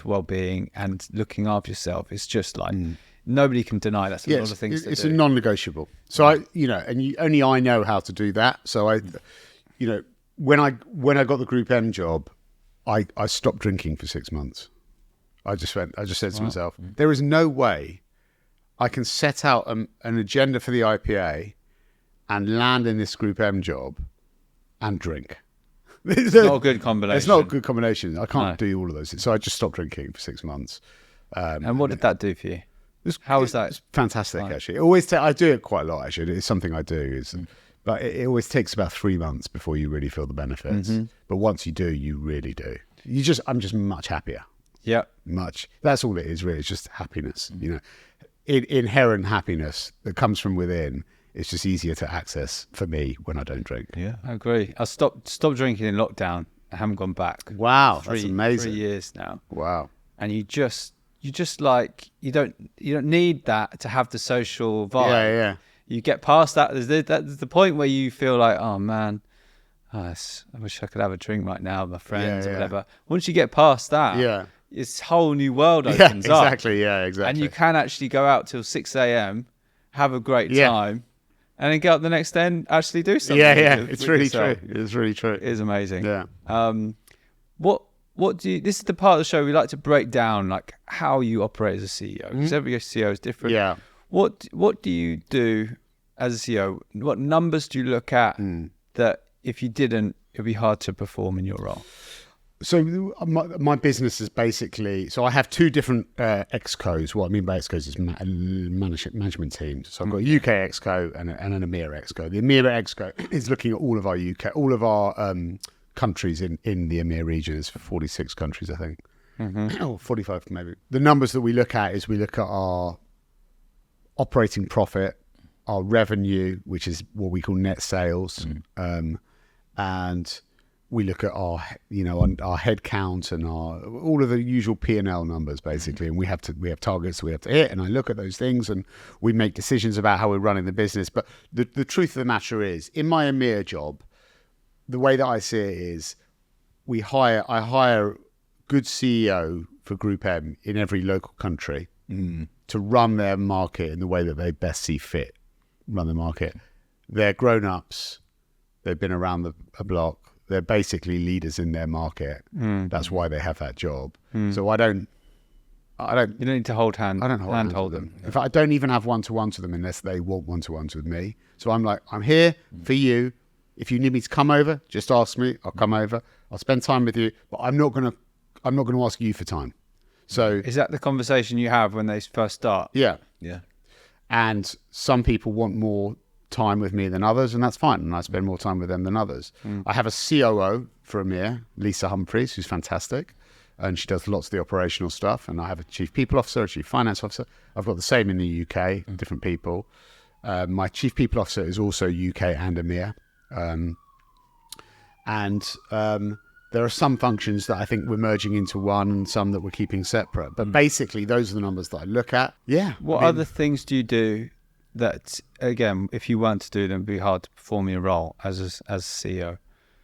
well-being, and looking after yourself. It's just like nobody can deny that's a lot of things. It's a non-negotiable. So only I know how to do that. So when I got the GroupM job, I stopped drinking for 6 months. I just said to myself, there is no way I can set out an agenda for the IPA and land in this GroupM job and drink. It's not a good combination. It's not a good combination. I can't do all of those. So I just stopped drinking for 6 months. And what did that do for you? How was that? It's fantastic, actually. It always I do it quite a lot, actually. It's something I do. But it always takes about 3 months before you really feel the benefits. But once you do, you really do. I'm just much happier. Yeah. Much. That's all it is, really. It's just happiness. Inherent happiness that comes from within. It's just easier to access for me when I don't drink. Yeah, I agree. I stopped drinking in lockdown. I haven't gone back. Wow, that's amazing. 3 years now. Wow. And you just like you don't need that to have the social vibe. Yeah. You get past that. There's the point where you feel like, oh man, I wish I could have a drink right now with my friends or whatever. Once you get past that, it's a whole new world opens up. Exactly. And you can actually go out till 6 a.m., have a great time. And then get up the next day and actually do something. It's really true. It's really true. It is amazing. Yeah. What do you? This is the part of the show we like to break down, like how you operate as a CEO, because every CEO is different. Yeah. What do you do as a CEO? What numbers do you look at that if you didn't, it'd be hard to perform in your role? So my business is basically, so I have 2 different excos. What I mean by excos is management teams. So I've got a UK exco and an EMEA exco. The EMEA exco is looking at all of our countries in the EMEA region. It's for 46 countries, I think. Or 45 maybe. The numbers that we look at our operating profit, our revenue, which is what we call net sales, and we look at our head count and all of the usual P&L numbers basically, and we have targets we have to hit, and I look at those things and we make decisions about how we're running the business. But the truth of the matter is, in my EMEA job, the way that I see it is I hire good CEO for Group M in every local country to run their market in the way that they best see fit, run the market. They're grown-ups. They've been around a block. They're basically leaders in their market. That's why they have that job. So I don't. You don't need to hold hand. I don't hold them. In fact, I don't even have one-to-ones with them unless they want one-to-ones with me. So I'm like, I'm here for you. If you need me to come over, just ask me. I'll come over. I'll spend time with you. But I'm not going to ask you for time. So is that the conversation you have when they first start? Yeah. Yeah. And some people want more time with me than others, and that's fine. And I spend more time with them than others. I have a COO for EMEA, Lisa Humphreys, who's fantastic. And she does lots of the operational stuff. And I have a chief people officer, a chief finance officer. I've got the same in the UK, different people. My chief people officer is also UK and EMEA. There are some functions that I think we're merging into one and some that we're keeping separate. But basically, those are the numbers that I look at. Yeah. What other things do you do that, again, if you weren't to do them, would be hard to perform your role as CEO?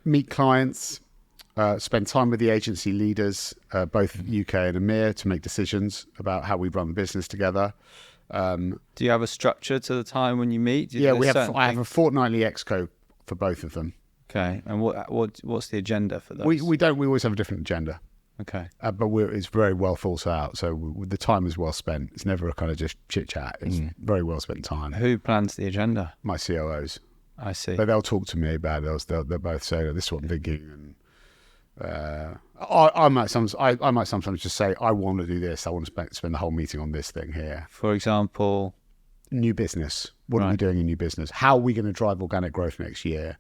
Meet clients, spend time with the agency leaders, both UK and EMEA, to make decisions about how we run the business together. Do you have a structure to the time when you meet? I have a fortnightly exco for both of them. Okay, and what's the agenda for those? We always have a different agenda. Okay, but it's very well thought out. So the time is well spent. It's never a kind of just chit chat. It's very well spent time. Who plans the agenda? My COOs. I see. But they'll talk to me about it. They'll both say, "This is what I'm thinking," and I might sometimes just say, "I want to do this. I want to spend the whole meeting on this thing here." For example, new business. What are we doing in new business? How are we going to drive organic growth next year?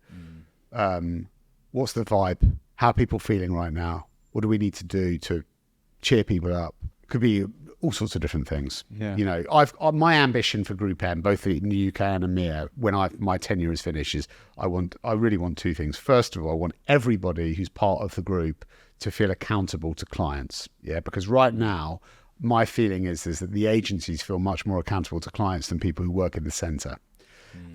What's the vibe? How are people feeling right now? What do we need to do to cheer people up? Could be all sorts of different things. Yeah. You know, my ambition for Group M, both in the UK and EMEA, when my tenure is finished, is I really want two things. First of all, I want everybody who's part of the group to feel accountable to clients. Yeah, because right now, my feeling is that the agencies feel much more accountable to clients than people who work in the centre.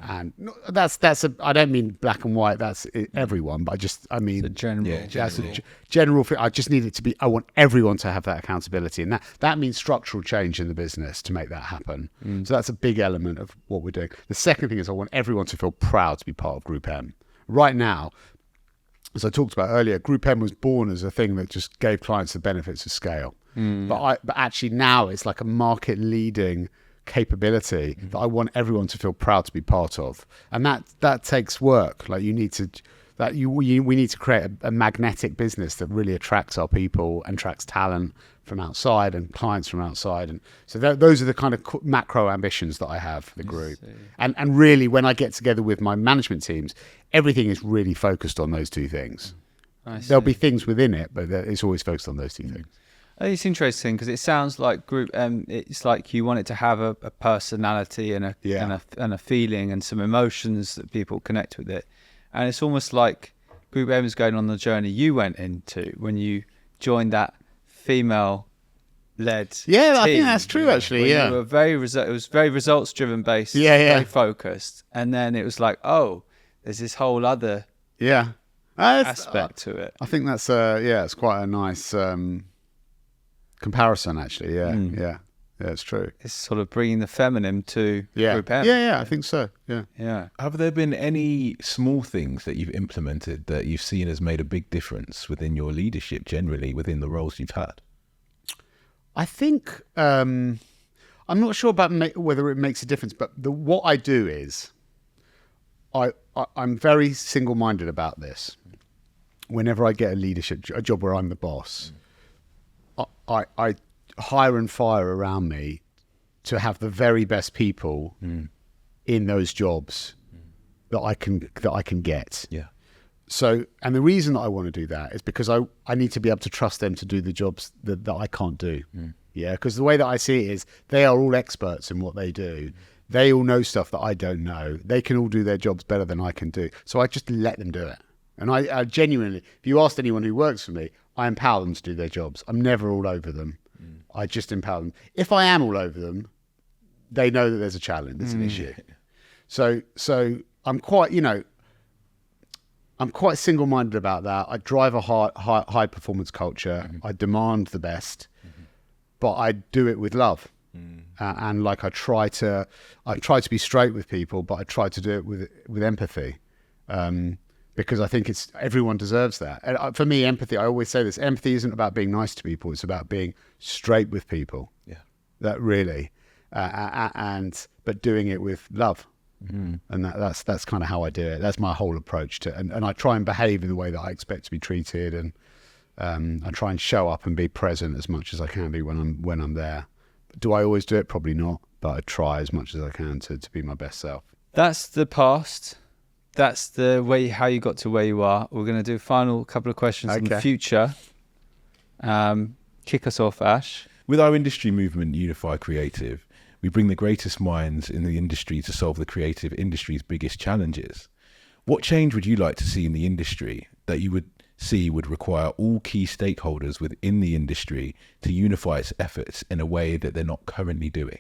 And I don't mean black and white. That's everyone, but I mean it's a general. Yeah, that's a general thing. I just need it to be. I want everyone to have that accountability, and that means structural change in the business to make that happen. So that's a big element of what we're doing. The second thing is I want everyone to feel proud to be part of Group M. Right now, as I talked about earlier, Group M was born as a thing that just gave clients the benefits of scale. But actually now it's like a market leading capability that I want everyone to feel proud to be part of, and that takes work. Like we need to create a magnetic business that really attracts our people and attracts talent from outside and clients from outside, and so those are the kind of macro ambitions that I have for the group. And really, when I get together with my management teams, everything is really focused on those two things. There'll be things within it, but it's always focused on those two things. It's interesting because it sounds like Group M. It's like you want it to have a personality and a feeling and some emotions that people connect with it, and it's almost like Group M is going on the journey you went into when you joined that female-led. Yeah, team, I think that's true. Actually, yeah, you were it was very results-driven based. Very focused, and then it was like, oh, there's this whole other aspect to it. I think that's it's quite a nice. Comparison, actually, yeah, it's true. It's sort of bringing the feminine to Group M. Yeah, I think so. Yeah. Have there been any small things that you've implemented that you've seen has made a big difference within your leadership generally, within the roles you've had? I think I'm not sure about whether it makes a difference, but what I do is I'm very single-minded about this. Whenever I get a job where I'm the boss. I hire and fire around me to have the very best people in those jobs that I can get. Yeah. So, and the reason that I want to do that is because I need to be able to trust them to do the jobs that I can't do. Yeah, because the way that I see it is they are all experts in what they do. They all know stuff that I don't know. They can all do their jobs better than I can do. So I just let them do it. And I genuinely, if you asked anyone who works for me, I empower them to do their jobs. I'm never all over them. I just empower them. If I am all over them, they know that there's a challenge, there's an issue. So I'm quite, I'm quite single-minded about that. I drive a high performance culture. I demand the best, but I do it with love. And like I try to be straight with people, but I try to do it with empathy. Because I think everyone deserves that. And for me, empathy, I always say this, empathy isn't about being nice to people. It's about being straight with people. Yeah. That really, but doing it with love. And that's kind of how I do it. That's my whole approach to, and I try and behave in the way that I expect to be treated. And I try and show up and be present as much as I can be when I'm there. Do I always do it? Probably not, but I try as much as I can to be my best self. That's the past. That's the way how you got to where you are. We're going to do a final couple of questions on the future. Kick us off, Ash. With our industry movement, Unify Creative, we bring the greatest minds in the industry to solve the creative industry's biggest challenges. What change would you like to see in the industry that you would see would require all key stakeholders within the industry to unify its efforts in a way that they're not currently doing?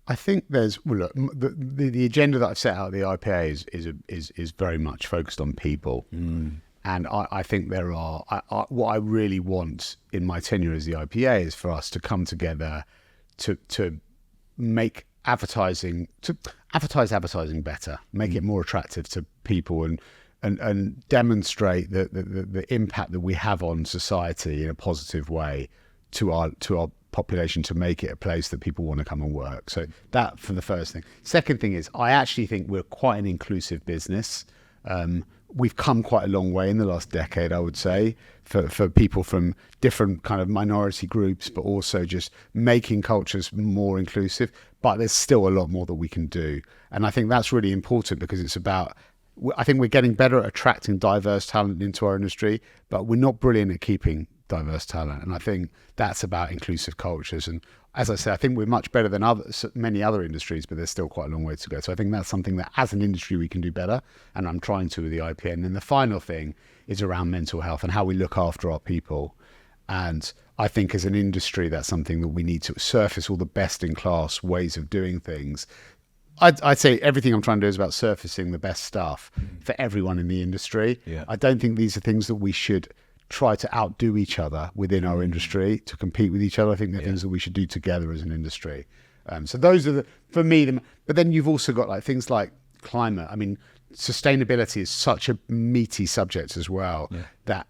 I think the agenda that I've set out at the IPA is very much focused on people. And I think there are, what I really want in my tenure as the IPA is for us to come together to make advertise advertising better, make it more attractive to people, and demonstrate the impact that we have on society in a positive way to our population, to make it a place that people want to come and work. So that for the first thing. Second thing is, I actually think we're quite an inclusive business. We've come quite a long way in the last decade, I would say, for people from different kind of minority groups, but also just making cultures more inclusive. But there's still a lot more that we can do. And I think that's really important, because it's about, I think we're getting better at attracting diverse talent into our industry, but we're not brilliant at keeping diverse talent. And I think that's about inclusive cultures. And as I say, I think we're much better than many other industries, but there's still quite a long way to go. So I think that's something that as an industry we can do better, and I'm trying to with the IPN. And then the final thing is around mental health and how we look after our people. And I think as an industry, that's something that we need to surface all the best in class ways of doing things. I'd say everything I'm trying to do is about surfacing the best stuff for everyone in the industry. I don't think these are things that we should try to outdo each other within our industry, to compete with each other. I think they're things that we should do together as an industry. So those are for me. But then you've also got like things like climate. I mean, sustainability is such a meaty subject as well.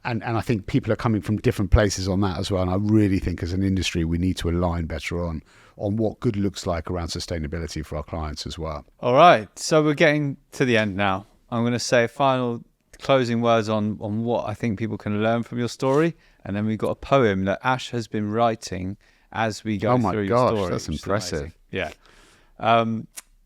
And I think people are coming from different places on that as well. And I really think as an industry, we need to align better on what good looks like around sustainability for our clients as well. All right. So we're getting to the end now. I'm going to say final closing words on what I think people can learn from your story. And then we've got a poem that Ash has been writing as we go through your story. Oh my gosh, that's impressive. Yeah.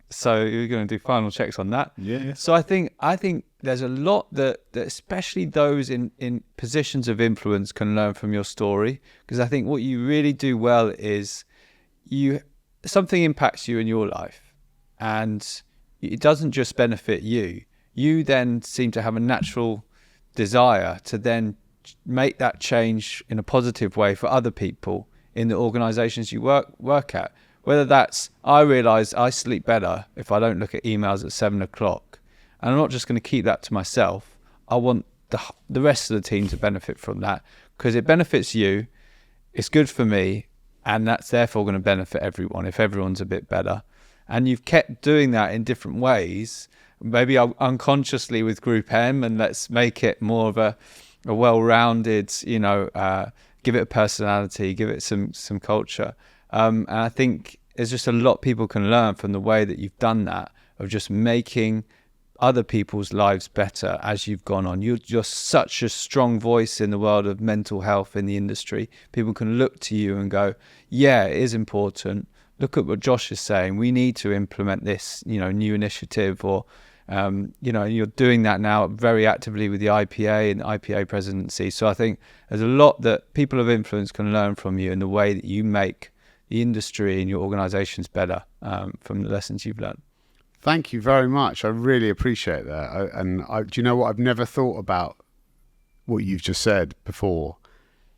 So you're going to do final checks on that. Yeah. So I think there's a lot that especially those in positions of influence can learn from your story, because I think what you really do well is something impacts you in your life, and it doesn't just benefit you. You then seem to have a natural desire to then make that change in a positive way for other people in the organizations you work at. Whether that's, I realise I sleep better if I don't look at emails at 7 o'clock. And I'm not just going to keep that to myself. I want the rest of the team to benefit from that, because it benefits you, it's good for me, and that's therefore going to benefit everyone if everyone's a bit better. And you've kept doing that in different ways, maybe unconsciously with GroupM, and let's make it more of a well-rounded, give it a personality, give it some culture. And I think there's just a lot people can learn from the way that you've done that, of just making other people's lives better as you've gone on. You're such a strong voice in the world of mental health in the industry. People can look to you and go, yeah, it is important. Look at what Josh is saying. We need to implement this, new initiative, or, you're doing that now very actively with the IPA and the IPA presidency. So I think there's a lot that people of influence can learn from you in the way that you make the industry and your organizations better, from the lessons you've learned. Thank you very much. I really appreciate that. Do you know what? I've never thought about what you've just said before.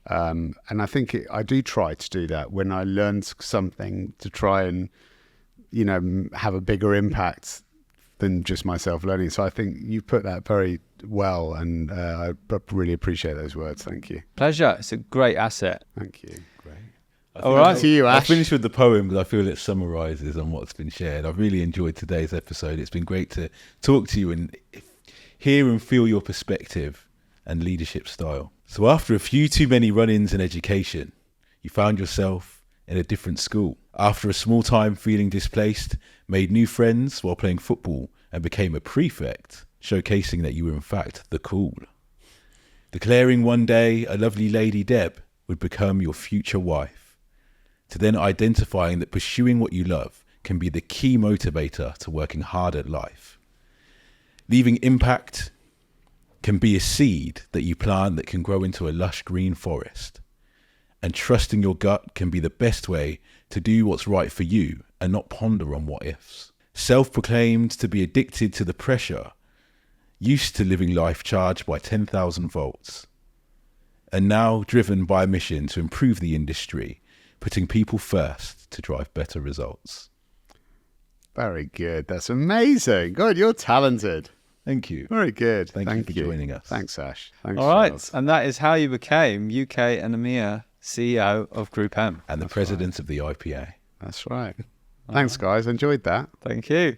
And I think I do try to do that when I learn something, to try and, have a bigger impact than just myself learning. So I think you put that very well, and I really appreciate those words. Thank you. Pleasure. It's a great asset. Thank you. Great. All right. To you, I'll Ash. finish with the poem because I feel it summarises on what's been shared. I've really enjoyed today's episode. It's been great to talk to you and hear and feel your perspective and leadership style. So after a few too many run-ins in education, you found yourself in a different school. After a small time feeling displaced, made new friends while playing football and became a prefect, showcasing that you were in fact the cool. Declaring one day a lovely lady Deb would become your future wife, to then identifying that pursuing what you love can be the key motivator to working hard at life. Leaving impact can be a seed that you plant that can grow into a lush green forest. And trusting your gut can be the best way to do what's right for you and not ponder on what ifs. Self-proclaimed to be addicted to the pressure, used to living life charged by 10,000 volts, and now driven by a mission to improve the industry, putting people first to drive better results. Very good. That's amazing. God, you're talented. Thank you. Very good. Thank you for joining us. Thanks, Ash. Thanks, All right. Charles. And that is how you became UK and EMEA CEO of GroupM. And the president of the IPA. That's right. Thanks, guys. Enjoyed that. Thank you.